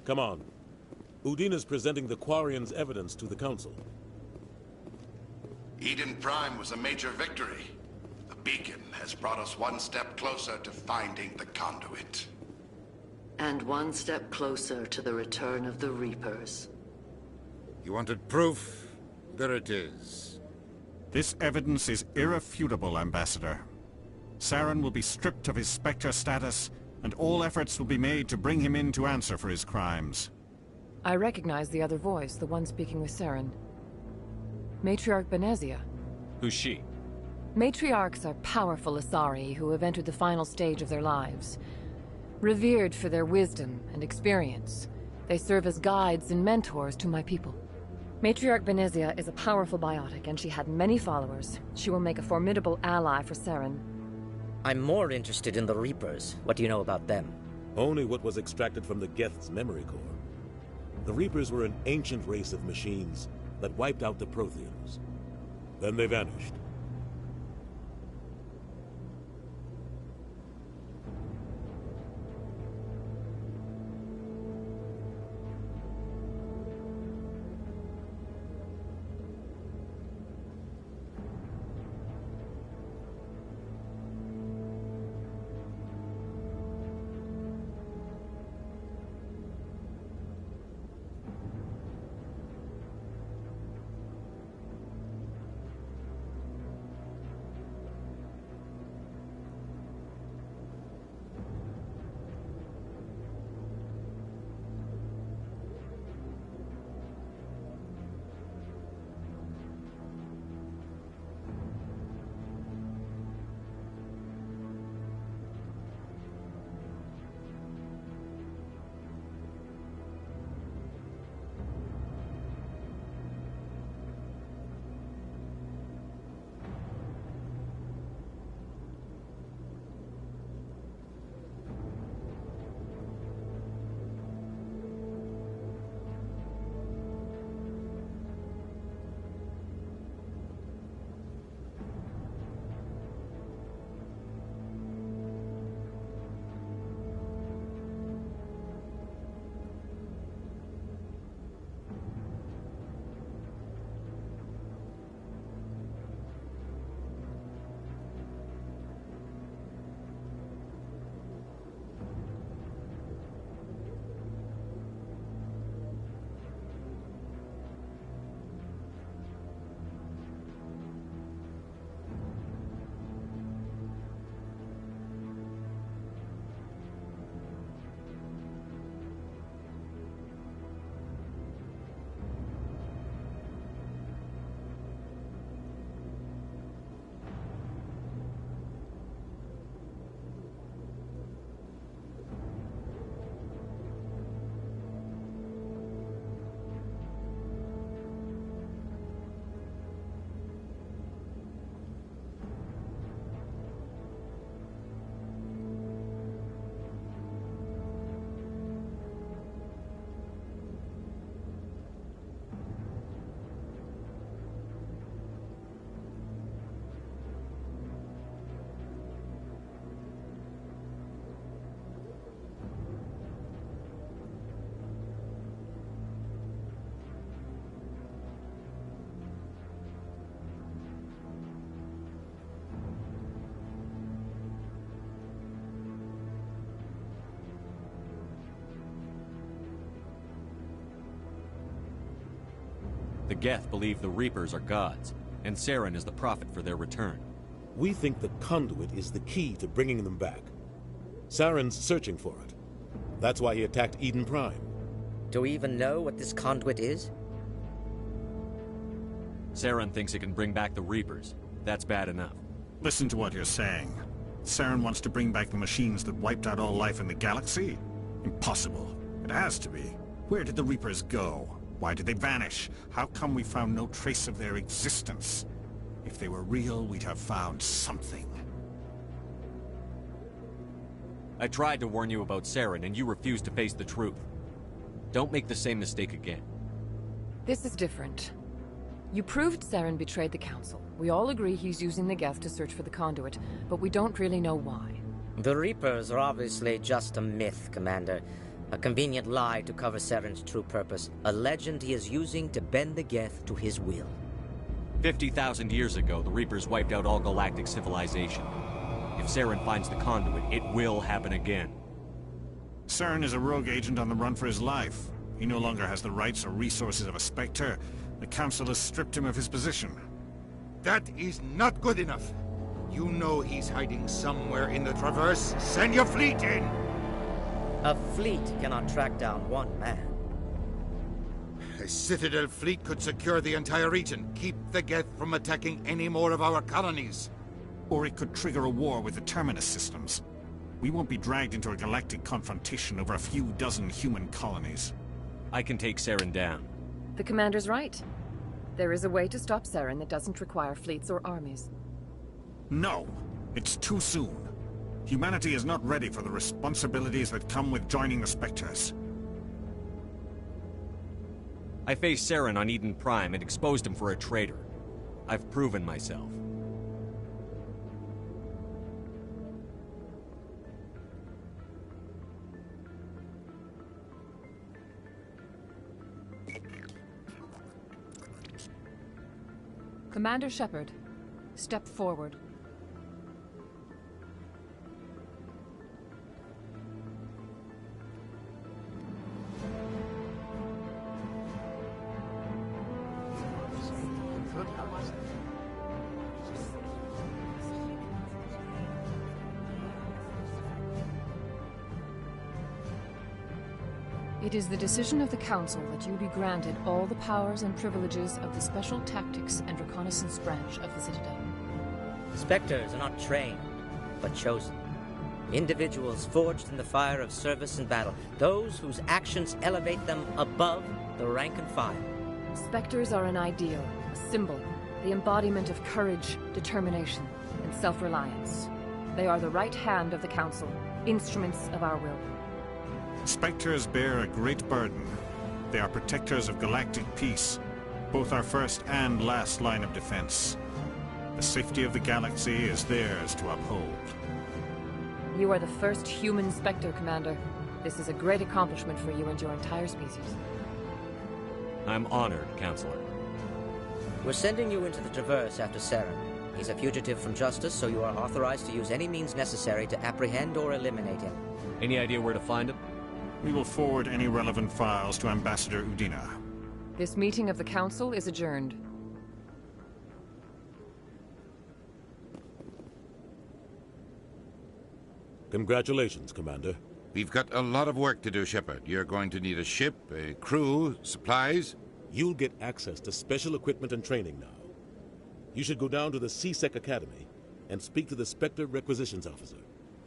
Come on. Udina's presenting the Quarian's evidence to the Council.
Eden Prime was a major victory. The beacon has brought us one step closer to finding the conduit.
And one step closer to the return of the Reapers.
You wanted proof? There it is.
This evidence is irrefutable, Ambassador. Saren will be stripped of his Spectre status, and all efforts will be made to bring him in to answer for his crimes.
I recognize the other voice, the one speaking with Saren. Matriarch Benezia.
Who's she?
Matriarchs are powerful Asari who have entered the final stage of their lives. Revered for their wisdom and experience, they serve as guides and mentors to my people. Matriarch Benezia is a powerful biotic, and she had many followers. She will make a formidable ally for Saren.
I'm more interested in the Reapers. What do you know about them?
Only what was extracted from the Geth's memory core. The Reapers were an ancient race of machines that wiped out the Protheans. Then they vanished.
The Geth believe the Reapers are gods, and Saren is the prophet for their return.
We think the conduit is the key to bringing them back. Saren's searching for it. That's why he attacked Eden Prime.
Do we even know what this conduit is?
Saren thinks it can bring back the Reapers. That's bad enough.
Listen to what you're saying. Saren wants to bring back the machines that wiped out all life in the galaxy? Impossible. It has to be. Where did the Reapers go? Why did they vanish? How come we found no trace of their existence? If they were real, we'd have found something.
I tried to warn you about Saren, and you refused to face the truth. Don't make the same mistake again.
This is different. You proved Saren betrayed the Council. We all agree he's using the Geth to search for the conduit, but we don't really know why.
The Reapers are obviously just a myth, Commander. A convenient lie to cover Saren's true purpose. A legend he is using to bend the Geth to his will.
50,000 years ago, the Reapers wiped out all galactic civilization. If Saren finds the conduit, it will happen again.
Saren is a rogue agent on the run for his life. He no longer has the rights or resources of a Spectre. The Council has stripped him of his position.
That is not good enough. You know he's hiding somewhere in the Traverse. Send your fleet in!
A fleet cannot track down one man.
A Citadel fleet could secure the entire region, keep the Geth from attacking any more of our colonies.
Or it could trigger a war with the Terminus systems. We won't be dragged into a galactic confrontation over a few dozen human colonies.
I can take Saren down.
The commander's right. There is a way to stop Saren that doesn't require fleets or armies.
No! It's too soon. Humanity is not ready for the responsibilities that come with joining the Spectres.
I faced Saren on Eden Prime and exposed him for a traitor. I've proven myself.
Commander Shepard, step forward. It is the decision of the Council that you be granted all the powers and privileges of the Special Tactics and Reconnaissance branch of the Citadel.
Spectres are not trained, but chosen. Individuals forged in the fire of service and battle. Those whose actions elevate them above the rank and file.
Spectres are an ideal, a symbol, the embodiment of courage, determination, and self-reliance. They are the right hand of the Council, instruments of our will.
Spectres bear a great burden. They are protectors of galactic peace, both our first and last line of defense. The safety of the galaxy is theirs to uphold.
You are the first human Spectre, Commander. This is a great accomplishment for you and your entire species.
I'm honored, Counselor.
We're sending you into the Traverse after Saren. He's a fugitive from justice, so you are authorized to use any means necessary to apprehend or eliminate him.
Any idea where to find him?
We will forward any relevant files to Ambassador Udina.
This meeting of the Council is adjourned.
Congratulations, Commander.
We've got a lot of work to do, Shepard. You're going to need a ship, a crew, supplies.
You'll get access to special equipment and training now. You should go down to the C-Sec Academy and speak to the Spectre Requisitions Officer.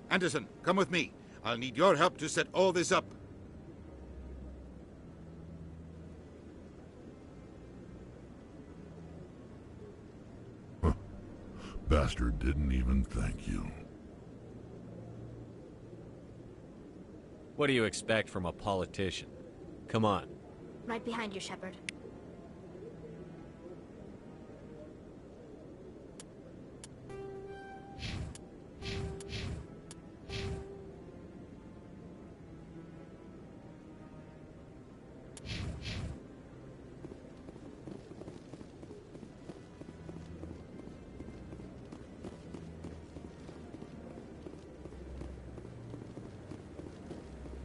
Anderson, come with me. I'll need your help to set all this up.
Bastard didn't even thank you.
What do you expect from a politician? Come on.
Right behind you, Shepard.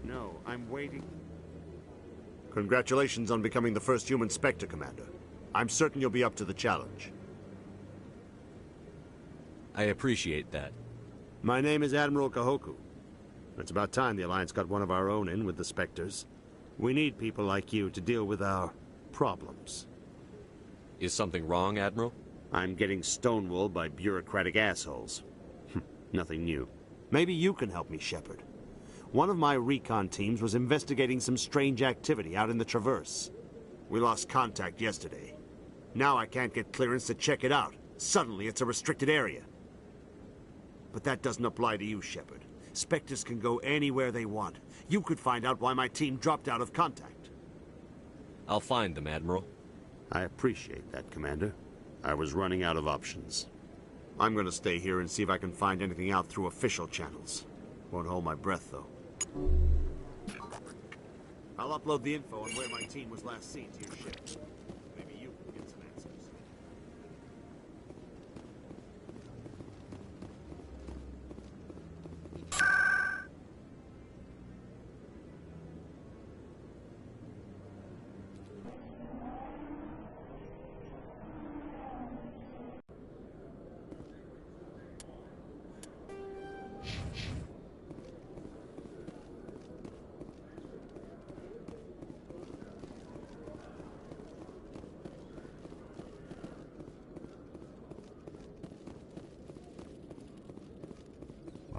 No, I'm waiting. Congratulations on becoming the first human Spectre, Commander. I'm certain you'll be up to the challenge.
I appreciate that.
My name is Admiral Kahoku. It's about time the Alliance got one of our own in with the Spectres. We need people like you to deal with our problems.
Is something wrong, Admiral?
I'm getting stonewalled by bureaucratic assholes. Nothing new. Maybe you can help me, Shepard. One of my recon teams was investigating some strange activity out in the Traverse. We lost contact yesterday. Now I can't get clearance to check it out. Suddenly it's a restricted area. But that doesn't apply to you, Shepard. Spectres can go anywhere they want. You could find out why my team dropped out of contact.
I'll find them, Admiral.
I appreciate that, Commander. I was running out of options. I'm gonna stay here and see if I can find anything out through official channels. Won't hold my breath, though. I'll upload the info on where my team was last seen to your ship. Maybe you can get some answers.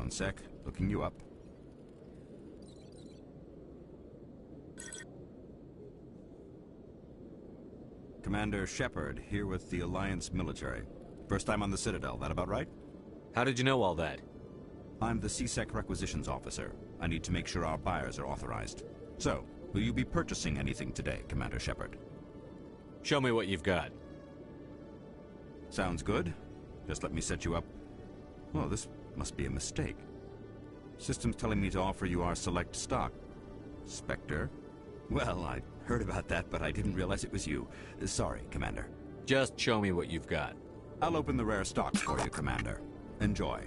One sec. Looking you up. Commander Shepard, here with the Alliance military. First time on the Citadel, that about right?
How did you know all that?
I'm the CSEC requisitions officer. I need to make sure our buyers are authorized. So, will you be purchasing anything today, Commander Shepard?
Show me what you've got.
Sounds good. Just let me set you up. Well, this must be a mistake. System's telling me to offer you our select stock. Spectre? Well, I heard about that, but I didn't realize it was you. Sorry, Commander.
Just show me what you've got.
I'll open the rare stocks for you, Commander. Enjoy.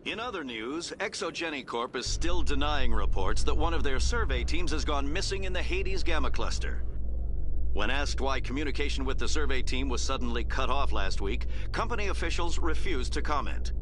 In other news, Exogeny Corp is still denying reports that one of their survey teams has gone missing in the Hades Gamma Cluster. When asked why communication with the survey team was suddenly cut off last week, company officials refused to comment.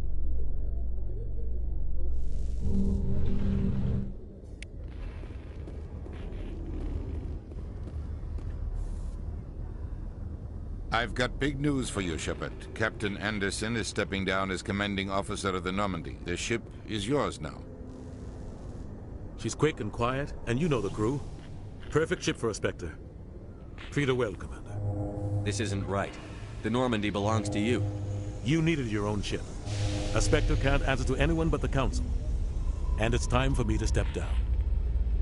I've got big news for you, Shepard. Captain Anderson is stepping down as commanding officer of the Normandy. The ship is yours now.
She's quick and quiet, and you know the crew. Perfect ship for a Spectre. Treat her well, Commander.
This isn't right. The Normandy belongs to you.
You needed your own ship. A Spectre can't answer to anyone but the Council. And it's time for me to step down.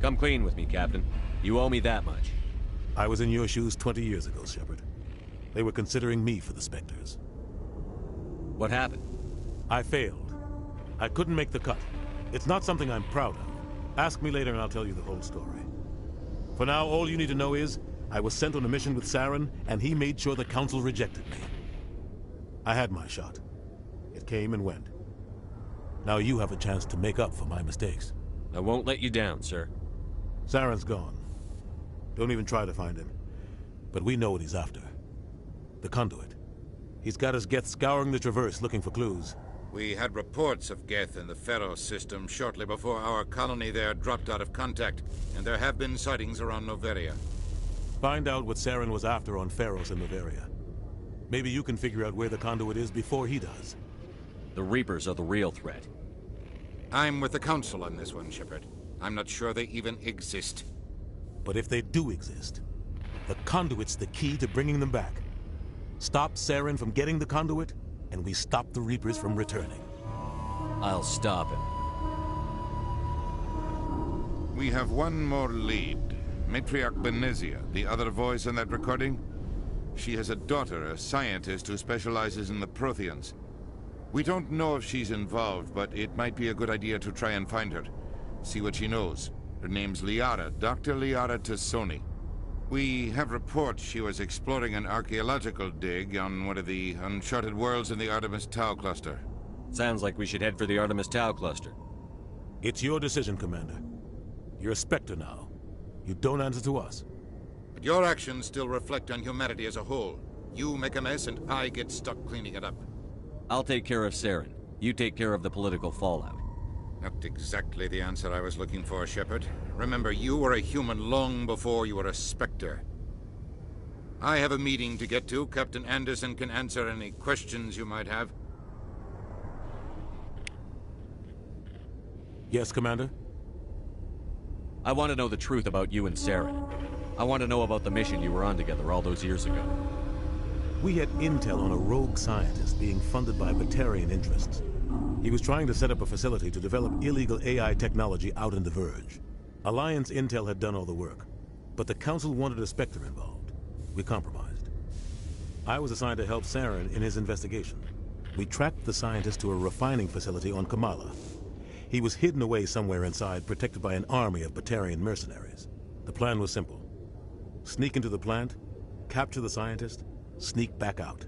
Come clean with me, Captain. You owe me that much.
I was in your shoes 20 years ago, Shepard. They were considering me for the Spectres.
What happened?
I failed. I couldn't make the cut. It's not something I'm proud of. Ask me later and I'll tell you the whole story. For now, all you need to know is, I was sent on a mission with Saren, and he made sure the Council rejected me. I had my shot. It came and went. Now you have a chance to make up for my mistakes.
I won't let you down, sir.
Saren's gone. Don't even try to find him. But we know what he's after. The conduit. He's got his Geth scouring the Traverse looking for clues.
We had reports of Geth in the Pharaoh system shortly before our colony there dropped out of contact, and there have been sightings around Noveria.
Find out what Saren was after on Pharos and Noveria. Maybe you can figure out where the conduit is before he does.
The Reapers are the real threat.
I'm with the Council on this one, Shepard. I'm not sure they even exist.
But if they do exist, the conduit's the key to bringing them back. Stop Saren from getting the conduit, and we stop the Reapers from returning.
I'll stop him.
We have one more lead. Matriarch Benezia, the other voice in that recording. She has a daughter, a scientist who specializes in the Protheans. We don't know if she's involved, but it might be a good idea to try and find her. See what she knows. Her name's Liara, Dr. Liara Tassoni. We have reports she was exploring an archaeological dig on one of the uncharted worlds in the Artemis Tau cluster.
Sounds like we should head for the Artemis Tau cluster.
It's your decision, Commander. You're a Spectre now. You don't answer to us.
But your actions still reflect on humanity as a whole. You make a mess and I get stuck cleaning it up.
I'll take care of Saren. You take care of the political fallout.
Not exactly the answer I was looking for, Shepard. Remember, you were a human long before you were a Spectre. I have a meeting to get to. Captain Anderson can answer any questions you might have.
Yes, Commander?
I want to know the truth about you and Saren. I want to know about the mission you were on together all those years ago.
We had intel on a rogue scientist being funded by Batarian interests. He was trying to set up a facility to develop illegal AI technology out in the Verge. Alliance intel had done all the work, but the Council wanted a Spectre involved. We compromised. I was assigned to help Saren in his investigation. We tracked the scientist to a refining facility on Kamala. He was hidden away somewhere inside, protected by an army of Batarian mercenaries. The plan was simple. Sneak into the plant, capture the scientist, sneak back out.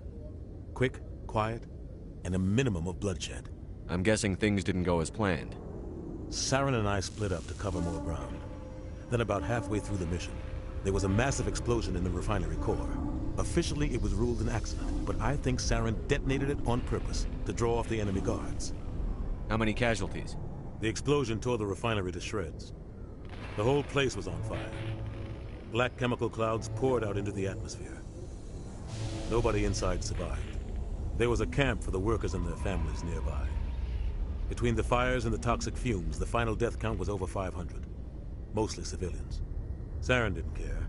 Quick, quiet, and a minimum of bloodshed.
I'm guessing things didn't go as planned.
Saren and I split up to cover more ground. Then about halfway through the mission, there was a massive explosion in the refinery core. Officially, it was ruled an accident, but I think Saren detonated it on purpose to draw off the enemy guards.
How many casualties?
The explosion tore the refinery to shreds. The whole place was on fire. Black chemical clouds poured out into the atmosphere. Nobody inside survived. There was a camp for the workers and their families nearby. Between the fires and the toxic fumes, the final death count was over 500. Mostly civilians. Saren didn't care.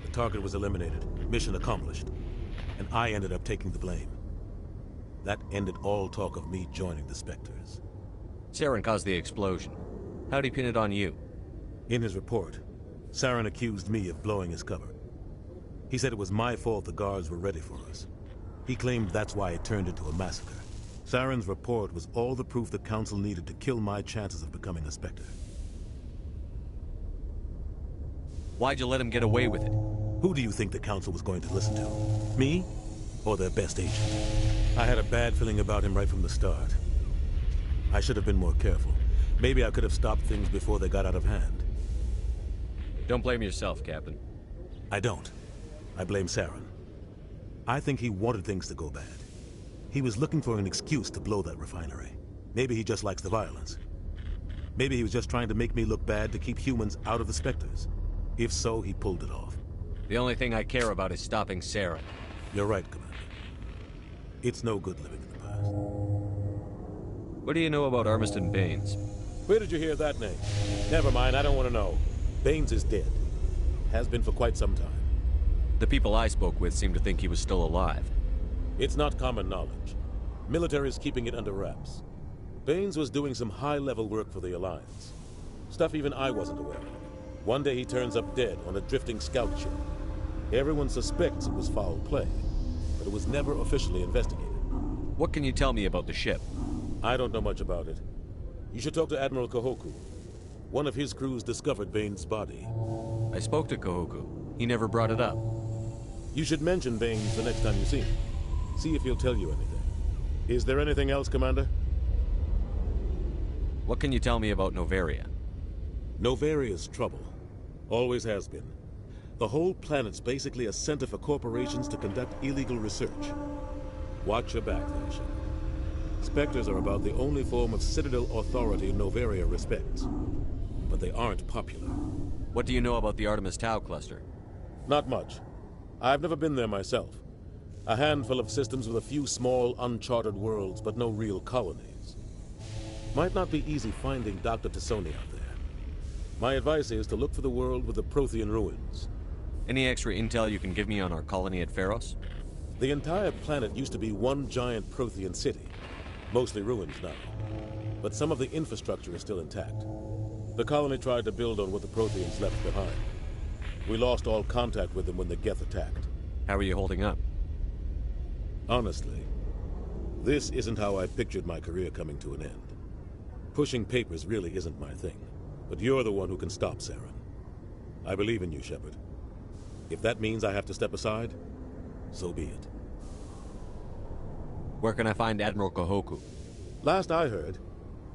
The target was eliminated, mission accomplished, and I ended up taking the blame. That ended all talk of me joining the Spectres.
Saren caused the explosion. How'd he pin it on you?
In his report, Saren accused me of blowing his cover. He said it was my fault the guards were ready for us. He claimed that's why it turned into a massacre. Saren's report was all the proof the Council needed to kill my chances of becoming a Spectre.
Why'd you let him get away with it?
Who do you think the Council was going to listen to? Me? Or their best agent? I had a bad feeling about him right from the start. I should have been more careful. Maybe I could have stopped things before they got out of hand.
Don't blame yourself, Captain.
I don't. I blame Saren. I think he wanted things to go bad. He was looking for an excuse to blow that refinery. Maybe he just likes the violence. Maybe he was just trying to make me look bad to keep humans out of the Spectres. If so, he pulled it off.
The only thing I care about is stopping Saren.
You're right, Commander. It's no good living in the past.
What do you know about Armistead Baines?
Where did you hear that name? Never mind, I don't want to know. Baines is dead. Has been for quite some time.
The people I spoke with seem to think he was still alive.
It's not common knowledge. Military is keeping it under wraps. Baines was doing some high-level work for the Alliance. Stuff even I wasn't aware of. One day he turns up dead on a drifting scout ship. Everyone suspects it was foul play, but it was never officially investigated.
What can you tell me about the ship?
I don't know much about it. You should talk to Admiral Kahoku. One of his crews discovered Baines' body.
I spoke to Kahoku. He never brought it up.
You should mention Baines the next time you see him. See if he'll tell you anything. Is there anything else, Commander?
What can you tell me about Noveria?
Noveria's trouble. Always has been. The whole planet's basically a center for corporations to conduct illegal research. Watch your back there, Shepard. Spectres are about the only form of Citadel authority Noveria respects. But they aren't popular.
What do you know about the Artemis Tau cluster?
Not much. I've never been there myself. A handful of systems with a few small, uncharted worlds, but no real colonies. Might not be easy finding Dr. Tassoni out there. My advice is to look for the world with the Prothean ruins.
Any extra intel you can give me on our colony at Pharos?
The entire planet used to be one giant Prothean city. Mostly ruins now. But some of the infrastructure is still intact. The colony tried to build on what the Protheans left behind. We lost all contact with them when the Geth attacked.
How are you holding up?
Honestly, this isn't how I pictured my career coming to an end. Pushing papers really isn't my thing. But you're the one who can stop Saren. I believe in you, Shepard. If that means I have to step aside, so be it.
Where can I find Admiral Kahoku?
Last I heard,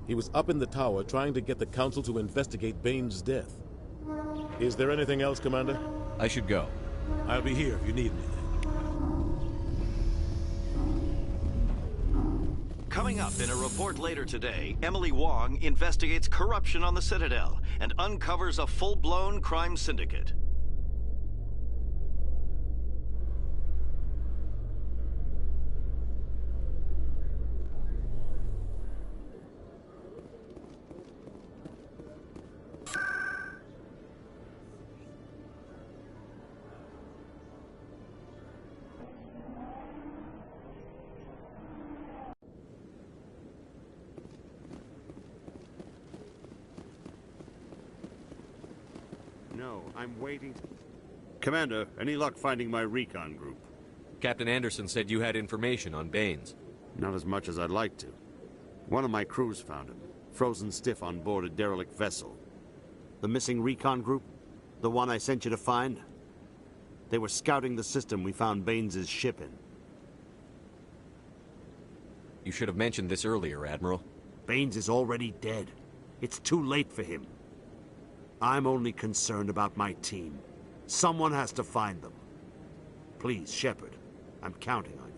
he was up in the tower trying to get the Council to investigate Bane's death. Is there anything else, Commander?
I should go.
I'll be here if you need anything.
Coming up in a report later today, Emily Wong investigates corruption on the Citadel and uncovers a full-blown crime syndicate.
No, I'm waiting. Commander, any luck finding my recon group?
Captain Anderson said you had information on Baines.
Not as much as I'd like to. One of my crews found him, frozen stiff on board a derelict vessel. The missing recon group? The one I sent you to find? They were scouting the system we found Baines' ship in.
You should have mentioned this earlier, Admiral.
Baines is already dead. It's too late for him. I'm only concerned about my team. Someone has to find them. Please, Shepard, I'm counting on you.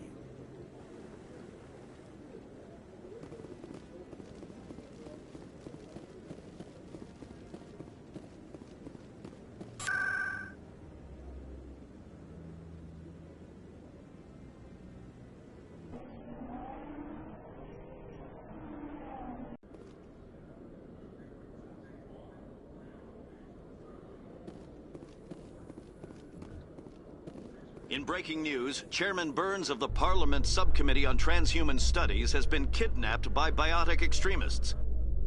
In breaking news, Chairman Burns of the Parliament Subcommittee on Transhuman Studies has been kidnapped by biotic extremists.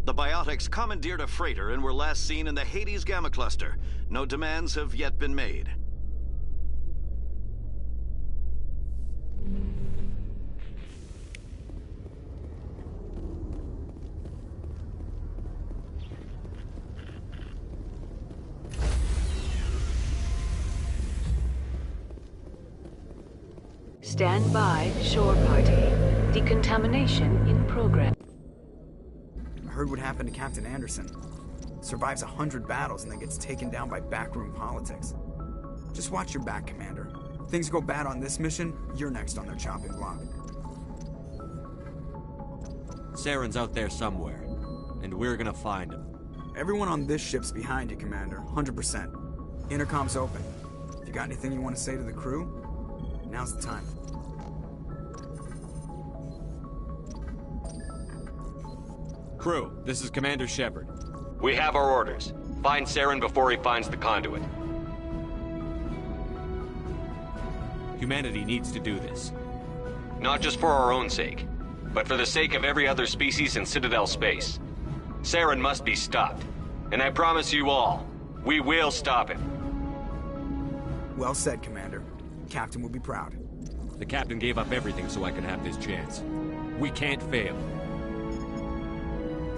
The biotics commandeered a freighter and were last seen in the Hades Gamma Cluster. No demands have yet been made.
Stand by, shore party. Decontamination in progress.
I heard what happened to Captain Anderson. Survives 100 battles and then gets taken down by backroom politics. Just watch your back, Commander. If things go bad on this mission, you're next on their chopping block.
Saren's out there somewhere, and we're gonna find him.
Everyone on this ship's behind you, Commander. 100%. Intercom's open. If you got anything you want to say to the crew, now's the time.
Crew, this is Commander Shepard.
We have our orders. Find Saren before he finds the conduit.
Humanity needs to do this.
Not just for our own sake, but for the sake of every other species in Citadel space. Saren must be stopped. And I promise you all, we will stop him.
Well said, Commander. Captain will be proud.
The captain gave up everything so I could have this chance. We can't fail.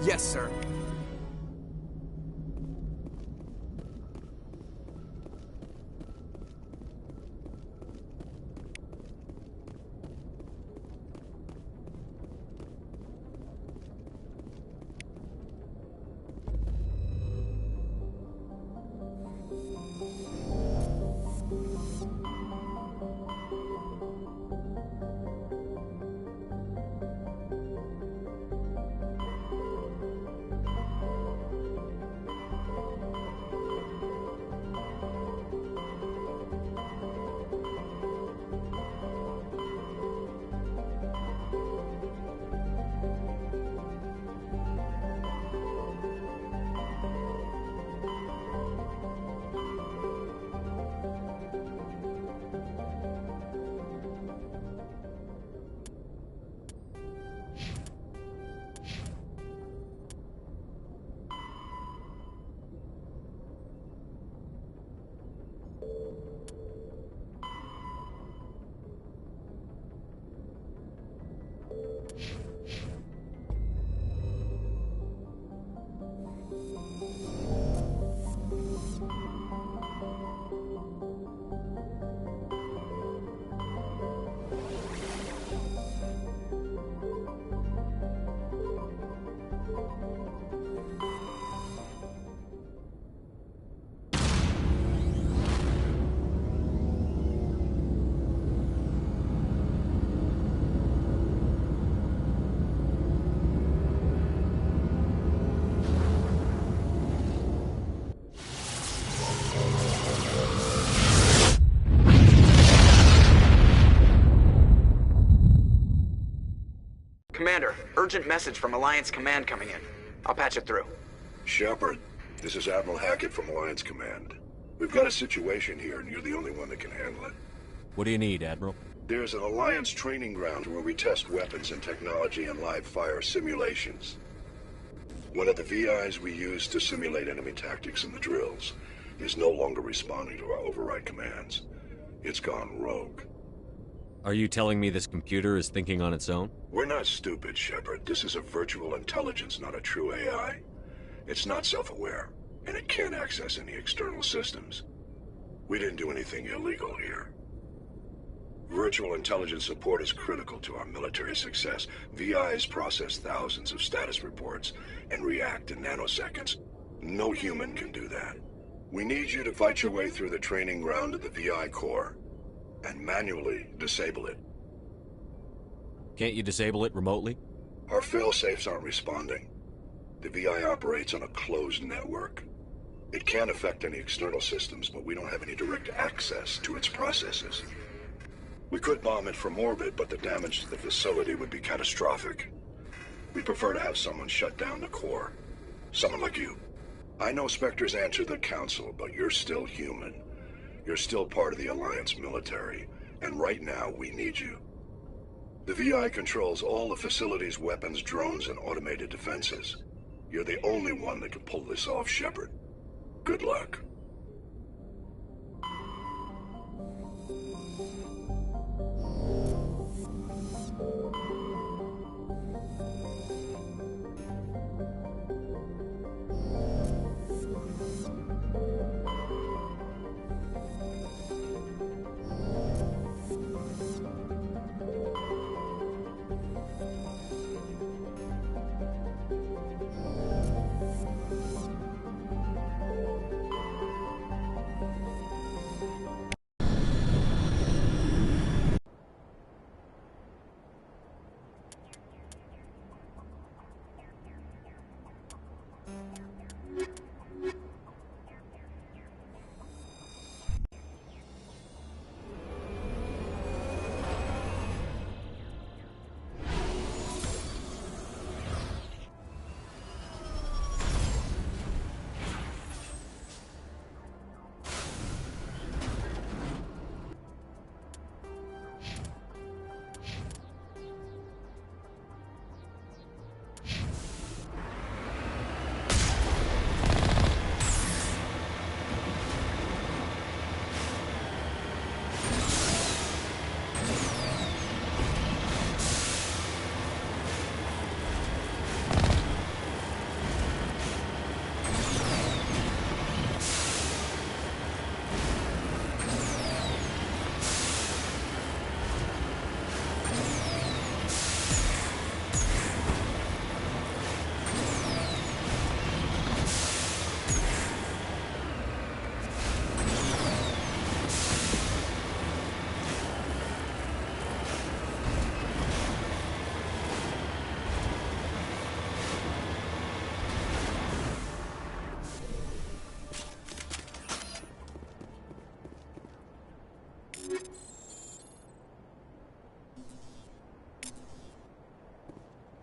Yes, sir. urgent message from Alliance Command coming in. I'll patch it through.
Shepard, this is Admiral Hackett from Alliance Command. We've got a situation here, and you're the only one that can handle it.
What do you need, Admiral?
There's an Alliance training ground where we test weapons and technology in live fire simulations. One of the VIs we use to simulate enemy tactics in the drills is no longer responding to our override commands. It's gone rogue.
Are you telling me this computer is thinking on its own?
We're not stupid, Shepard. This is a virtual intelligence, not a true AI. It's not self-aware, and it can't access any external systems. We didn't do anything illegal here. Virtual intelligence support is critical to our military success. VIs process thousands of status reports and react in nanoseconds. No human can do that. We need you to fight your way through the training ground of the VI core and manually disable it.
Can't you disable it remotely?
Our fail-safes aren't responding. The VI operates on a closed network. It can affect any external systems, but we don't have any direct access to its processes. We could bomb it from orbit, but the damage to the facility would be catastrophic. We prefer to have someone shut down the core. Someone like you. I know Spectres answer the Council, but you're still human. You're still part of the Alliance military, and right now we need you. The VI controls all the facility's weapons, drones, and automated defenses. You're the only one that can pull this off, Shepard. Good luck.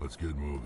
Let's get moving.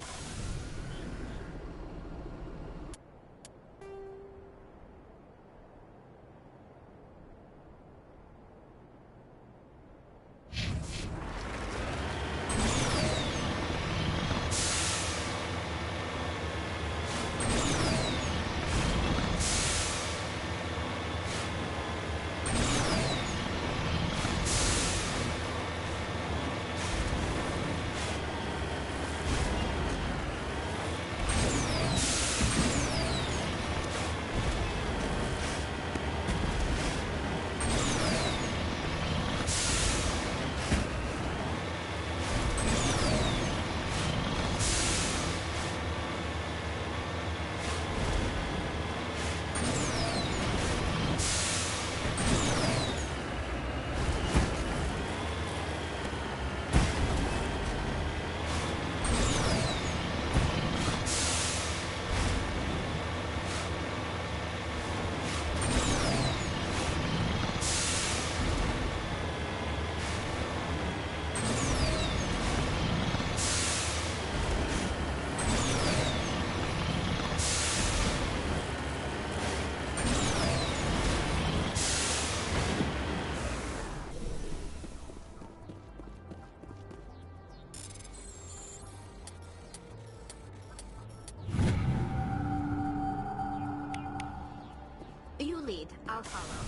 lead. I'll follow.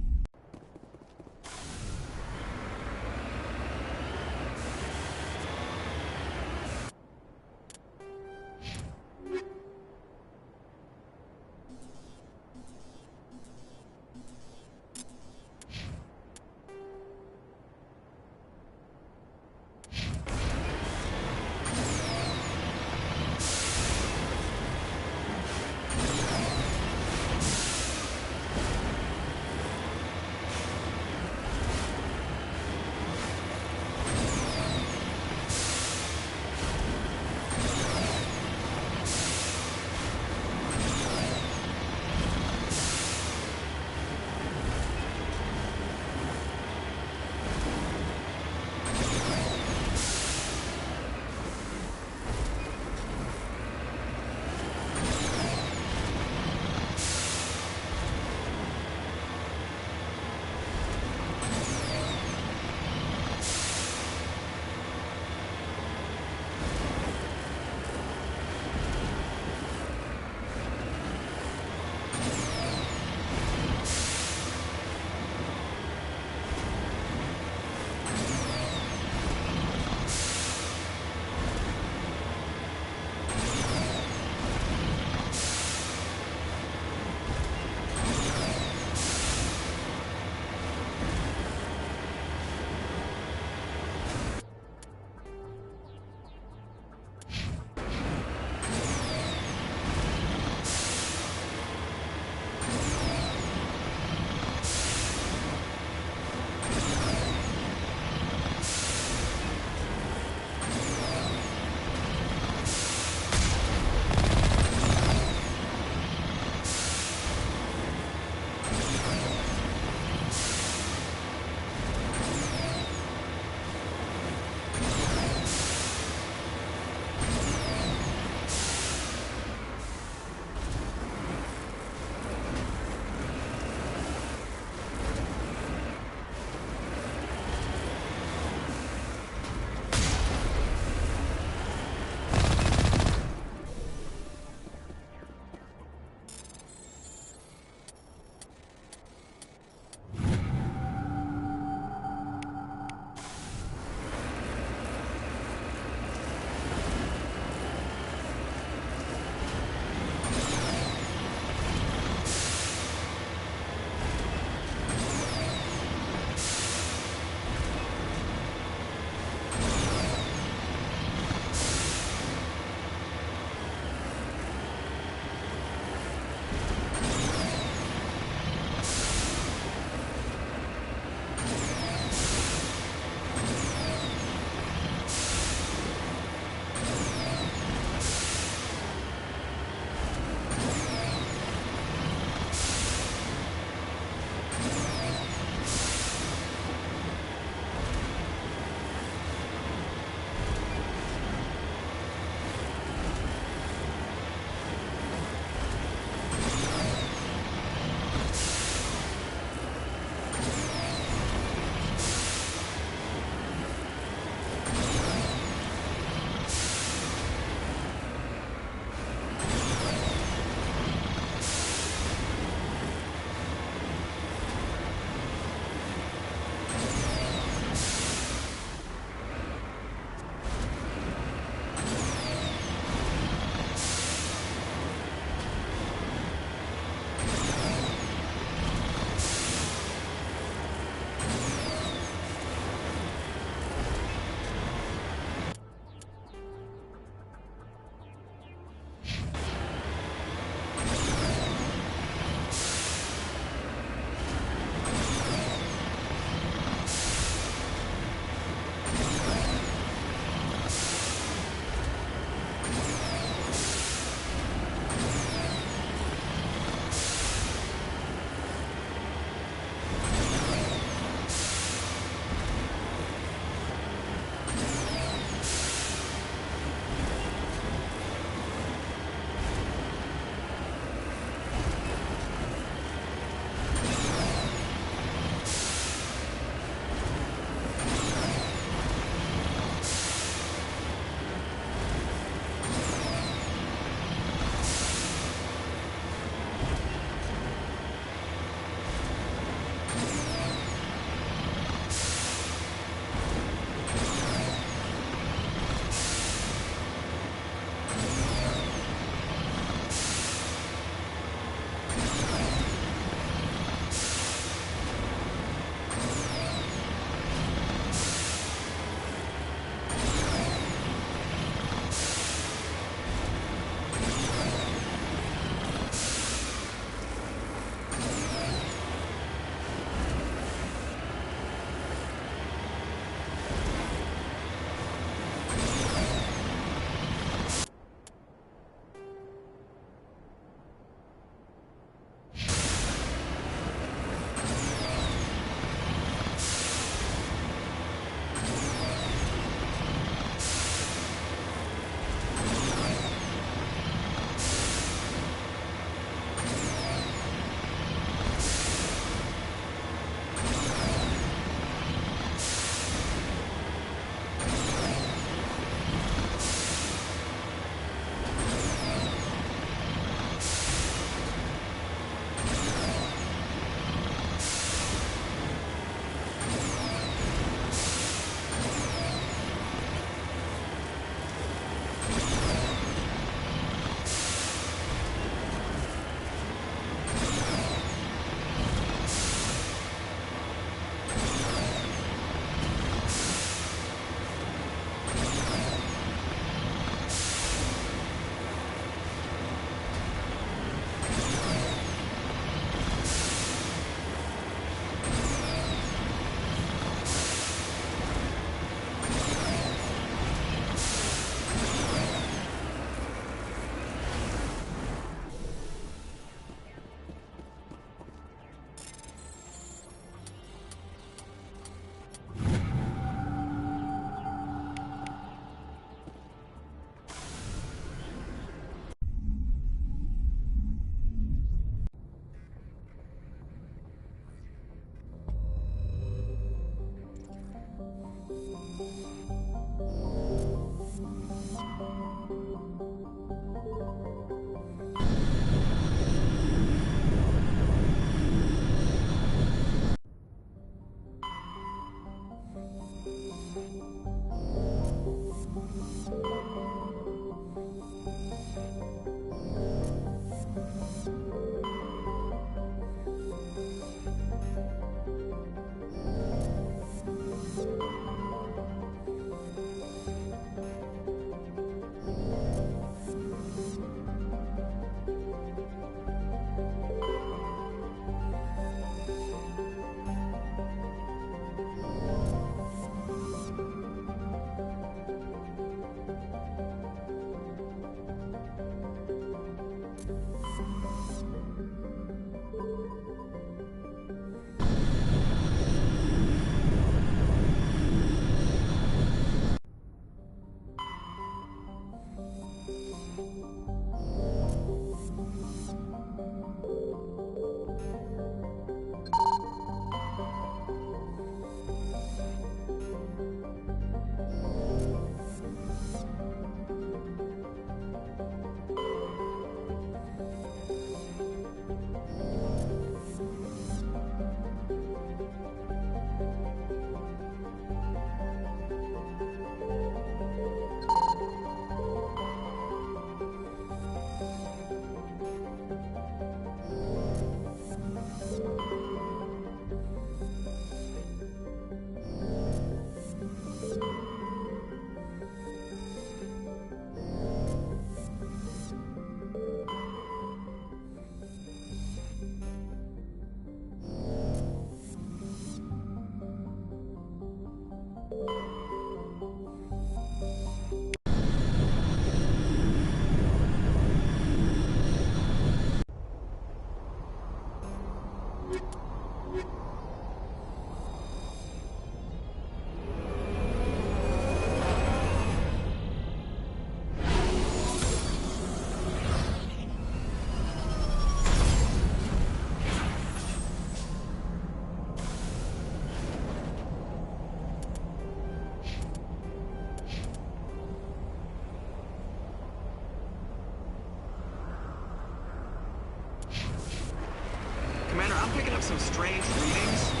Commander, I'm picking up some strange readings.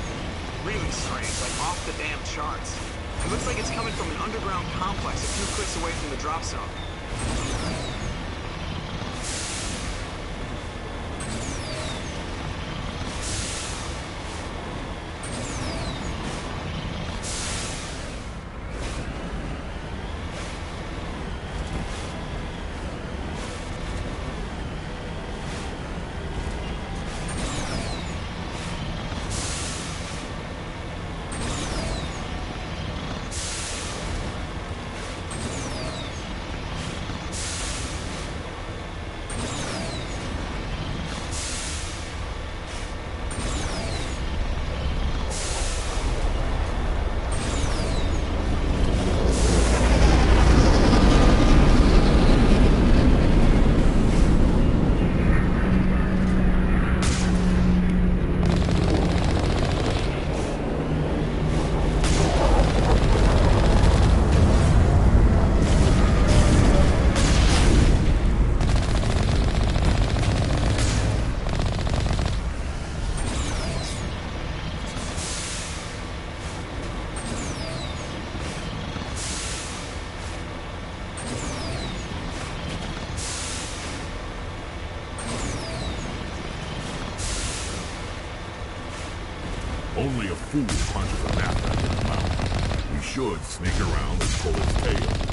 really strange, like off the damn charts. It looks like it's coming from an underground complex a few clicks away from the drop zone.
Only a fool punches a gnat out of his mouth. We should sneak around and pull its tail.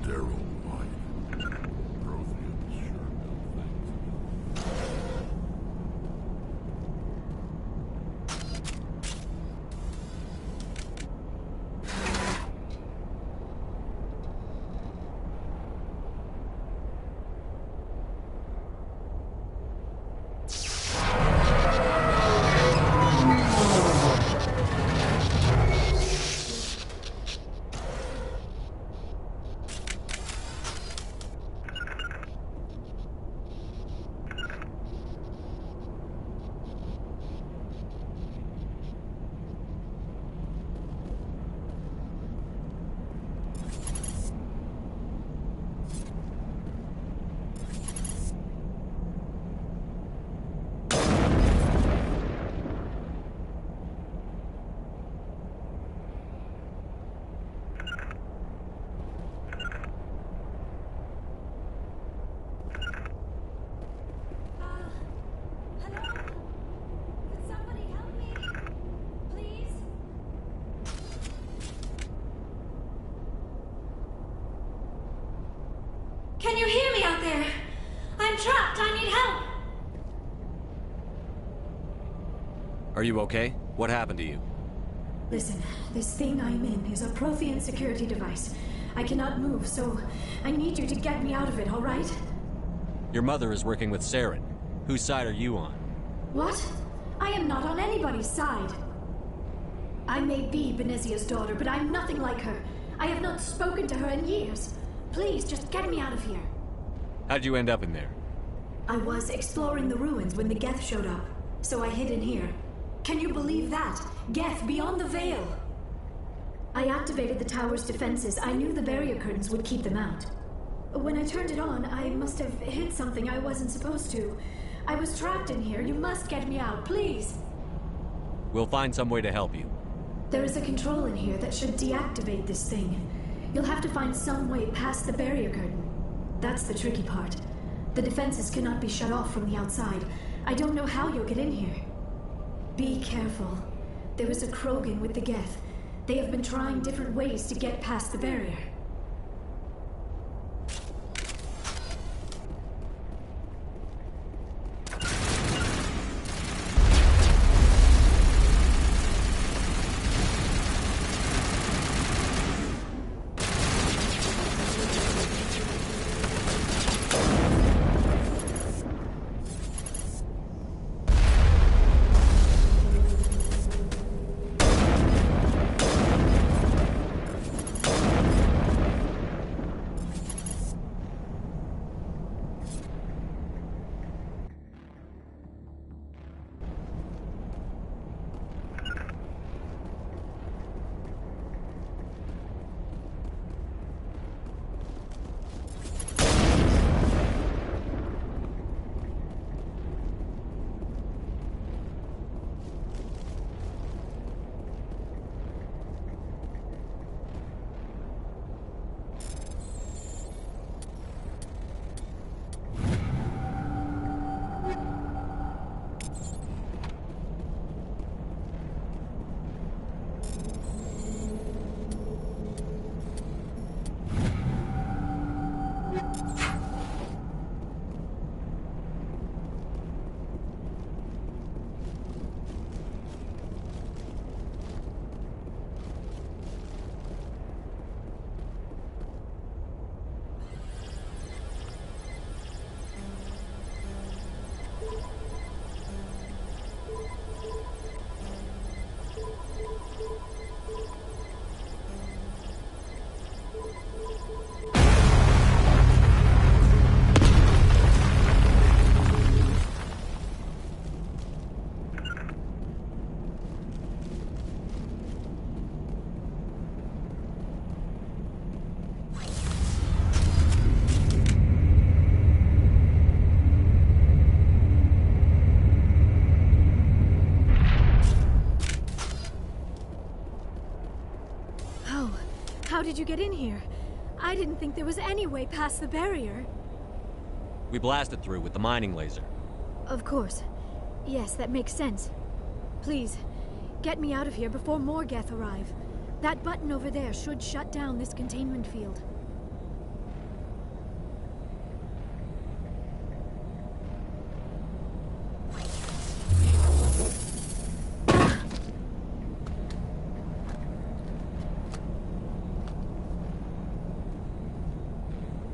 sterile life. Protheans sure built things.
Can you hear me out there? I'm trapped. I need help.
Are you okay? What happened to you?
Listen, this thing I'm in is a Prothean security device. I cannot move, so I need you to get me out of it, all right?
Your mother is working with Saren. Whose side are you on?
What? I am not on anybody's side. I may be Benezia's daughter, but I'm nothing like her. I have not spoken to her in years. Please, just get me out of here.
How'd you end up in there?
I was exploring the ruins when the Geth showed up, so I hid in here. Can you believe that? Geth beyond the Veil! I activated the tower's defenses. I knew the barrier curtains would keep them out. When I turned it on, I must have hit something I wasn't supposed to. I was trapped in here. You must get me out, please!
We'll find some way to help you.
There is a control in here that should deactivate this thing. You'll have to find some way past the barrier curtain. That's the tricky part. The defenses cannot be shut off from the outside. I don't know how you'll get in here. Be careful. There is a Krogan with the Geth. They have been trying different ways to get past the barrier. How did you get in here? I didn't think there was any way past the barrier.
We blasted through with the mining laser.
Of course. Yes, that makes sense. Please, get me out of here before more Geth arrive. That button over there should shut down this containment field.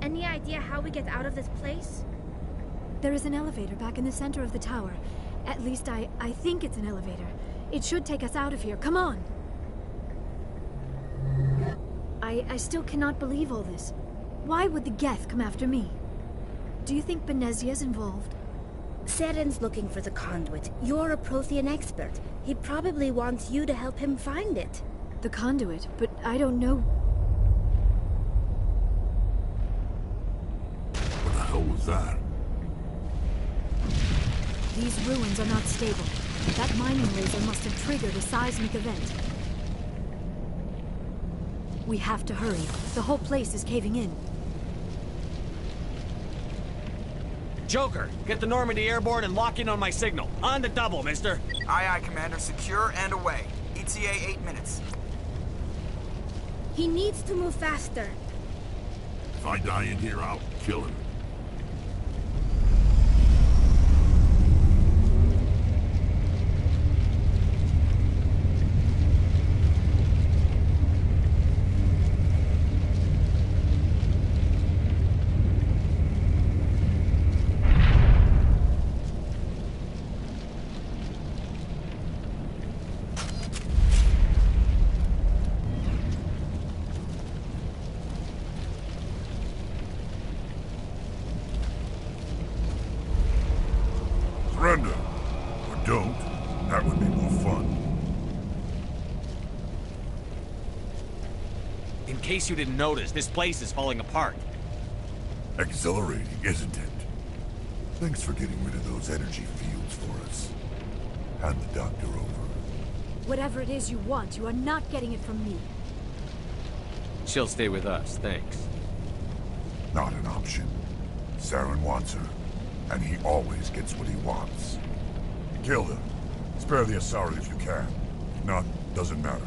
Any idea how we get out of this place? There is an elevator back in the center of the tower. At least I think it's an elevator. It should take us out of here. Come on! I still cannot believe all this. Why would the Geth come after me? Do you think Benezia's involved?
Saren's looking for the conduit. You're a Prothean expert. He probably wants you to help him find it.
The conduit? But I don't know...
What the hell was that?
These ruins are not stable. That mining laser must have triggered a seismic event. We have to hurry. The whole place is caving in.
Joker, get the Normandy airborne and lock in on my signal. On the double, mister.
Aye, aye, Commander. Secure and away. ETA 8 minutes.
He needs to move faster.
If I die in here, I'll kill him. Surrender. Or don't. That would be more fun.
In case you didn't notice, this place is falling apart.
Exhilarating, isn't it? Thanks for getting rid of those energy fields for us. Hand the doctor over.
Whatever it is you want, you are not getting it from me.
She'll stay with us, thanks.
Not an option. Saren wants her, and he always gets what he wants. Kill him. Spare the Asari if you can. If not, doesn't matter.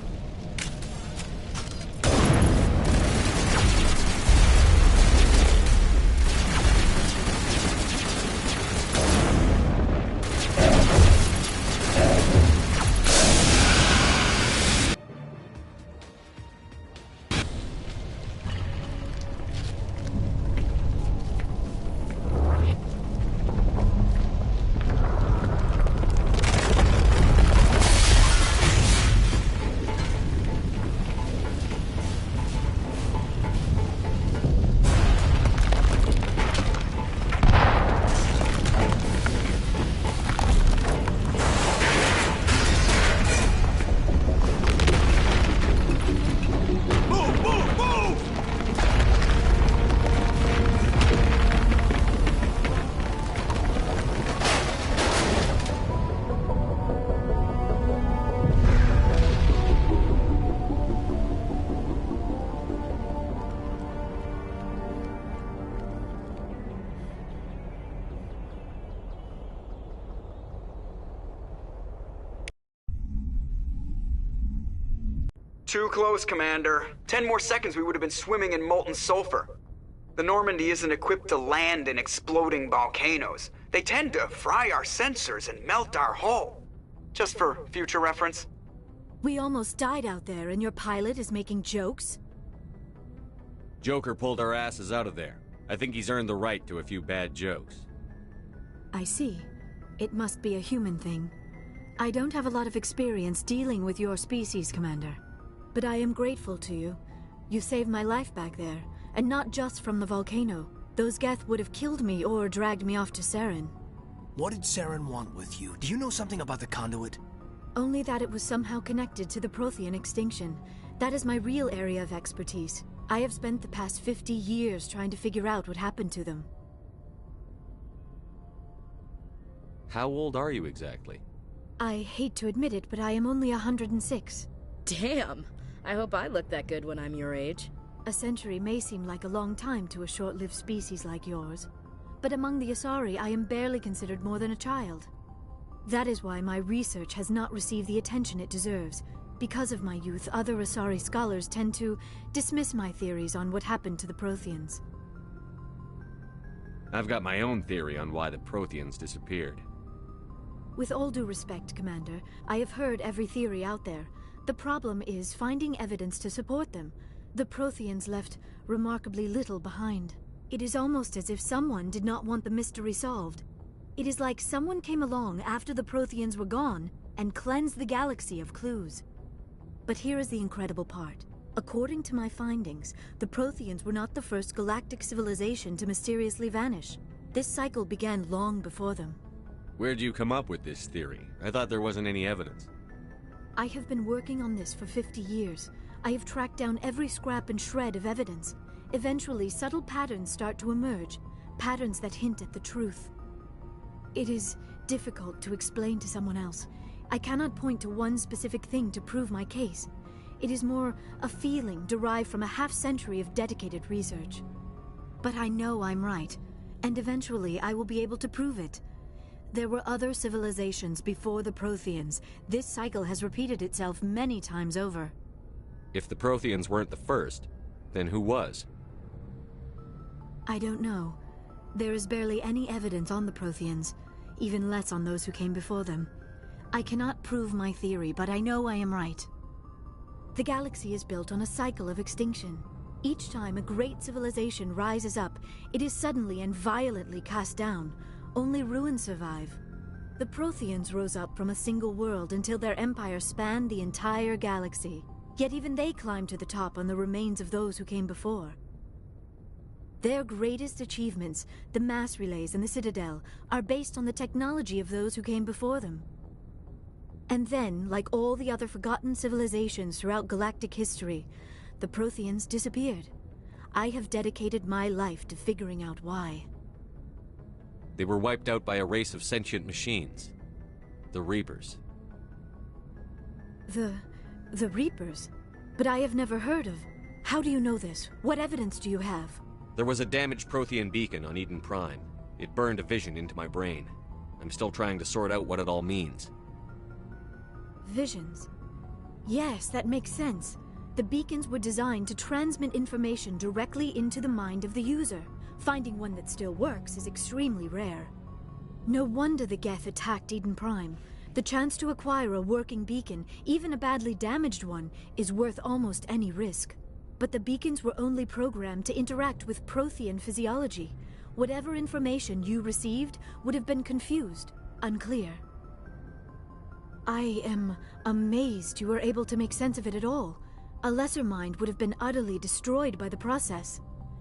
Too close, Commander. 10 more seconds we would have been swimming in molten sulfur. The Normandy isn't equipped to land in exploding volcanoes. They tend to fry our sensors and melt our hull. Just for future reference.
We almost died out there, and your pilot is making jokes?
Joker pulled our asses out of there. I think he's earned the right to a few bad jokes.
I see. It must be a human thing. I don't have a lot of experience dealing with your species, Commander. But I am grateful to you. You saved my life back there, and not just from the volcano. Those Geth would have killed me or dragged me off to Saren.
What did Saren want with you? Do you know something about the conduit?
Only that it was somehow connected to the Prothean extinction. That is my real area of expertise. I have spent the past 50 years trying to figure out what happened to them.
How old are you exactly?
I hate to admit it, but I am only 106.
Damn! I hope I look that good when I'm your age.
A century may seem like a long time to a short-lived species like yours. But among the Asari, I am barely considered more than a child. That is why my research has not received the attention it deserves. Because of my youth, other Asari scholars tend to dismiss my theories on what happened to the Protheans.
I've got my own theory on why the Protheans disappeared.
With all due respect, Commander, I have heard every theory out there. The problem is finding evidence to support them. The Protheans left remarkably little behind. It is almost as if someone did not want the mystery solved. It is like someone came along after the Protheans were gone and cleansed the galaxy of clues. But here is the incredible part. According to my findings, the Protheans were not the first galactic civilization to mysteriously vanish. This cycle began long before them.
Where'd you come up with this theory? I thought there wasn't any evidence.
I have been working on this for 50 years. I have tracked down every scrap and shred of evidence. Eventually, subtle patterns start to emerge, patterns that hint at the truth. It is difficult to explain to someone else. I cannot point to one specific thing to prove my case. It is more a feeling derived from a half-century of dedicated research. But I know I'm right, and eventually I will be able to prove it. There were other civilizations before the Protheans. This cycle has repeated itself many times over.
If the Protheans weren't the first, then who was?
I don't know. There is barely any evidence on the Protheans, even less on those who came before them. I cannot prove my theory, but I know I am right. The galaxy is built on a cycle of extinction. Each time a great civilization rises up, it is suddenly and violently cast down. Only ruins survive. The Protheans rose up from a single world until their empire spanned the entire galaxy. Yet even they climbed to the top on the remains of those who came before. Their greatest achievements, the mass relays and the Citadel, are based on the technology of those who came before them. And then, like all the other forgotten civilizations throughout galactic history, the Protheans disappeared. I have dedicated my life to figuring out why.
They were wiped out by a race of sentient machines. The Reapers.
The Reapers? But I have never heard of. How do you know this? What evidence do you have?
There was a damaged Prothean beacon on Eden Prime. It burned a vision into my brain. I'm still trying to sort out what it all means.
Visions. Yes, that makes sense. The beacons were designed to transmit information directly into the mind of the user. Finding one that still works is extremely rare. No wonder the Geth attacked Eden Prime. The chance to acquire a working beacon, even a badly damaged one, is worth almost any risk. But the beacons were only programmed to interact with Prothean physiology. Whatever information you received would have been confused, unclear. I am amazed you were able to make sense of it at all. A lesser mind would have been utterly destroyed by the process.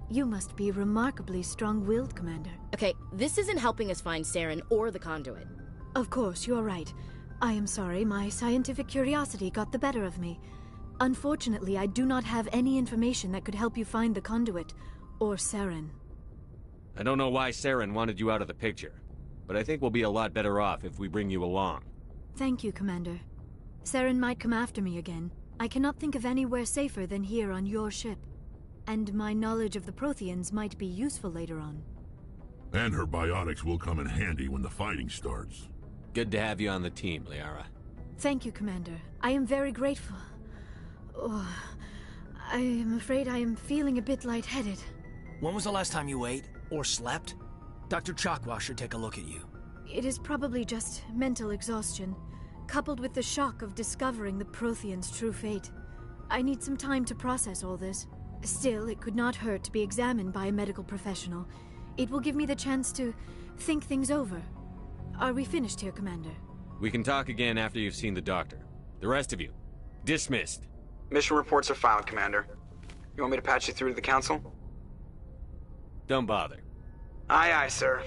You must be remarkably strong-willed, Commander.
Okay, this isn't helping us find Saren or the conduit.
Of course, you are right. I am sorry, my scientific curiosity got the better of me. Unfortunately, I do not have any information that could help you find the conduit, or Saren.
I don't know why Saren wanted you out of the picture, but I think we'll be a lot better off if we bring you along.
Thank you, Commander. Saren might come after me again. I cannot think of anywhere safer than here on your ship. And my knowledge of the Protheans might be useful later on.
And her biotics will come in handy when the fighting starts.
Good to have you on the team, Liara.
Thank you, Commander. I am very grateful. Oh, I am afraid I am feeling a bit lightheaded.
When was the last time you ate or slept? Dr. Chakwa should take a look at you.
It is probably just mental exhaustion, coupled with the shock of discovering the Protheans' true fate. I need some time to process all this. Still, it could not hurt to be examined by a medical professional. It will give me the chance to think things over. Are we finished here, Commander?
We can talk again after you've seen the doctor. The rest of you, dismissed.
Mission reports are filed, Commander. You want me to patch you through to the Council?
Don't bother.
Aye, aye, sir.